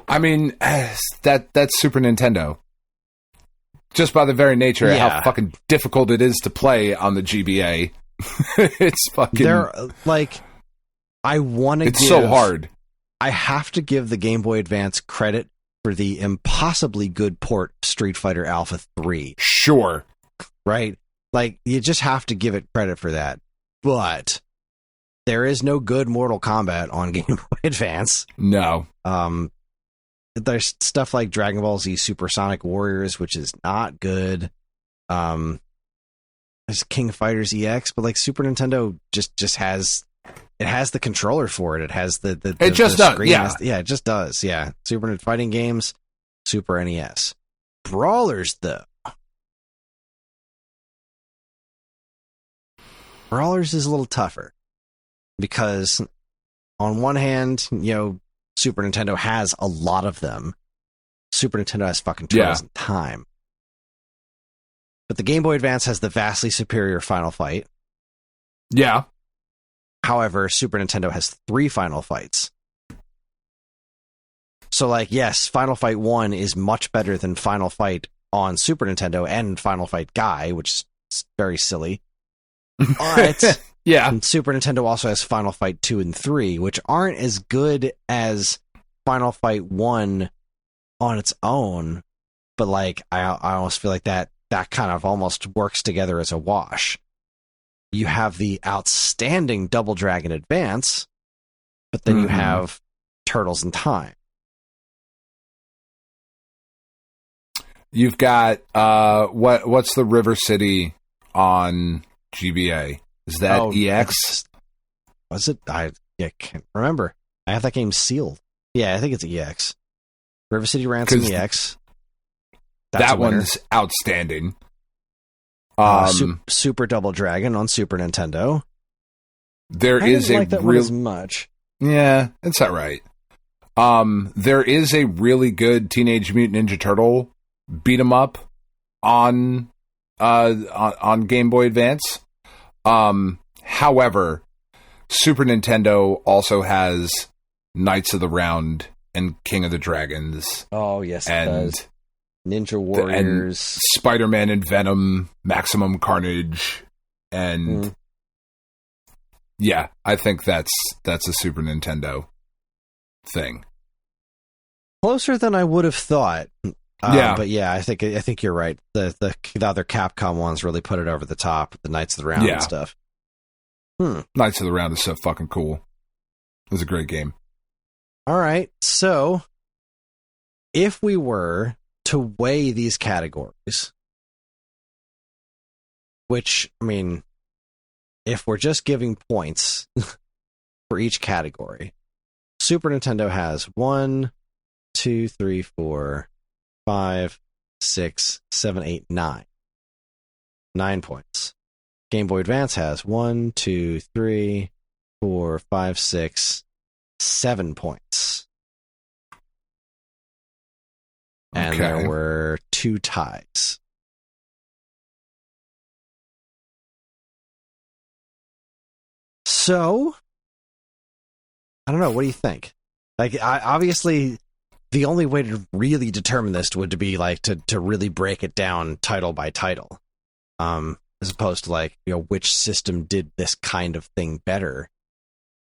I mean, that's Super Nintendo. Just by the very nature of how fucking difficult it is to play on the GBA. It's fucking... I want to It's so hard. I have to give the Game Boy Advance credit for the impossibly good port Street Fighter Alpha 3. Sure. Right? You just have to give it credit for that. But there is no good Mortal Kombat on Game Boy Advance. No. There's stuff like Dragon Ball Z Supersonic Warriors, which is not good. There's King of Fighters EX, but Super Nintendo just has the controller for it. It has the it just the does. screen Yeah, it just does. Yeah, Super fighting games, Super NES, brawlers though. Brawlers is a little tougher because on one hand, Super Nintendo has a lot of them. Super Nintendo has fucking Turtles in Time. But the Game Boy Advance has the vastly superior Final Fight. Yeah. However, Super Nintendo has 3 Final Fights. So, yes, Final Fight 1 is much better than Final Fight on Super Nintendo and Final Fight Guy, which is very silly. But and Super Nintendo also has Final Fight 2 and 3, which aren't as good as Final Fight 1 on its own. But, I almost feel like that kind of almost works together as a wash. You have the outstanding Double Dragon Advance, but then you have Turtles in Time. You've got what's the River City on GBA? Is that EX? Was it? I can't remember. I have that game sealed. Yeah, I think it's EX. River City Ransom EX. That one's outstanding. Super Double Dragon on Super Nintendo. There I is didn't like that one as much. Yeah, it's all right. There is a really good Teenage Mutant Ninja Turtle beat 'em up on Game Boy Advance. However, Super Nintendo also has Knights of the Round and King of the Dragons. Oh yes, it does. Ninja Warriors, and Spider-Man and Venom, Maximum Carnage, and I think that's a Super Nintendo thing. Closer than I would have thought. But I think you're right. The other Capcom ones really put it over the top. The Knights of the Round and stuff. Knights of the Round is so fucking cool. It was a great game. All right, so if we were to weigh these categories, which, I mean, if we're just giving points for each category, Super Nintendo has 1, 2, 3, 4, 5, 6, 7, 8, 9. 9 points. Game Boy Advance has 1, 2, 3, 4, 5, 6, 7 points. And there were 2 ties. So, I don't know. What do you think? Obviously, the only way to really determine this would be to really break it down title by title, as opposed to which system did this kind of thing better.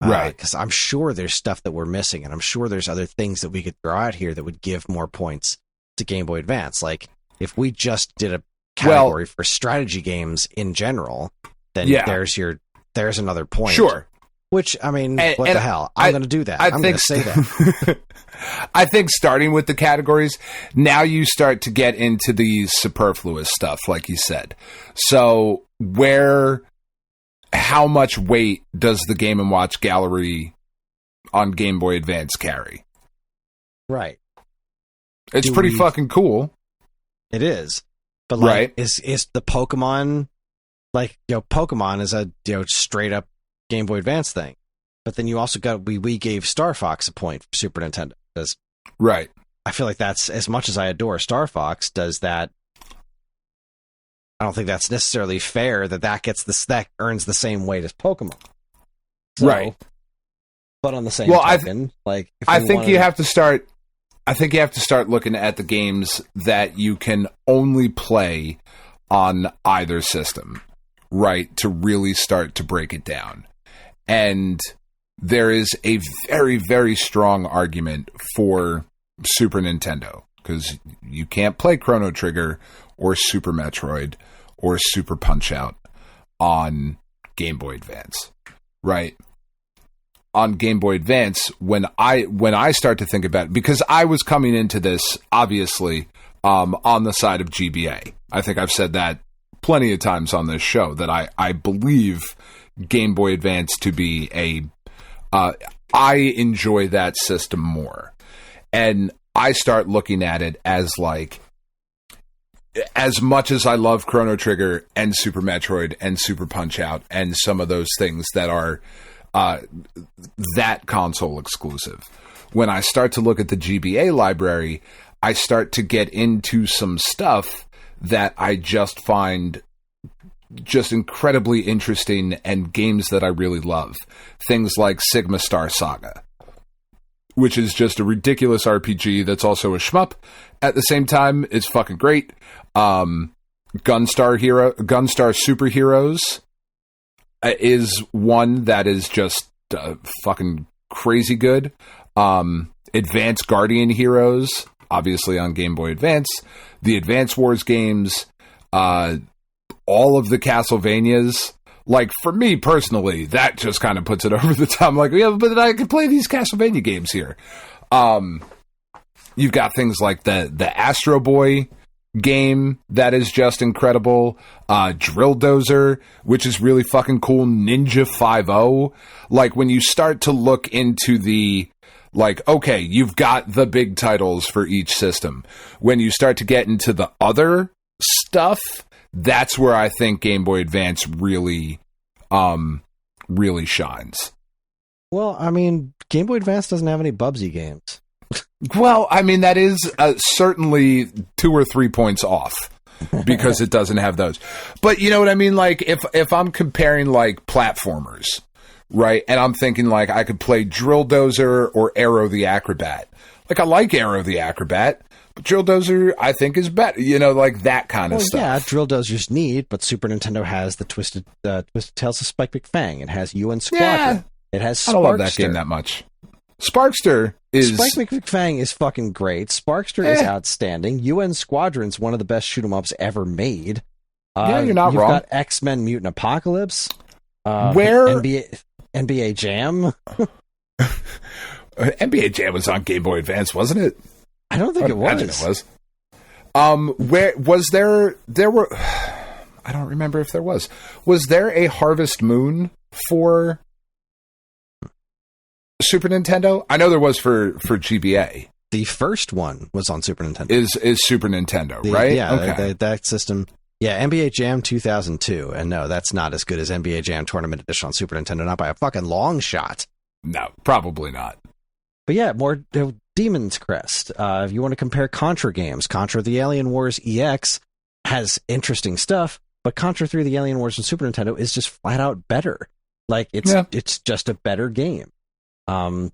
Right. Because I'm sure there's stuff that we're missing, and I'm sure there's other things that we could throw out here that would give more points to Game Boy Advance. If we just did a category for strategy games in general, then there's another point. Sure. Which, I mean, what the hell? I'm going to do that. I'm going to say that. I think starting with the categories, now you start to get into the superfluous stuff, like you said. So how much weight does the Game & Watch gallery on Game Boy Advance carry? Right. It's pretty fucking cool. It is. But, like, is the Pokemon, like, Pokemon is a, straight up Game Boy Advance thing. But then you also got, we gave Star Fox a point for Super Nintendo. Right. I feel like that's, as much as I adore Star Fox, does that, I don't think that's necessarily fair that earns the same weight as Pokemon. So, right. But on the same token, I think you have to start looking at the games that you can only play on either system, right, to really start to break it down. And there is a very, very strong argument for Super Nintendo, because you can't play Chrono Trigger or Super Metroid or Super Punch-Out on Game Boy Advance, right? On Game Boy Advance, when I start to think about it, because I was coming into this, obviously, on the side of GBA. I think I've said that plenty of times on this show, that I believe Game Boy Advance to be I enjoy that system more. And I start looking at it as like, as much as I love Chrono Trigger and Super Metroid and Super Punch-Out and some of those things that are that console exclusive, when I start to look at the GBA library, I start to get into some stuff that I just find just incredibly interesting, and games that I really love. Things like Sigma Star Saga, which is just a ridiculous RPG that's also a shmup. At the same time, it's fucking great. Gunstar Superheroes is one that is just fucking crazy good. Advanced Guardian Heroes, obviously on Game Boy Advance. The Advance Wars games, all of the Castlevanias. Like, for me personally, that just kind of puts it over the top. I'm like, yeah, but I can play these Castlevania games here. You've got things like the Astro Boy game that is just incredible. Drill Dozer, which is really fucking cool. Ninja 5.0. Like, when you start to look into the, like, okay, you've got the big titles for each system. When you start to get into the other stuff, that's where I think Game Boy Advance really shines. Well, I mean, Game Boy Advance doesn't have any Bubsy games. Well, I mean, that is certainly 2 or 3 points off, because it doesn't have those. But you know what I mean? Like, if I'm comparing, like, platformers, right, and I'm thinking, like, I could play Drill Dozer or Aero the Acrobat. Like, I like Aero the Acrobat, but Drill Dozer, I think, is better. You know, like that kind of stuff. Yeah, Drill Dozer's neat, but Super Nintendo has the Twisted Tales of Spike McFang. It has UN Squadron. Yeah, it has Sparkster. I don't love that game that much. Sparkster is... Spike McFang is fucking great. Sparkster is outstanding. UN Squadron's one of the best shoot-'em-ups ever made. Yeah, you're not wrong. You've got X-Men Mutant Apocalypse. Where... NBA Jam. NBA Jam was on Game Boy Advance, wasn't it? I don't think it was. Imagine it was. Where was there were... I don't remember if there was. Was there a Harvest Moon for Super Nintendo? I know there was for GBA. The first one was on Super Nintendo. Is Super Nintendo, right? Yeah, okay. That system. Yeah, NBA Jam 2002. And no, that's not as good as NBA Jam Tournament Edition on Super Nintendo, not by a fucking long shot. No, probably not. But yeah, more Demon's Crest. If you want to compare Contra games, Contra the Alien Wars EX has interesting stuff, but Contra 3 the Alien Wars on Super Nintendo is just flat out better. Like, it's just a better game. I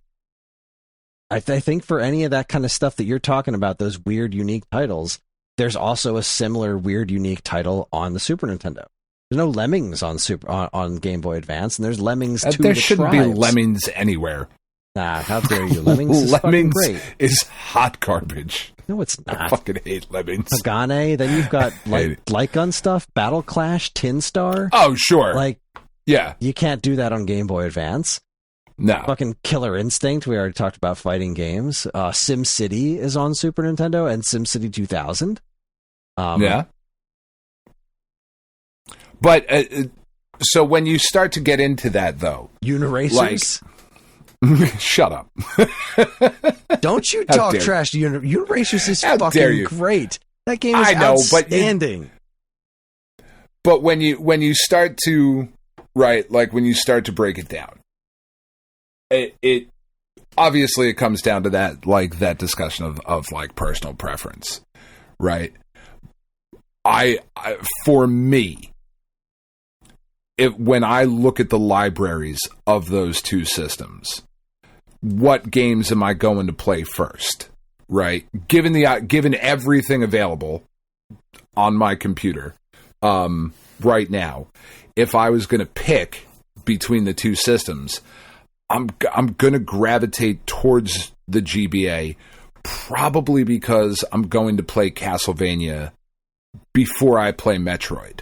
think for any of that kind of stuff that you're talking about, those weird, unique titles, there's also a similar weird, unique title on the Super Nintendo. There's no Lemmings on Game Boy Advance, and there's Lemmings 2 There the shouldn't Tribes. be Lemmings anywhere. Nah, how dare you? Lemmings is fucking great. Is hot garbage. No, it's not. I fucking hate Lemmings. Pagane, then you've got light gun stuff, Battle Clash, Tin Star. Oh, sure. Like, yeah. You can't do that on Game Boy Advance. No. Fucking Killer Instinct, we already talked about fighting games. SimCity is on Super Nintendo, and SimCity 2000. Yeah. But, so when you start to get into that, though... Uniracers? Shut up. Don't you talk trash to Uniracers is fucking great. That game is outstanding. But when you start to... Right, like when you start to break it down, it obviously it comes down to that discussion of like personal preference, right? I for me, when I look at the libraries of those two systems, what games am I going to play first? Right, given everything available on my computer right now. If I was going to pick between the two systems, I'm going to gravitate towards the GBA, probably because I'm going to play Castlevania before I play Metroid.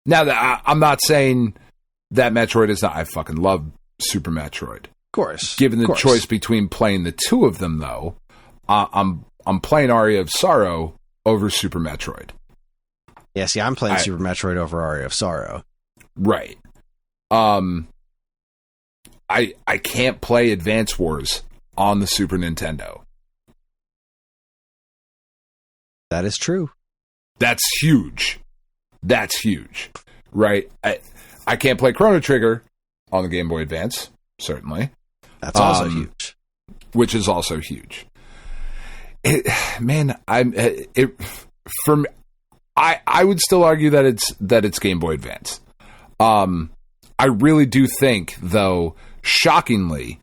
Now, I'm not saying that Metroid is not... I fucking love Super Metroid. Of course. Given the choice between playing the two of them, though, I'm playing Aria of Sorrow over Super Metroid. Yeah, see, I'm playing Super Metroid over Aria of Sorrow. Right. I can't play Advance Wars on the Super Nintendo. That is true. That's huge. Right? I can't play Chrono Trigger on the Game Boy Advance, certainly. That's also huge. Which is also huge. I would still argue that it's Game Boy Advance. I really do think, though, shockingly,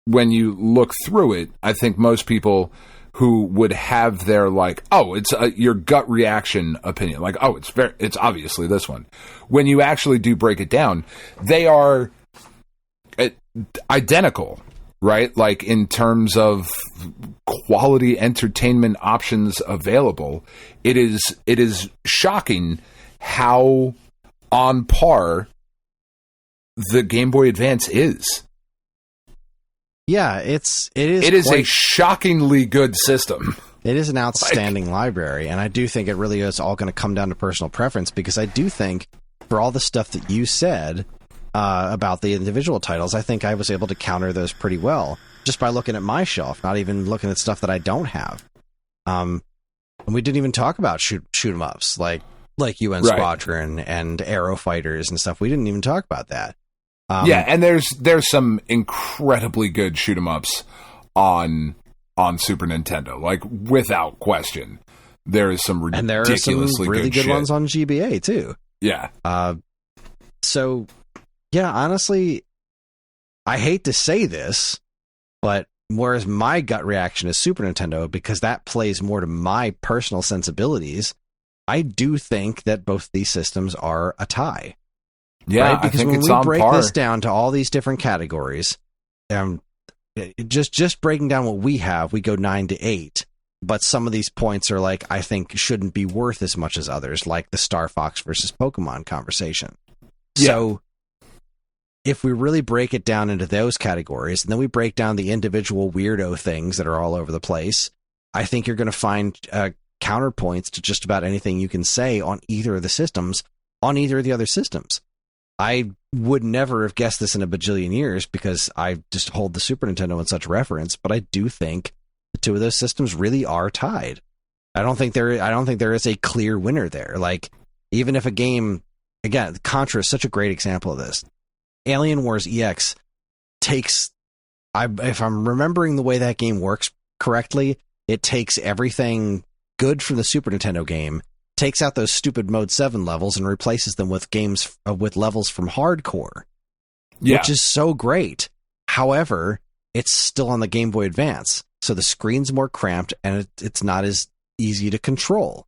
when you look through it, I think most people who would have their like, oh, it's your gut reaction opinion, like, oh, it's obviously this one. When you actually do break it down, they are identical. Right? Like in terms of quality entertainment options available, it is shocking how on par the Game Boy Advance is. Yeah, it is a shockingly good system. It is an outstanding library, and I do think it really is all going to come down to personal preference, because I do think for all the stuff that you said about the individual titles, I think I was able to counter those pretty well just by looking at my shelf, not even looking at stuff that I don't have. And we didn't even talk about shoot 'em ups like UN Squadron and Aero Fighters and stuff. We didn't even talk about that. Yeah, and there's some incredibly good shoot 'em ups on Super Nintendo, like without question. There is some ridiculously and there are some really good shit. ones on GBA too. Yeah. So. Yeah, honestly, I hate to say this, but whereas my gut reaction is Super Nintendo, because that plays more to my personal sensibilities, I do think that both these systems are a tie. Yeah, right? Because I think when it's we on break par. this down to all these different categories, just breaking down what we have, we go 9 to 8. But some of these points are like, I think shouldn't be worth as much as others, like the Star Fox versus Pokemon conversation. Yeah. So if we really break it down into those categories, and then we break down the individual weirdo things that are all over the place, I think you're going to find counterpoints to just about anything you can say on either of the systems, on either of the other systems. I would never have guessed this in a bajillion years, because I just hold the Super Nintendo in such reference, but I do think the two of those systems really are tied. I don't think there is a clear winner there. Like, even if a game, again, Contra is such a great example of this. Alien Wars EX takes, if I'm remembering the way that game works correctly, it takes everything good from the Super Nintendo game, takes out those stupid Mode 7 levels, and replaces them with with levels from Hardcore, which is so great. However, it's still on the Game Boy Advance, so the screen's more cramped, and it's not as easy to control.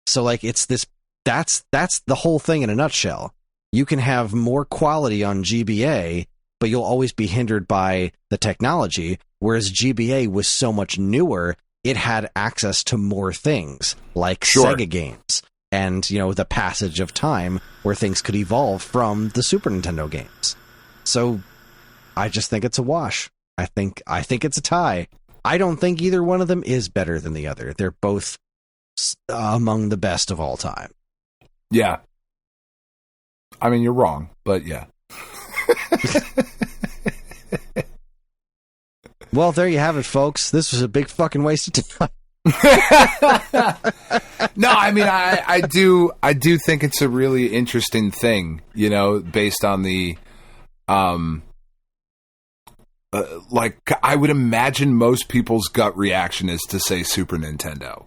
So, like, it's this. That's the whole thing in a nutshell. You can have more quality on GBA but you'll always be hindered by the technology. Whereas GBA was so much newer, it had access to more things, like Sega games, and the passage of time where things could evolve from the Super Nintendo games. So I just think it's a wash. I think it's a tie. I don't think either one of them is better than the other. They're both among the best of all time. Yeah. I mean, you're wrong, but yeah. Well, there you have it, folks. This was a big fucking waste of time. No, I mean, I do think it's a really interesting thing, based on the, like, I would imagine most people's gut reaction is to say Super Nintendo.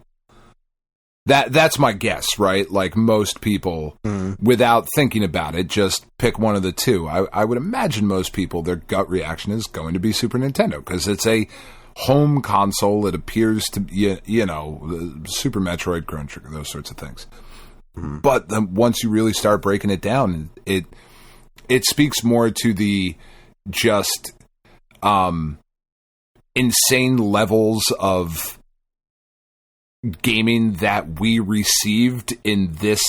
That's my guess, right? Like, most people, without thinking about it, just pick one of the two. I would imagine most people, their gut reaction is going to be Super Nintendo, because it's a home console. It appears to be, Super Metroid, Chrono Trigger, those sorts of things. But then once you really start breaking it down, it speaks more to the just insane levels of gaming that we received in this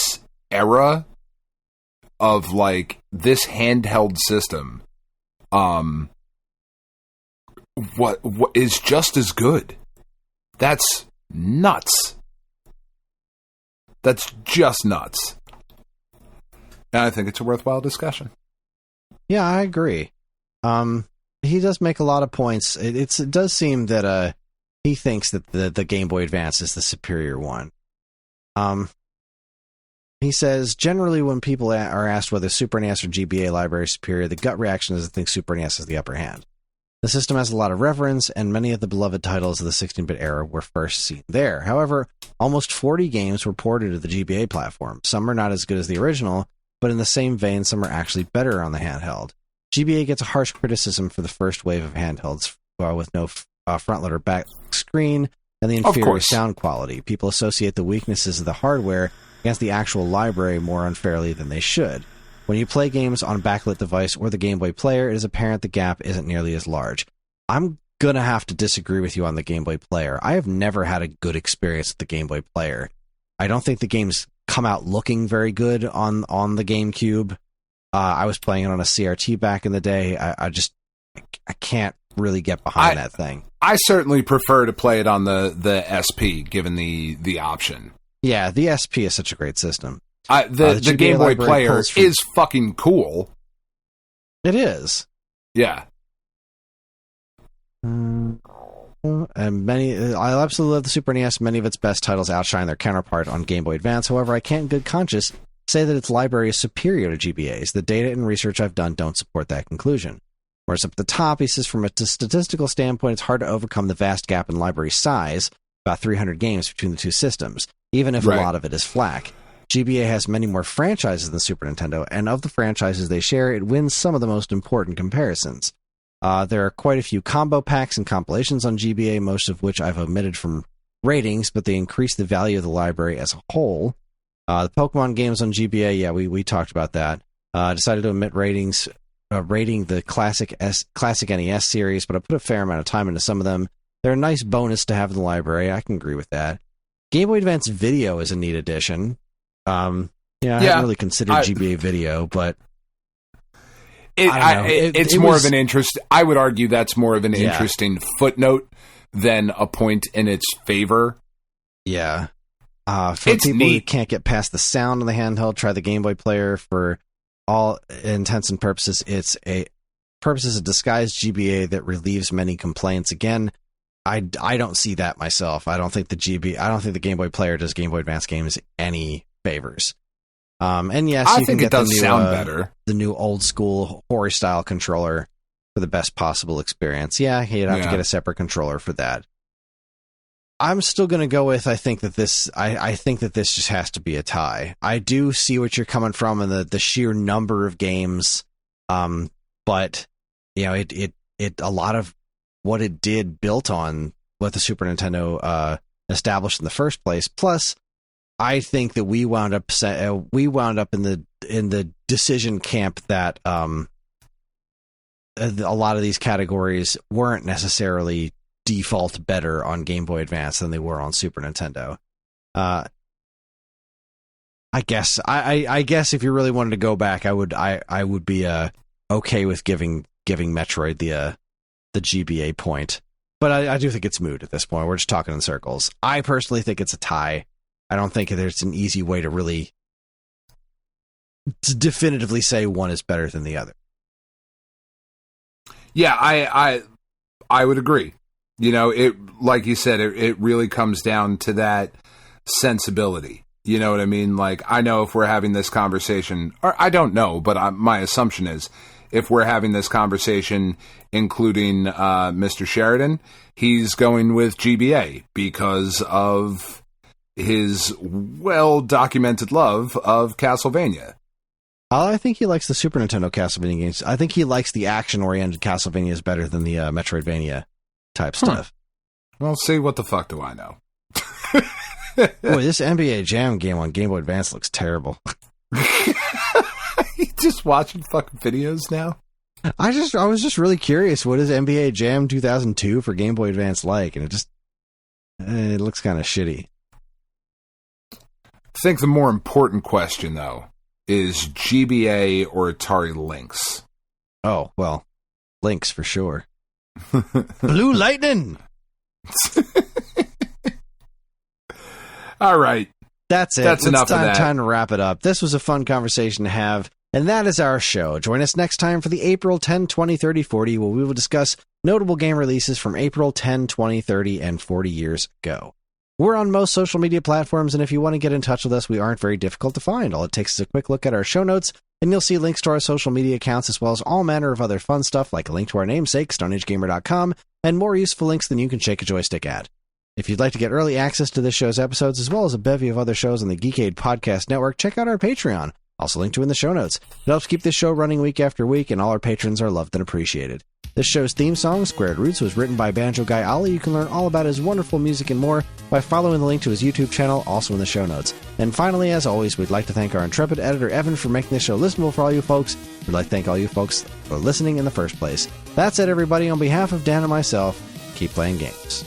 era of, like, this handheld system. What is just as good. That's nuts. That's just nuts. And I think it's a worthwhile discussion. Yeah, I agree. He does make a lot of points. It does seem that he thinks that the Game Boy Advance is the superior one. He says, generally when people are asked whether Super NES or GBA library is superior, the gut reaction is to think Super NES is the upper hand. The system has a lot of reverence, and many of the beloved titles of the 16-bit era were first seen there. However, almost 40 games were ported to the GBA platform. Some are not as good as the original, but in the same vein, some are actually better on the handheld. GBA gets a harsh criticism for the first wave of handhelds with no front-loader back screen and the inferior sound quality. People associate the weaknesses of the hardware against the actual library more unfairly than they should. When you play games on a backlit device or the Game Boy Player, it is apparent the gap isn't nearly as large. I'm going to have to disagree with you on the Game Boy Player. I have never had a good experience with the Game Boy Player. I don't think the games come out looking very good on the GameCube. I was playing it on a CRT back in the day. I can't really get behind that thing. I certainly prefer to play it on the SP, given the option. Yeah, the SP is such a great system. The Game Boy Player is fucking cool. It is. Yeah. And I absolutely love the Super NES. Many of its best titles outshine their counterpart on Game Boy Advance. However, I can't in good conscience say that its library is superior to GBA's. The data and research I've done don't support that conclusion. Whereas up at the top, he says, from a statistical standpoint, it's hard to overcome the vast gap in library size, about 300 games between the two systems, even if a lot of it is flack. GBA has many more franchises than Super Nintendo, and of the franchises they share, it wins some of the most important comparisons. There are quite a few combo packs and compilations on GBA, most of which I've omitted from ratings, but they increase the value of the library as a whole. The Pokemon games on GBA, yeah, we talked about that. Decided to omit ratings, rating the classic NES series, but I put a fair amount of time into some of them. They're a nice bonus to have in the library. I can agree with that. Game Boy Advance Video is a neat addition. I haven't really considered GBA Video, but it's more of an interest. I would argue that's more of an interesting footnote than a point in its favor. Yeah. For people who can't get past the sound on the handheld, try the Game Boy Player. For all intents and purposes, it's a disguised GBA that relieves many complaints. Again, I don't see that myself. I don't think the Game Boy Player does Game Boy Advance games any favors. And yes, I you think can it get does sound better. The new old school Hori style controller for the best possible experience. Yeah, you'd have to get a separate controller for that. I'm still going to go with I think that this just has to be a tie. I do see what you're coming from and the sheer number of games, but it a lot of what it did built on what the Super Nintendo established in the first place. Plus, I think that we wound up in the decision camp that a lot of these categories weren't necessarily default better on Game Boy Advance than they were on Super Nintendo. I guess if you really wanted to go back, I would be okay with giving Metroid the GBA point. But I do think it's moot at this point. We're just talking in circles. I personally think it's a tie. I don't think there's an easy way to really definitively say one is better than the other. Yeah, I would agree. You know, it, like you said, it really comes down to that sensibility. You know what I mean? Like, I know if we're having this conversation, or I don't know, but my assumption is if we're having this conversation, including Mr. Sheridan, he's going with GBA because of his well-documented love of Castlevania. I think he likes the Super Nintendo Castlevania games. I think he likes the action-oriented Castlevanias better than the Metroidvania type stuff. Well, see, what the fuck do I know? Boy, this NBA Jam game on Game Boy Advance looks terrible. You just watching fucking videos now? I was just really curious. What is NBA Jam 2002 for Game Boy Advance like? And it looks kind of shitty. I think the more important question, though, is GBA or Atari Lynx? Oh, well, Lynx for sure. Blue Lightning! All right. That's it. That's enough of that. Time to wrap it up. This was a fun conversation to have, and that is our show. Join us next time for the April 10, 20, 30, 40, where we will discuss notable game releases from April 10, 20, 30, and 40 years ago. We're on most social media platforms, and if you want to get in touch with us, we aren't very difficult to find. All it takes is a quick look at our show notes, and you'll see links to our social media accounts, as well as all manner of other fun stuff, like a link to our namesake, StoneAgeGamer.com, and more useful links than you can shake a joystick at. If you'd like to get early access to this show's episodes, as well as a bevy of other shows on the Geekade Podcast Network, check out our Patreon, also linked to in the show notes. It helps keep this show running week after week, and all our patrons are loved and appreciated. This show's theme song, Squared Roots, was written by Banjo Guy Ali. You can learn all about his wonderful music and more by following the link to his YouTube channel, also in the show notes. And finally, as always, we'd like to thank our intrepid editor, Evan, for making this show listenable for all you folks. We'd like to thank all you folks for listening in the first place. That's it, everybody. On behalf of Dan and myself, keep playing games.